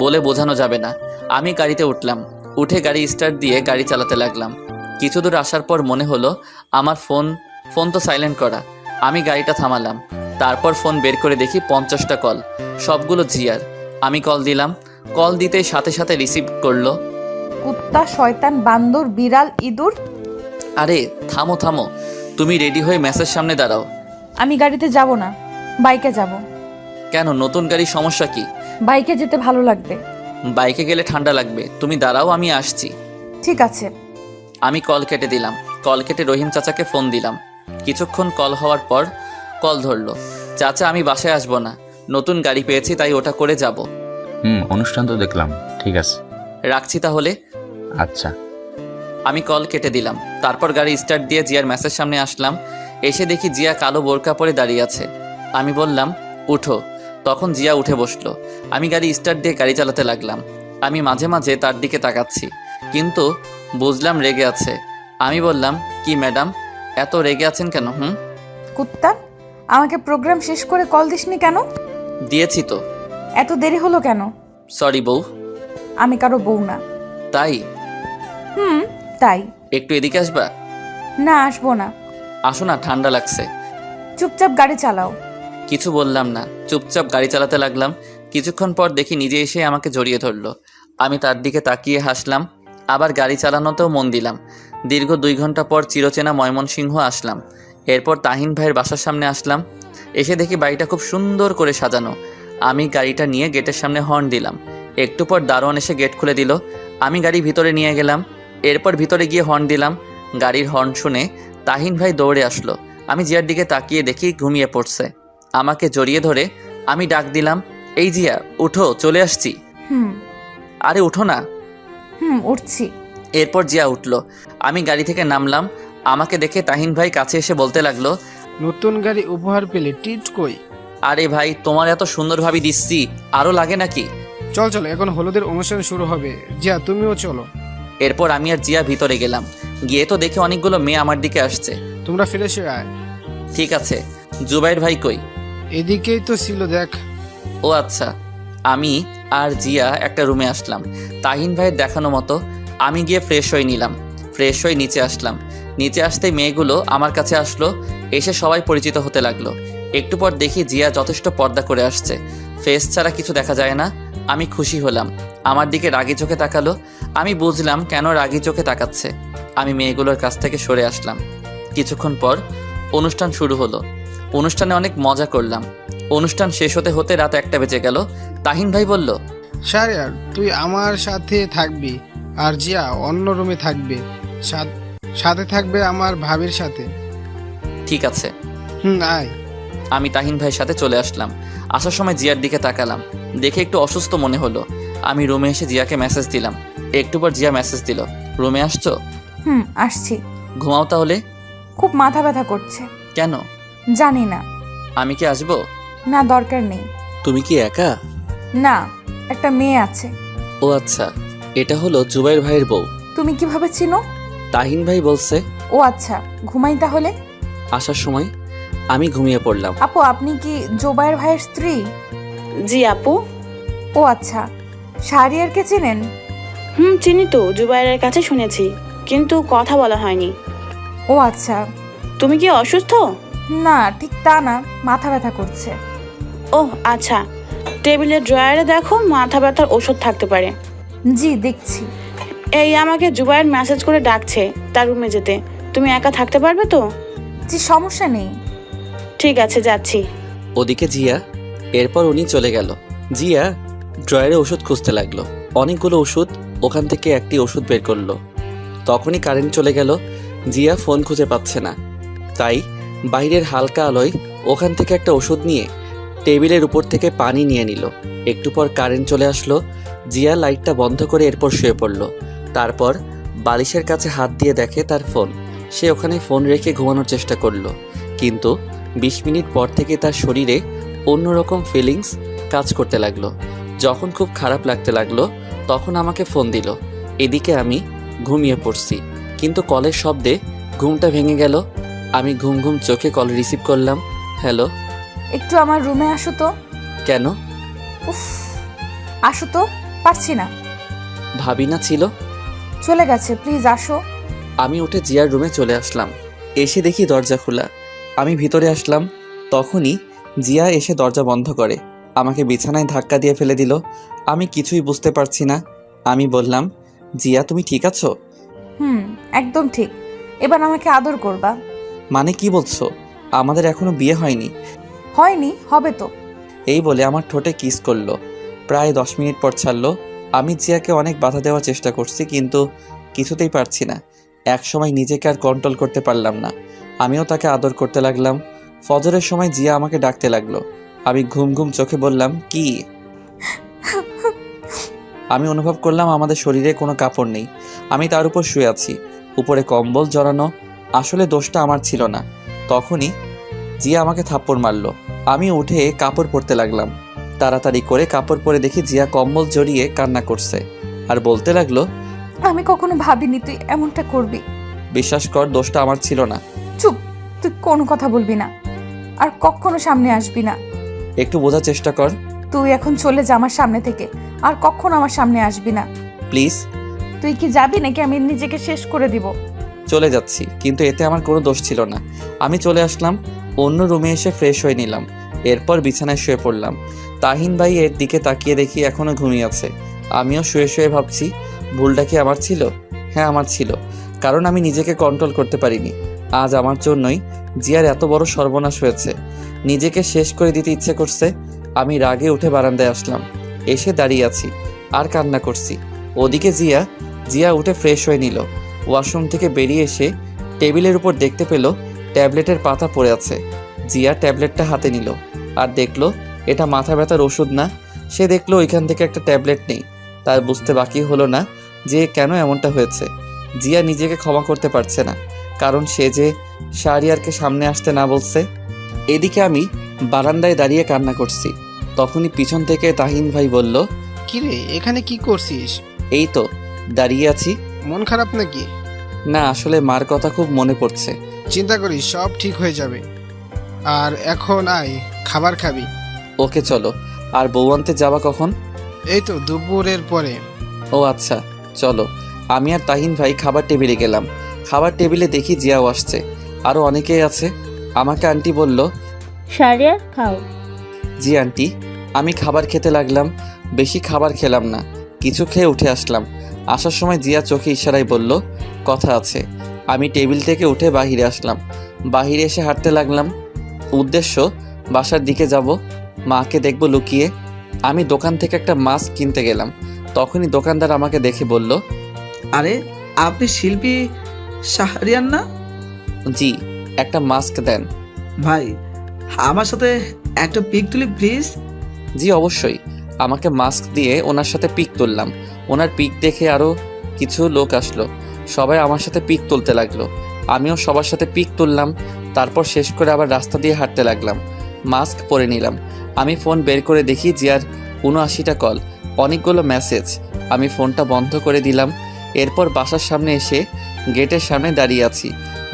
বলে বোঝানো যাবে না। আমি গাড়িতে উঠলাম, উঠে গাড়ি স্টার্ট দিয়ে গাড়ি চালাতে লাগলাম। কিছু দূর আসার পর মনে হলো আমার ফোন তো সাইলেন্ট করা। আমি গাড়িটা থামালাম, তারপর ফোন বের করে দেখি 50টা কল, সবগুলো জিয়ার। আমি কল দিলাম, কল দিতেই সাথে সাথে রিসিভ করলো। কুত্তা, শয়তান, বান্দর, বিড়াল, ইঁদুর। আরে থামো থামো, তুমি রেডি হয়ে মেসের সামনে দাঁড়াও। আমি গাড়িতে যাব না, বাইকে যাব। কেন, নতুন গাড়ি সমস্যা কি? বাইকে যেতে ভালো লাগবে। বাইকে গেলে ঠান্ডা লাগবে, তুমি দাঁড়াও, আমি আসছি। ঠিক আছে। আমি কল কেটে দিলাম। কল কেটে রহিম চাচাকে ফোন দিলাম। কিছুক্ষণ কল হওয়ার পর কল ধরলো। চাচা, আমি বাসায় আসবো না, নতুন গাড়ি পেয়েছি তাই ওটা করে যাব। অনুষ্ঠান তো দেখলাম, ঠিক আছে, রাখছি তাহলে। আচ্ছা। আমি কল কেটে দিলাম। তারপর গাড়ি স্টার্ট দিয়ে জিয়ার মেসের সামনে আসলাম। এসে দেখি জিয়া কালো বোরকা পরে দাঁড়িয়ে আছে। আমি বললাম উঠো, তখন জিয়া উঠে বসলো। আমি গাড়ি স্টার্ট দিয়ে গাড়ি চালাতে লাগলাম। আমি মাঝে মাঝে তার দিকে তাকাচ্ছি, কিন্তু বুঝলাম রেগে আছে। আমি বললাম, কি ম্যাডাম, এত রেগে আছেন কেন? কুত্তা, আমাকে প্রোগ্রাম শেষ করে কল দিসনি কেন? দিয়েছি তো। এত দেরি হলো কেন? সরি বউ। আমি কারো বউ না। তাই? তাই। একটু এদিকে আসবা? না, আসবো না। আসো না, ঠান্ডা লাগছে। চুপচাপ গাড়ি চালাও। কিছু বললাম না, চুপচাপ গাড়ি চালাতে লাগলাম। কিছুক্ষণ পর দেখি নিজে এসে আমাকে জড়িয়ে ধরলো। আমি তার দিকে তাকিয়ে হাসলাম, আবার গাড়ি চালানোতেও মন দিলাম। দীর্ঘ 2 ঘন্টা পর চিরচেনা ময়মনসিংহ আসলাম। এরপর তাহিন ভাইয়ের বাসার সামনে আসলাম। এসে দেখি বাড়িটা খুব সুন্দর করে সাজানো। আমি গাড়িটা নিয়ে গেটের সামনে হর্ন দিলাম। একটু পর দারোয়ান এসে গেট খুলে দিল। আমি গাড়ি ভিতরে নিয়ে গেলাম। এরপর ভিতরে গিয়ে হর্ন দিলাম। গাড়ির হর্ন শুনে তাহিন ভাই দৌড়ে আসলো। আমি জিয়ার দিকে তাকিয়ে দেখি ঘুমিয়ে পড়ছে। আমাকে জড়িয়ে ধরে আমি ডাক দিলাম, এই জিয়া, উঠো, চলে আসছি। আরে উঠো না। উঠছি। এরপর জিয়া উঠলো। আমি গাড়ি থেকে নামলাম। আমাকে দেখে তাহিন ভাই কাছে এসে বলতে লাগলো, নতুন গাড়ি উপহার পেলে টিট কই? আরে ভাই, তোমার এত সুন্দর ভাবি দিচ্ছি, আরো লাগে নাকি? চল চল, এখন হলুদের অনুষ্ঠান শুরু হবে। জিয়া, তুমিও চলো। এরপর আমি আর জিয়া ভিতরে গেলাম। গিয়ে তো দেখে অনেকগুলো মেয়ে আমার দিকে আসছে। তোমরা ফ্রেশ হয়ে আয়। ঠিক আছে। জুবাইর ভাই কই? এদিকেই তো ছিল, দেখ। ও আচ্ছা। আমি আর জিয়া একটা রুমে আসলাম তাহিন ভাইয়ের দেখানো মতো। আমি গিয়ে ফ্রেশ হয়ে নিলাম। ফ্রেশ হয়ে নিচে আসলাম। নিচে আসতেই মেয়েগুলো আমার কাছে আসলো। এসে সবাই পরিচিত হতে লাগলো। একটু পর দেখি জিয়া যথেষ্ট পর্দা করে আসছে, ফেস ছাড়া কিছু দেখা যায় না। আমি খুশি হলাম। আমার দিকে রাগি চোখে তাকালো। আমি বুঝলাম কেন রাগি চোখে তাকাচ্ছে। আমি মেয়েগুলোর কাছ থেকে সরে আসলাম। কিছুক্ষণ পর অনুষ্ঠান শুরু হলো। অনুষ্ঠানে অনেক মজা করলাম। অনুষ্ঠান শেষ হতে হতে রাত 1টা বেজে গেল। তাহিন ভাই বলল, শাহরিয়ার, তুই আমার সাথে থাকবি, আর জিয়া অন্য রুমে থাকবে। সাথে থাকবে আমার ভাবির সাথে। ঠিক আছে। আয়। আমি তাহিন ভাইয়ের সাথে চলে আসলাম। আসার সময় জিয়ার দিকে তাকালাম, দেখে একটু অসুস্থ মনে হলো। আমি রুমে এসে জিয়াকে মেসেজ দিলাম। একটু পর জিয়া মেসেজ দিল, রুমে আসছো? আসছি। ঘুমাও তাহলে। খুব মাথা ব্যথা করছে। কেন? জানি না। আমি কি আসবো? না, দরকার নেই। তুমি কি একা? না, একটা মেয়ে আছে। ও আচ্ছা, এটা হলো জুবাইর ভাইয়ের বউ। তুমি কিভাবে চিনো? তাহিন ভাই বলছে। ও আচ্ছা, ঘুমাই তাহলে। আসার সময় আমি ঘুমিয়ে পড়লাম। আপু, আপনি কি জুবাইর ভাইয়ের স্ত্রী? জি আপু। ও আচ্ছা, শাহরিয়ারকে চেনেন? চিনি তো, জুবাইরের কাছে শুনেছি, কিন্তু কথা বলা হয়নি। ও আচ্ছা। তুমি কি অসুস্থ? না, ঠিক তা না, মাথা ব্যথা করছে। ওহ আচ্ছা, টেবিলের ড্রয়ারে দেখো, মাথা ব্যথার ওষুধ থাকতে পারে। জি, দেখছি। এই আমাকে জুবাইর মেসেজ করে ডাকছে তার রুমে যেতে। তুমি একা থাকতে পারবে তো? জি, সমস্যা নেই। ঠিক আছে, যাচ্ছি। ওদিকে জিয়া, এরপর উনি চলে গেল। জিয়া ড্রয়ারে ওষুধ খুঁজতে লাগলো, অনেকগুলো ওষুধ, ওখান থেকে একটি ওষুধ বের করলো। তখনই কারেন্ট চলে গেল। জিয়া ফোন খুঁজে পাচ্ছে না, তাই বাইরের হালকা আলোয় ওখান থেকে একটা ওষুধ নিয়ে টেবিলের উপর থেকে পানি নিয়ে নিল। একটু পর কারেন্ট চলে আসলো। জিয়া লাইটটা বন্ধ করে এরপর শুয়ে পড়ল। তারপর বালিশের কাছে হাত দিয়ে দেখে তার ফোন। সে ওখানে ফোন রেখে ঘুমানোর চেষ্টা করলো, কিন্তু 20 মিনিট পর থেকে তার শরীরে অন্যরকম ফিলিংস কাজ করতে লাগলো। যখন খুব খারাপ লাগতে লাগলো তখন আমাকে ফোন দিল। এদিকে আমি ঘুমিয়ে পড়ছি, কিন্তু কলের শব্দে ঘুমটা ভেঙে গেল। আমি ঘুম ঘুম চোখে কল রিসিভ করলাম। হ্যালো। একটু আমার রুমে আসো তো। কেন? উফ, আসো তো, পারছি না। ভাবি না ছিল? চলে গেছে, প্লিজ আসো। আমি উঠে জিয়ার রুমে চলে আসলাম। এসে দেখি দরজা খোলা। আমি ভিতরে আসলাম, তখনই জিয়া এসে দরজা বন্ধ করে আমাকে বিছানায় ধাক্কা দিয়ে ফেলে দিল। আমি কিছুই বুঝতে পারছি না। আমি বললাম, জিয়া তুমি ঠিক আছো? একদম ঠিক। এবার আমাকে আদর করবা। মানে কি বলছো? আমাদের এখনো বিয়ে হয়নি। হয়নি, হবে তো। এই বলে আমার ঠোঁটে কিস করলো। প্রায় 10 মিনিট পর ছাড়লো। আমি জিয়াকে অনেক বাধা দেওয়ার চেষ্টা করছি, কিন্তু কিছুতেই পারছি না। এক সময় নিজেকে আর কন্ট্রোল করতে পারলাম না। আমিও তাকে আদর করতে লাগলাম। ফজরের সময় জিয়া আমাকে ডাকতে লাগলো। আমি ঘুম ঘুম চোখে বললাম, কি? আমি অনুভব করলাম আমাদের শরীরে কোনো কাপড় নেই। আমি তার উপর শুয়ে আছি, উপরে কম্বল জড়ানো। আসলে দোষটা আমার ছিল না। তখনই জিয়া আমাকে থাপ্পড় মারলো। আমি উঠে কাপড় পরতে লাগলাম। তাড়াতাড়ি করে কাপড় পরে দেখি জিয়া কম্বল জড়িয়ে কান্না করছে আর বলতে লাগলো, আমি কখনো ভাবিনি তুই এমনটা করবি। বিশ্বাস কর, দোষটা আমার ছিল না। চুপ, তুই কোনো কথা বলবি না, আর কখনো সামনে আসবি না। একটু বোঝার চেষ্টা কর। তুই এখন চলে যা আমার সামনে থেকে, আর কখনো আমার সামনে আসবি না প্লিজ। তুই কি যাবি নাকি আমি নিজেকে শেষ করে দিব? চলে যাচ্ছি, কিন্তু এতে আমার কোনো দোষ ছিল না। আমি চলে আসলাম, অন্য রুমে এসে ফ্রেশ হয়ে নিলাম। এরপর বিছানায় শুয়ে পড়লাম। তাহিন ভাই এর দিকে তাকিয়ে দেখি এখনো ঘুমিয়ে আছে। আমিও শুয়ে শুয়ে ভাবছি, ভুলটা কি আমার ছিল? হ্যাঁ, আমার ছিল, কারণ আমি নিজেকে কন্ট্রোল করতে পারিনি। আজ আমার জন্যই জিয়ার এত বড় সর্বনাশ হয়েছে। নিজেকে শেষ করে দিতে ইচ্ছে করছে। আমি রাগে উঠে বারান্দায় আসলাম। এসে দাঁড়িয়ে আছি আর কান্না করছি। ওদিকে জিয়া উঠে ফ্রেশ হয়ে নিল। ওয়াশরুম থেকে বেরিয়ে এসে টেবিলের উপর দেখতে পেল ট্যাবলেটের পাতা পড়ে আছে। জিয়া ট্যাবলেটটা হাতে নিল আর দেখলো এটা মাথা ব্যথার ওষুধ না। সে দেখলো ওইখান থেকে একটা ট্যাবলেট নেই। তার বুঝতে বাকি হলো না যে কেন এমনটা হয়েছে। জিয়া নিজেকে ক্ষমা করতে পারছে না, কারণ সে যে শাহরিয়ারকে সামনে আসতে না বলছে। এদিকে আমি বারান্দায় দাঁড়িয়ে কান্না করছি। তখনই পিছন থেকে তাহিন ভাই বলল, কিরে, এখানে কি করছিস? এই তো দাঁড়িয়ে আছি। মন খারাপ নাকি? না, আসলে মার কথা খুব মনে পড়ছে। চিন্তা করিস, সব ঠিক হয়ে যাবে। আর এখন আয়, খাবার খাবি। ওকে চলো। আর বউ আনতে যাবা কখন? এই তো দুপুরের পরে। ও আচ্ছা, চলো। আমি আর তাহিন ভাই খাবার টেবিলে গেলাম। খাবার টেবিলে দেখি জিয়াও আসছে, আরও অনেকেই আছে। আমাকে আন্টি বলল, শাহরিয়ার খাও। জি আন্টি। আমি খাবার খেতে লাগলাম। বেশি খাবার খেলাম না, কিছু খেয়ে উঠে আসলাম। আসার সময় জিয়া চোখে ইশারায় বলল, কথা আছে। আমি টেবিল থেকে উঠে বাহিরে আসলাম। বাহিরে এসে হাঁটতে লাগলাম। উদ্দেশ্য বাসার দিকে যাব, মাকে দেখব লুকিয়ে। আমি দোকান থেকে একটা মাস্ক কিনতে গেলাম। তখনই দোকানদার আমাকে দেখে বলল, আরে আপনি শিল্পী শাহরিয়ার না? জি, একটা মাস্ক দেন। ভাই, আমার সাথে একটা পিক তুলি প্লিজ। জি অবশ্যই। আমাকে মাস্ক দিয়ে ওনার সাথে পিক তুললাম। ওনার পিক দেখে আরও কিছু লোক আসলো, সবাই আমার সাথে পিক তুলতে লাগলো। আমিও সবার সাথে পিক তুললাম। তারপর শেষ করে আবার রাস্তা দিয়ে হাঁটতে লাগলাম। মাস্ক পরে নিলাম। আমি ফোন বের করে দেখি জিয়ার ৭৯টা কল, অনেকগুলো মেসেজ। আমি ফোনটা বন্ধ করে দিলাম। এরপর বাসার সামনে এসে গেটের সামনে দাঁড়িয়ে আছি।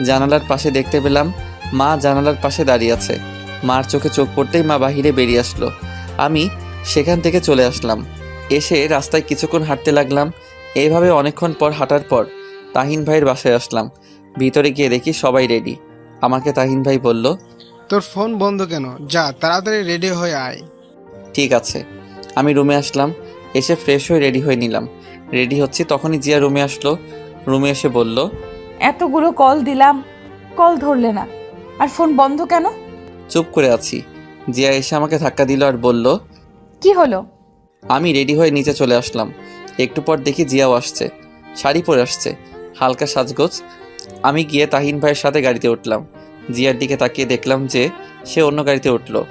জানালার পাশে দেখতে পেলাম মা জানালার পাশে দাঁড়িয়ে আছে। মার চোখে চোখ পড়তেই মা বাহিরে বেরিয়ে আসলো। আমি সেখান থেকে চলে আসলাম। এসে রাস্তায় কিছুক্ষণ হাঁটতে লাগলাম। এইভাবে অনেকক্ষণ পর হাঁটার পর তাহিন ভাইয়ের বাসায় আসলাম। ভিতরে গিয়ে দেখি সবাই রেডি। আমাকে তাহিন ভাই বলল, তোর ফোন বন্ধ কেন? যা তাড়াতাড়ি রেডি হয়ে আয়। ঠিক আছে। আমি রুমে আসলাম। এসে ফ্রেশ হয়ে রেডি হয়ে নিলাম। রেডি হচ্ছি তখনই জিয়া রুমে আসলো। রুমে এসে বলল, এতগুলো কল দিলাম, কল ধরলে না, আর ফোন বন্ধ কেন? চুপ করে আছি। জিয়া এসে আমাকে ধাক্কা দিল আর বলল, কি হলো? আমি রেডি হয়ে নিচে চলে আসলাম। একটু পর দেখি জিয়াও আসছে, শাড়ি পরে আসছে, হালকা সাজগোজ। আমি গিয়ে তাহিন ভাইয়ের সাথে গাড়িতে উঠলাম। জিয়ার দিকে তাকিয়ে দেখলাম যে সে অন্য গাড়িতে উঠলো।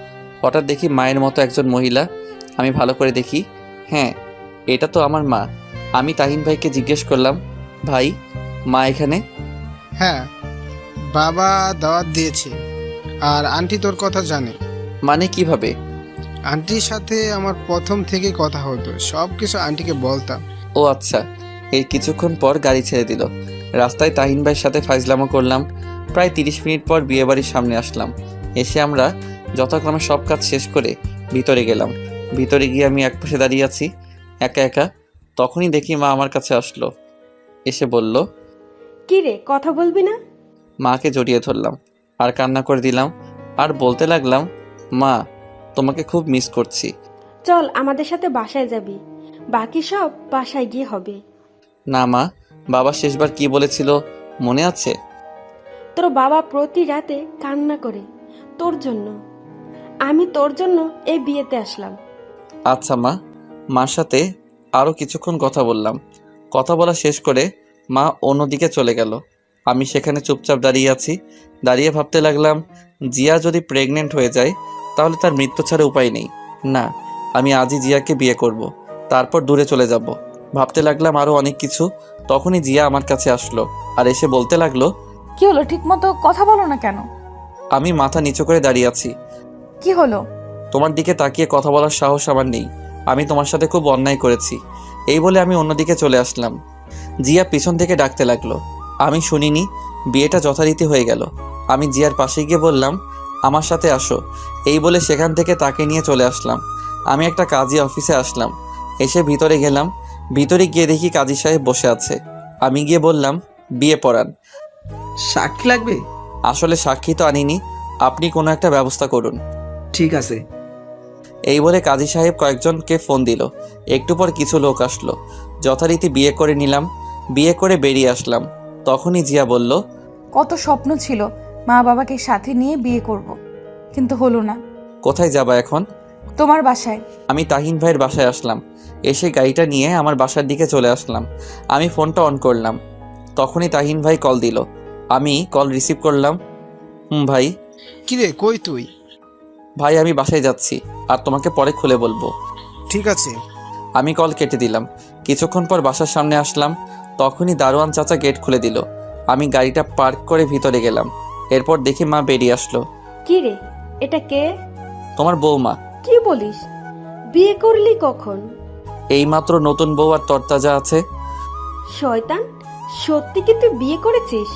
হঠাৎ দেখি মায়ের মতো একজন মহিলা। আমি ভালো করে দেখি, হ্যাঁ এটা তো আমার মা। আমি তাহিন ভাইকে জিজ্ঞেস করলাম, ভাই মা এখানে? হ্যাঁ, বাবা দাওয়াত দিয়েছে আর আন্টি তোর কথা জানে। মানে কিভাবে? আন্টির সাথে আমার প্রথম থেকে কথা হতো, সব কিছু আন্টিকে বলতাম। ও আচ্ছা। এর কিছুক্ষণ পর গাড়ি ছেড়ে দিল। রাস্তায় তাহিন ভাইয়ের সাথে ফাইজলামো করলাম। প্রায় 30 মিনিট পর বিয়েবাড়ির সামনে আসলাম। এসে আমরা যথাক্রমে সব কাজ শেষ করে ভিতরে গেলাম। ভিতরে গিয়ে আমি একপাশে দাঁড়িয়ে আছি একা একা। তখনই দেখি মা আমার কাছে আসলো। এসে বলল, কি রে, কথা বলবি না? মাকে জড়িয়ে ধরলাম আর কান্না করে দিলাম আর বলতে লাগলাম, মা তোমাকে খুব মিস করছি। চল আমাদের সাথে বাসায় যাবি, বাকি সব বাসায় গিয়ে হবে। না মা, বাবা শেষবার কি বলেছিল মনে আছে? তোর বাবা প্রতি রাতে কান্না করে তোর জন্য। আমি তোর জন্য এই বিয়েতে আসলাম। আচ্ছা মা। মার সাথে আরও কিছুক্ষণ কথা বললাম। কথা বলা শেষ করে মা অন্যদিকে চলে গেল। আমি সেখানে চুপচাপ দাঁড়িয়ে আছি। দাঁড়িয়ে ভাবতে লাগলাম, জিয়া যদি প্রেগনেন্ট হয়ে যায় তাহলে তার মৃত্যু ছাড়া উপায় নেই। না, আমি আজই জিয়াকে বিয়ে করব, তারপর দূরে চলে যাব। ভাবতে লাগলাম আরও অনেক কিছু। তখনই জিয়া আমার কাছে আসলো আর এসে বলতে লাগলো, কি হলো, ঠিক মতো কথা বলো না কেন? আমি মাথা নিচু করে দাঁড়িয়ে আছি। কি হলো? তোমার দিকে তাকিয়ে কথা বলার সাহস আমার নেই। আমি তোমার সাথে খুব অন্যায় করেছি। এই বলে আমি অন্যদিকে চলে আসলাম। জিয়া পিছন থেকে ডাকতে লাগলো। আমি শুনিনি। বিয়েটা যথারীতি হয়ে গেল। আমি জিয়ার পাশে গিয়ে বললাম, আমার সাথে আসো। এই বলে সেখান থেকে তাকে নিয়ে চলে আসলাম। আমি একটা কাজী অফিসে আসলাম। এসে ভিতরে গেলাম। ভিতরে গিয়ে দেখি কাজী সাহেব বসে আছে। আমি গিয়ে বললাম, বিয়ে পড়ান। সাক্ষী লাগবে? আসলে সাক্ষী তো আনিনি, আপনি কোনো একটা ব্যবস্থা করুন। ঠিক আছে। এই বলে কাজী সাহেব কয়েকজনকে ফোন দিল। একটু পর কিছু লোক আসলো। যথারীতি বিয়ে করে নিলাম। বিয়ে করে বেরিয়ে আসলাম। তখনই জিয়া বলল, কত স্বপ্ন ছিল মা বাবাকে সাথে নিয়ে বিয়ে করব, কিন্তু হলো না। কোথায় যাবা এখন? তোমার বাসায়। আমি তাহিন ভাইয়ের বাসায় আসলাম। এসে গাড়িটা নিয়ে আমার বাসার দিকে চলে আসলাম। আমি ফোনটা অন করলাম। তখনই তাহিন ভাই কল দিল। আমি কল রিসিভ করলাম। ভাই। কিরে, কই তুই? ভাই আমি বাসায় যাচ্ছি, আর তোমাকে পরে খুলে বলবো। ঠিক আছে। আমি কল কেটে দিলাম। কিছুক্ষণ পর বাসার সামনে আসলাম। তখনই দারোয়ান চাচা গেট খুলে দিল। আমি গাড়িটা পার্ক করে ভিতরে গেলাম। এরপর দেখি মা বেরিয়ে আসলো। কি রে, এটা কে? তোমার বৌমা। কি বলিস? বিয়ে করলি কখন? এইমাত্র নতুন বউ আর তরতাজা আছে। শয়তান, সত্যি কি তুই বিয়ে করেছিস?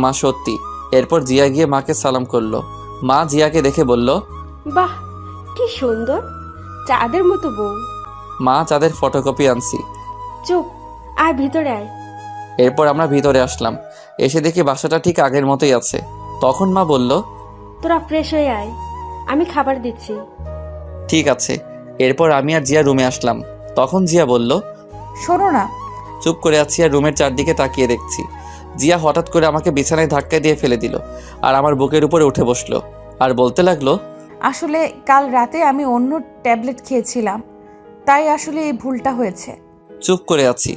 মা সত্যি। এরপর জিয়া গিয়ে মাকে সালাম করলো। মা জিয়াকে দেখে বলল, বাহ কি সুন্দর, চাঁদের মতো বউ। মা চাঁদের ফটোকপি আনছি। চুপ, আয় ভিতরে আয়। এরপর আমরা ভিতরে আসলাম। এসে দেখি বাসাটা ঠিক আগের মতোই আছে। তখন মা বলল, তোরা ফ্রেশ হয়ে আয়, আমি খাবার দিচ্ছি। ঠিক আছে। এরপর আমি আর জিয়া রুমে আসলাম। তখন জিয়া বলল, শোনো না। চুপ করে আছি আর রুমের চারদিকে তাকিয়ে দেখছি। জিয়া হঠাৎ করে আমাকে বিছানায় ধাক্কা দিয়ে ফেলে দিল আর আমার বুকের উপরে উঠে বসলো আর বলতে লাগলো, আসলে কাল রাতে আমি অন্য ট্যাবলেট খেয়েছিলাম, তাই আসলে এই ভুলটা হয়েছে। চুপ করে আছি।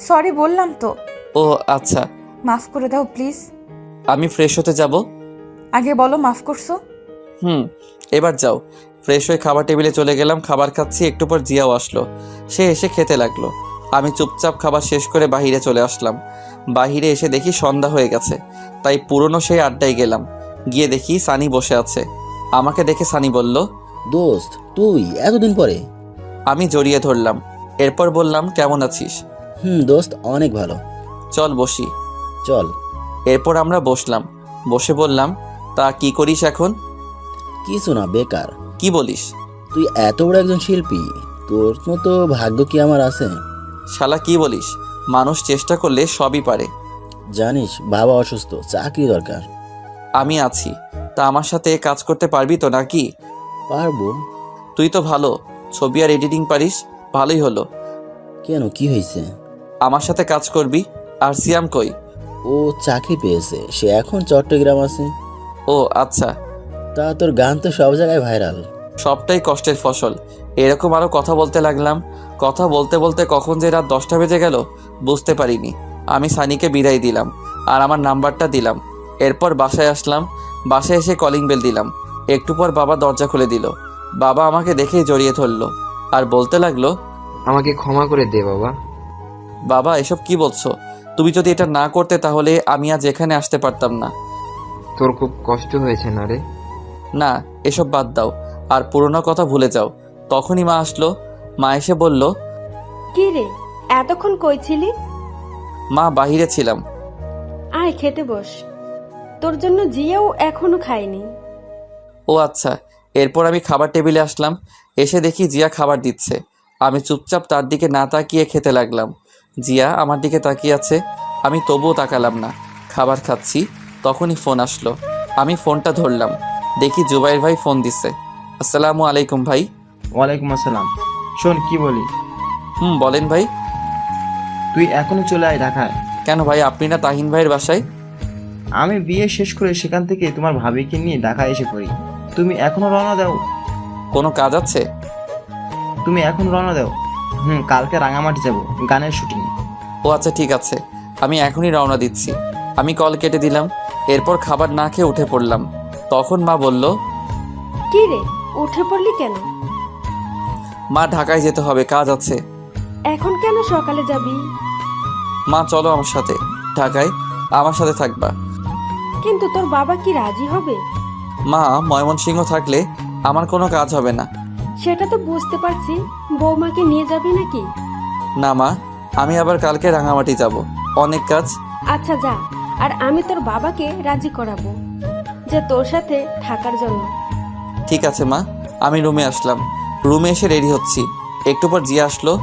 সরি বললাম তো। ও আচ্ছা। মাফ করে দাও প্লিজ। আমি ফ্রেশ হতে যাব। আগে বলো মাফ করছো? এবার যাও। ফ্রেশ হয়ে খাবার টেবিলে চলে গেলাম। খাবার খাচ্ছি, একটু পর জিয়াও আসলো। সে এসে খেতে লাগলো। আমি চুপচাপ খাবার শেষ করে বাহিরে চলে আসলাম। বাহিরে এসে দেখি সন্ধ্যা হয়ে গেছে, তাই পুরনো সেই আড্ডায় গেলাম। গিয়ে দেখি সানি বসে আছে। আমাকে দেখে সানি বলল, দোস্ত তুই এতদিন পরে? আমি জড়িয়ে ধরলাম। এরপর বললাম, কেমন আছিস? দোস্ত অনেক ভালো। চল বসি। চল। এরপর আমরা বসলাম। বসে বললাম, তা কি করিস এখন? কিছু না, বেকার। কি বলিস? তুই এত বড় একজন শিল্পী, তোর মতো ভাগ্য কি আমার আছে? শালা কি বলিস? মানুষ চেষ্টা করলে সবই পারে। জানিস বাবা অসুস্থ, চাকরি দরকার। আমি আছি, তা আমার সাথে কাজ করতে পারবি তো নাকি? পারবো। তুই তো ভালো ছবি আর এডিটিং পারিস, ভালোই হলো। কেন, কি হয়েছে? আমার সাথে কাজ করবি। আর সিয়াম কই? ও চাকরি পেয়েছে, সে এখন চট্টগ্রাম আছে। ও আচ্ছা। তা তোর গান তো সব জায়গায় ভাইরাল। সবটাই কষ্টের ফসল। এরকম আরও কথা বলতে লাগলাম। কথা বলতে বলতে কখন যে রাত 10টা বেজে গেল বুঝতে পারিনি। আমি সানিকে বিদায় দিলাম আর আমার নাম্বারটা দিলাম। এরপর বাসায় আসলাম। বাসায় এসে কলিং বেল দিলাম। একটু পর বাবা দরজা খুলে দিল। বাবা আমাকে দেখেই জড়িয়ে ধরলো আর বলতে লাগলো, আমাকে ক্ষমা করে দে বাবা। বাবা এসব কি বলছো? তুমি যদি এটা না করতে তাহলে আমি আজ এখানে আসতে পারতাম না। তোর খুব কষ্ট হয়েছে না রে? না, এসব বাদ দাও আর পুরোনো কথা ভুলে যাও। তখনই মা আসলো। মা এসে বলল, কি রে, এতক্ষণ কই ছিলি? মা বাহিরে ছিলাম। আয় খেতে বস, তোর জন্য জিয়াও এখনো খায়নি। ও আচ্ছা। এরপর আমি খাবার টেবিলে আসলাম। এসে দেখি জিয়া খাবার দিচ্ছে। আমি চুপচাপ তার দিকে না তাকিয়ে খেতে লাগলাম। জিয়া আমার দিকে তাকিয়ে আছে, আমি তবুও তাকালাম না। খাবার খাচ্ছি, তখনই ফোন আসলো। আমি ফোনটা ধরলাম। দেখি জুবাইর ভাই ফোন দিচ্ছে। আসসালামু আলাইকুম ভাই। ওয়ালাইকুম আসসালাম। শোন কি বলি। বলেন ভাই। তুই এখনই চলে আয় ঢাকায়। কেন ভাই, আপনি না তাহিন ভাইয়ের বাসায়? আমি বিয়ে শেষ করে সেখান থেকে তোমার ভাবিকে নিয়ে ঢাকায় এসে পড়ি। তুমি এখনো রওনা দাও? কোনো কাজ আছে? তুমি এখন রওনা দাও। কালকে রাঙামাটি যাব, গানের শুটিং। ও আচ্ছা ঠিক আছে, আমি এখনই রওনা দিচ্ছি। আমি কল কেটে দিলাম। এরপর খাবার না খেয়ে উঠে পড়লাম। তখন মা বলল, কি রে, উঠে পড়লি কেন? মা ঢাকায় যেতে হবে, কাজ আছে। এখন কেন সকালে যাবি? মা চলো আমার সাথে ঢাকায়, আমার সাথে থাকবা। কিন্তু তোর বাবা কি রাজি হবে? মা, ময়মনসিংহ থাকলে আমার কোনো কাজ হবে না। সেটা তো বুঝতে পারছি, বৌমাকে নিয়ে যাবি নাকি? না মা, আমি আবার কালকে রাঙামাটি যাব, অনেক কাজ। আচ্ছা যা, আর আমি তোর বাবাকে রাজি করাবো যে তোর সাথে থাকার জন্য। ঠিক আছে মা। আমি রুমে আসলাম। রুমে এসে রেডি হচ্ছি। একটু পর জিয়া আসলো।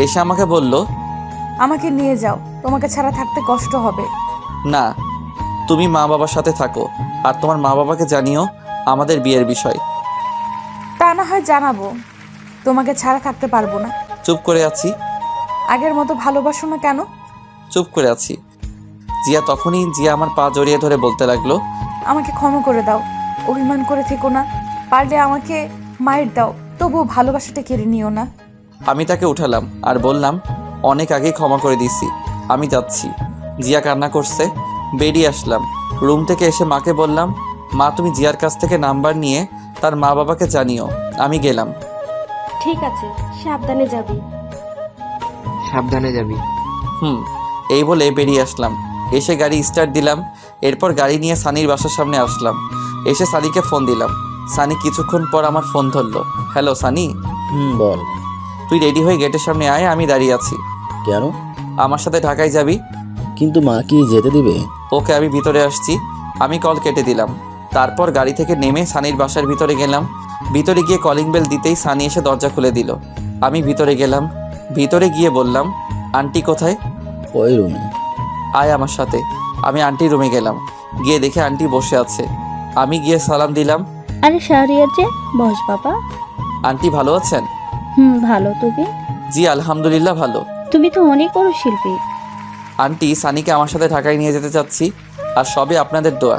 এসে আমাকে বলল, আমাকে নিয়ে যাও, তোমাকে ছাড়া থাকতে কষ্ট হবে। না, তুমি মা বাবার সাথে থাকো আর তোমার মা বাবাকে জানিও আমাদের বিয়ের বিষয়। তা না হয় জানাবো, তোমাকে ছাড়া থাকতে পারবো না। চুপ করে আছি। আগের মতো ভালোবাসো না কেন? চুপ করে আছি। জিয়া আমার পা জড়িয়ে ধরে বলতে লাগলো, আমাকে ক্ষমা করে দাও, অভিমান করে থেকো না, পারলে আমাকে মায়ের দাও, তবুও ভালোবাসাটা কেড়ে নিও না। আমি তাকে উঠালাম আর বললাম, অনেক আগেই ক্ষমা করে দিছি, আমি যাচ্ছি। জিয়া কান্না করছে। বেরিয়ে আসলাম। রুম থেকে এসে মাকে বললাম, মা তুমি জিয়ার কাছ থেকে নাম্বার নিয়ে তার মা বাবাকে জানিও আমি গেলাম। ঠিক আছে, সাবধানে যাবি। সাবধানে যাবি। এই বলে বেরিয়ে আসলাম। এসে গাড়ি স্টার্ট দিলাম। এরপর গাড়ি নিয়ে সানির বাসার সামনে আসলাম। এসে সানিকে ফোন দিলাম। সানি কিছুক্ষণ পর আমার ফোন ধরলো। হ্যালো সানি। বল। তুই রেডি হয়ে গেটের সামনে আয়, আমি দাঁড়িয়ে আছি। কেন? আমার সাথে ঢাকায় যাবি। কিন্তু মা কি যেতে দিবে? ওকে, আমি ভিতরে আসছি। আমি কল কেটে দিলাম। তারপর গাড়ি থেকে নেমে সানির বাসার ভিতরে গেলাম। ভিতরে গিয়ে কলিং বেল দিতেই সানি এসে দরজা খুলে দিল। আমি ভিতরে গেলাম। ভিতরে গিয়ে বললাম, আন্টি কোথায়? ওই রুমে। আয় আমার সাথে। আমি আন্টির রুমে গেলাম। গিয়ে দেখে আন্টি বসে আছে। আমি গিয়ে সালাম দিলাম। আরে শাহরিয়ার যে, বস বাবা। আন্টি ভালো আছেন? ভালো, তুমি? জি আলহামদুলিল্লাহ ভালো। তুমি তো অনেক বড় শিল্পী। আন্টি, সানিকে আমার সাথে ঢাকায় নিয়ে যেতে চাচ্ছি, আর সবই আপনাদের দোয়া।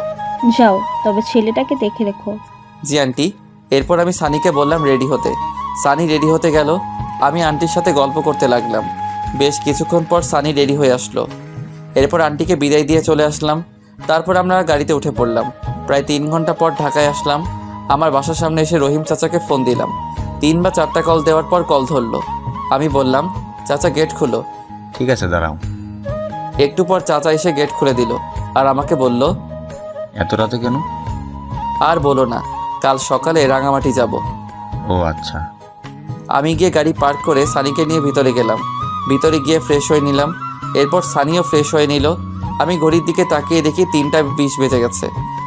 যাও, তবে ছেলেটাকে দেখে রেখো। জি আন্টি। এরপর আমি সানিকে বললাম রেডি হতে। সানি রেডি হতে গেল। আমি আন্টির সাথে গল্প করতে লাগলাম। বেশ কিছুক্ষণ পর সানি রেডি হয়ে আসলো। এরপর আন্টিকে বিদায় দিয়ে চলে আসলাম। তারপর আমরা গাড়িতে উঠে পড়লাম। প্রায় 3 ঘন্টা পর ঢাকায় আসলাম। আমার বাসার সামনে এসে রহিম চাচাকে ফোন দিলাম। 3 বা 4টা কল দেওয়ার পর কল ধরলো। আমি বললাম, চাচা গেট খুলো। ঠিক আছে, দাঁড়াও। একটু পর চাচা এসে গেট খুলে দিল আর আমাকে বলল, এত রাতে কেন? আর বলো না, কাল সকালে রাঙামাটি যাব। ও আচ্ছা। আমি গিয়ে গাড়ি পার্ক করে সানিকে নিয়ে ভিতরে গেলাম। ভিতরে গিয়ে ফ্রেশ হয়ে নিলাম। এরপর সানিও ফ্রেশ হয়ে নিল। আমি ঘড়ির দিকে তাকিয়ে দেখি 3টা 20 বেজে গেছে।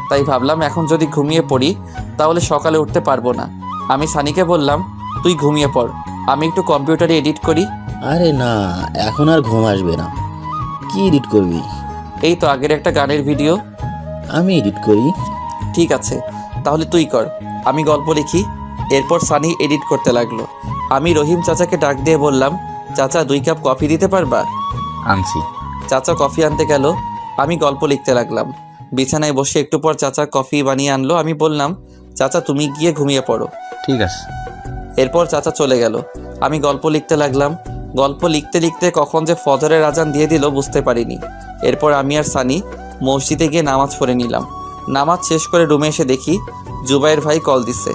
তাই ভাবলাম এখন যদি ঘুমিয়ে পড়ি তাহলে সকালে উঠতে পারবো না। আমি সানিকে বললাম, তুই ঘুমিয়ে পড়, আমি একটু কম্পিউটারে এডিট করি। আরে না, এখন আর ঘুম আসবে না। কি এডিট করবি? এই তো আগের একটা গানের ভিডিও। আমি এডিট করি। ঠিক আছে, তাহলে তুই কর, আমি গল্প লিখি। এরপর সানি এডিট করতে লাগলো। আমি রহিম চাচাকে ডাক দিয়ে বললাম, চাচা 2 কাপ কফি দিতে পারবা? আনছি। চাচা কফি আনতে গেল। আমি গল্প লিখতে লাগলাম। বিছানায় বসে একটু পর চাচা কফি বানিয়ে আনলো। আমি বললাম, চাচা তুমি গিয়ে ঘুমিয়ে পড়ো। ঠিক আছে। এরপর চাচা চলে গেল। আমি গল্প লিখতে লাগলাম। গল্প লিখতে লিখতে কখন যে ফজরের আজান দিয়ে দিল বুঝতে পারিনি। এরপর আমি আর সানি মসজিদে গিয়ে নামাজ পড়ে নিলাম। নামাজ শেষ করে রুমে এসে দেখি জুবাইর ভাই কল দিছে।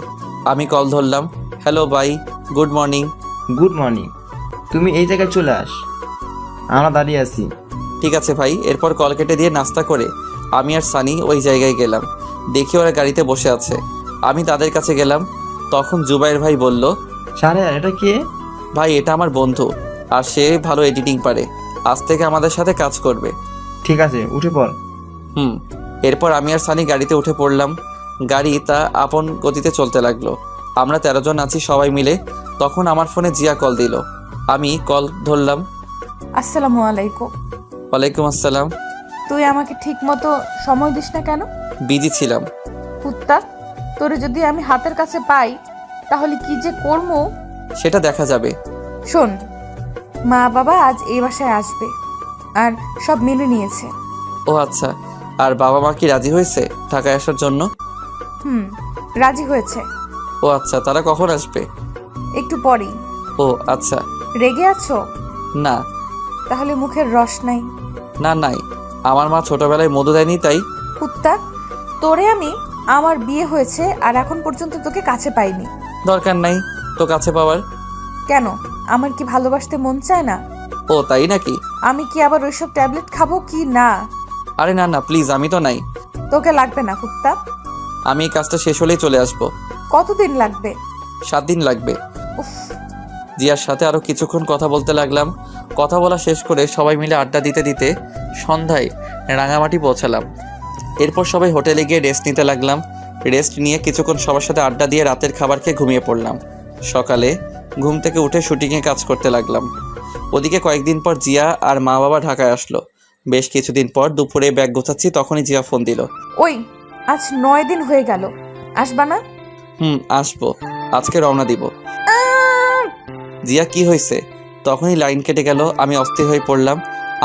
আমি কল ধরলাম। হ্যালো ভাই, গুড মর্নিং। Good morning. তুমি এই জায়গায় চলে আস, আমরা দাঁড়িয়ে আছি। ঠিক আছে ভাই। এরপর কল কেটে দিয়ে নাস্তা করে আমি আর সানি ওই জায়গায় গেলাম। দেখি ওরা গাড়িতে বসে আছে। আমি তাদের কাছে গেলাম। তখন জুবাইর ভাই বলল, শাহরিয়ার এটা কে? ভাই এটা আমার বন্ধু, আর সে ভালো এডিটিং পারে, আজ থেকে আমাদের সাথে কাজ করবে। ঠিক আছে, উঠে পড়। এরপর আমি আর সানি গাড়িতে উঠে পড়লাম। গাড়ি তা আপন গতিতে চলতে লাগলো। আমরা 13 জন আছি সবাই মিলে। তখন আমার ফোনে জিয়া কল দিল। আমি কল ধরলাম। আসসালামু আলাইকুম। ওয়ালাইকুম আসসালাম। তুই আমাকে ঠিক মতো সময় দিস না কেন? বিজি ছিলাম। কুত্তা, তোরে যদি আমি হাতের কাছে পাই তাহলে কি যে করবো সেটা দেখা যাবে। শোন, মা বাবা আজ এই বাসায় আসবে আর সব মেনে নিয়েছে। ও আচ্ছা, আর বাবা মা কি রাজি হয়েছে ঢাকায় আসার জন্য? রাজি হয়েছে। ও আচ্ছা, তারা কখন আসবে? একটু পরেই। ও আচ্ছা। রেগে আছো? না। তাহলে মুখের রস নাই? না, নাই। আমার মা ছোটবেলায় মধু দেয়নি তাই। কুত্তা, তোরে আমি আমার বিয়ে হয়েছে আর এখন পর্যন্ত তোকে কাছে পাইনি। দরকার নাই তো কাছে পাওয়ার। কেন, আমার কি ভালোবাসতে মন চায় না? ও তাই নাকি? আমি কি আবার ওইসব ট্যাবলেট খাবো কি না? আরে না না, প্লিজ, আমি তো নাই। তোকে লাগবে না কুত্তা। আমি এই কাজটা শেষ হলেই চলে আসবো। কতদিন লাগবে? 7 দিন লাগবে। উফ। জিয়ার সাথে আরো কিছুক্ষণ কথা বলতে লাগলাম। কথা বলা শেষ করে সবাই মিলে আড্ডা দিতে দিতে সন্ধ্যায় রাঙামাটি পৌঁছালাম। এরপর সবাই হোটেলে গিয়ে রেস্ট নিতে লাগলাম। রেস্ট নিয়ে কিছুক্ষণ সবার সাথে আড্ডা দিয়ে রাতের খাবার খেয়ে ঘুমিয়ে পড়লাম। সকালে ঘুম থেকে উঠে শুটিংয়ে কাজ করতে লাগলাম। ওদিকে কয়েকদিন পর জিয়া আর মা বাবা ঢাকায় আসলো। বেশ কিছুদিন পর দুপুরে ব্যাগ গোছাচ্ছি, তখনই জিয়া ফোন দিল। ওই, আজ 9 দিন হয়ে গেল, আসবা না? আসবো, আজকে রওনা দিব। জিয়া কি হয়েছে? তখনই লাইন কেটে গেল। আমি অস্থির হয়ে পড়লাম।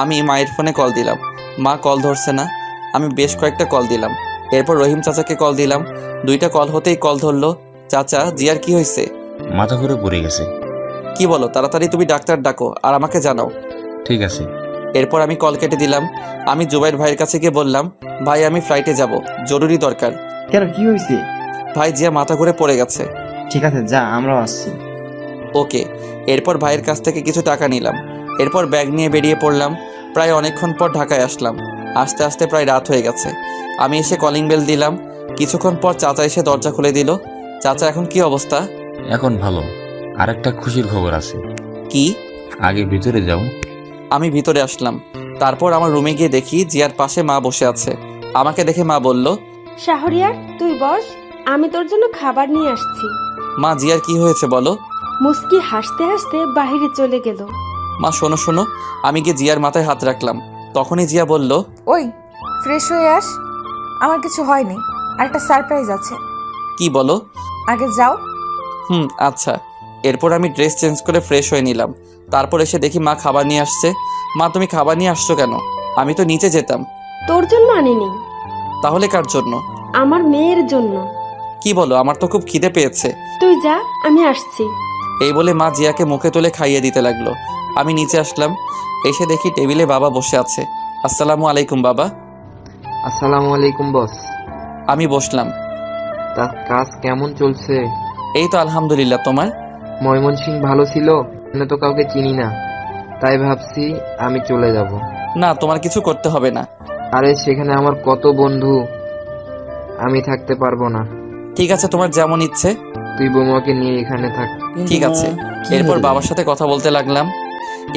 আমি মায়ের ফোনে কল দিলাম। মা কল ধরছে না। আমি বেশ কয়েকটা কল দিলাম। এরপর রহিম চাচাকে কল দিলাম। 2টা কল হতেই কল ধরলো। চাচা, জিয়ার কি হয়েছে? মাথা ঘুরে পড়ে গেছে। কি বলো? তাড়াতাড়ি তুমি ডাক্তার ডাকো আর আমাকে জানাও। ঠিক আছে। এরপর আমি কল কেটে দিলাম। আমি জুবাইর ভাইয়ের কাছে গিয়ে বললাম, ভাই আমি ফ্লাইটে যাব, জরুরি দরকার। কেন, কি হয়েছে? ভাই জিয়া মাথা ঘুরে পড়ে গেছে। ঠিক আছে, যা, আমরাও আসছি। ওকে। এরপর ভাইয়ের কাছ থেকে কিছু টাকা নিলাম। এরপর ব্যাগ নিয়ে বেরিয়ে পড়লাম। প্রায় অনেকক্ষণ পর ঢাকায় আসলাম। আস্তে আস্তে প্রায় রাত হয়ে গেছে। আমি এসে কলিং বেল দিলাম। কিছুক্ষণ পর চাচা এসে দরজা খুলে দিল। চাচা, এখন কি অবস্থা? এখন ভালো। আর একটা খুশির খবর আছে। কি? আগে ভিতরে যাও। আমি ভিতরে আসলাম। তারপর আমার রুমে গিয়ে দেখি জিয়ার পাশে মা বসে আছে। আমাকে দেখে মা বলল, শাহরিয়ার তুই বস, আমি তোর জন্য খাবার নিয়ে আসছি। মা, জিয়ার কি হয়েছে বলো? মুস্কি হাসতে হাসতে বাহিরে চলে গেল। মা শোনো শোনো। আমি গিয়ে জিয়ার মাথায় হাত রাখলাম। তখনই জিয়া বলল, ওই, ফ্রেশ হয়ে আস, আমার কিছু হয়নি, আর একটা সারপ্রাইজ আছে। কি বলো? আগে যাও। আচ্ছা। এরপর আমি ড্রেস চেঞ্জ করে ফ্রেশ হয়ে নিলাম। তারপর এসে দেখি মা খাবার নিয়ে আসছে। মা, তুমি খাবার নিয়ে আসছো কেন? আমি তো নিচে যেতাম। তোর জন্য আনিনি। তাহলে কার জন্য? আমার মেয়ের জন্য। কি বলো? আমার তো খুব খিদে পেয়েছে। তুই যা, আমি আসছি। এই বলে মা জিয়াকে মুখে তুলে খাইয়ে দিতে লাগলো। আমি নিচে আসলাম। এসে দেখি টেবিলে বাবা বসে আছে। আসসালামু আলাইকুম বাবা। আসসালামু আলাইকুম বস। আমি বসলাম। তা কাজ কেমন চলছে? এই তো আলহামদুলিল্লাহ। তোমার? ময়মনসিংহ ভালো ছিল? এখানে তো কাউকে চিনি না, তাই ভাবছি আমি চলে যাব। না, তোমার কিছু করতে হবে না। আরে সেখানে আমার কত বন্ধু, আমি থাকতে পারবো না। ঠিক আছে, তোমার যেমন ইচ্ছে। তুই বৌমাকে নিয়ে এখানে থাক। ঠিক আছে। এরপর বাবার সাথে কথা বলতে লাগলাম।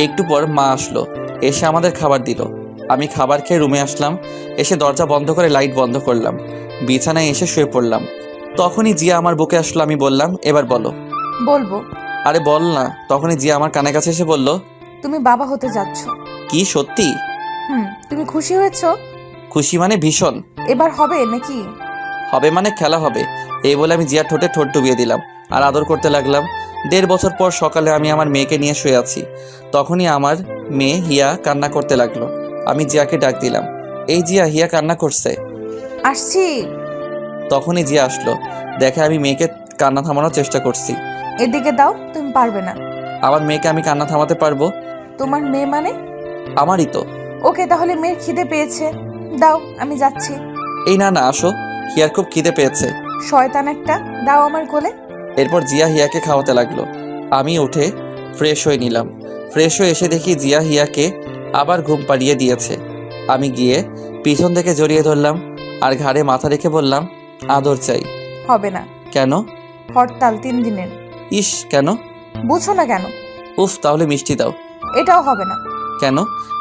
একটু পর মা আসলো, এসে আমাদের খাবার দিল। আমি খাবার খেয়ে রুমে আসলাম। এসে দরজা বন্ধ করে লাইট বন্ধ করলাম, বিছানায় এসে শুয়ে পড়লাম। তখনই জিয়া আমার বুকে আসলো। আমি বললাম, এবার বলো। বলবো। আরে বল না। তখনই জিয়া আমার কানের কাছে এসে বলল, তুমি বাবা হতে যাচ্ছ। কি সত্যি? তুমি খুশি হয়েছো? খুশি মানে ভীষণ। এবার হবে নাকি? হবে মানে খেলা হবে। এই বলে আমি জিয়ার ঠোঁটে ঠোঁট ডুবিয়ে দিলাম আর আদর করতে লাগলাম। 1.5 বছর পর সকালে আমি আমার মেয়েকে নিয়ে শুয়ে আছি। তখনই আমার মেয়ে হিয়া কান্না করতে লাগলো। আমি জিয়াকে ডাক দিলাম, এই জিয়া, হিয়া কান্না করছে। আসছি। তখনই জিয়া আসলো, দেখে আমি মেয়েকে কান্না থামানোর চেষ্টা করছি। এদিকে দাও, তুমি পারবে না। আমার মেয়েকে আমি কান্না থামাতে পারবো? তোমার মেয়ে মানে? আমারই তো। ওকে, তাহলে মেয়ের খিদে পেয়েছে, দাও আমি যাচ্ছি। এই না না, আসো, হিয়ার খুব খিদে পেয়েছে। শয়তান একটা, দাও আমার কোলে। এরপর জিয়া হিয়াকে খাওয়াতে লাগলো। আমি উঠে ফ্রেশ হয়ে নিলাম। ফ্রেশ হয়ে এসে দেখি জিয়া হিয়াকে আবার ঘুম পাড়িয়ে দিয়েছে। আমি গিয়ে পিছন থেকে জড়িয়ে ধরলাম আর ঘাড়ে মাথা রেখে বললাম, আদর চাই। হবে না। কেন? হরতাল 3 দিনের। ইস, কেন? বুঝো না কেন? উফ, তাহলে মিষ্টি দাও। এটাও হবে না। কেন?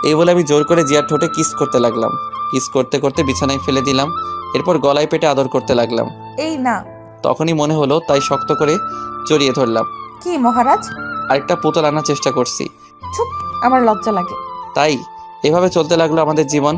এই বলে আমি জোর করে জিয়ার ঠোঁটে কিস করতে লাগলাম। কিস করতে করতে বিছানায় ফেলে দিলাম। এরপর গলায় পেটে আদর করতে লাগলাম। এই না। তখনই মনে হলো, তাই শক্ত করে জড়িয়ে ধরলাম। কি মহারাজ? আরেকটা পুতুল আনার চেষ্টা করছি। চুপ, আমার লজ্জা লাগে। তাই এভাবে চলতে লাগলো আমাদের জীবন।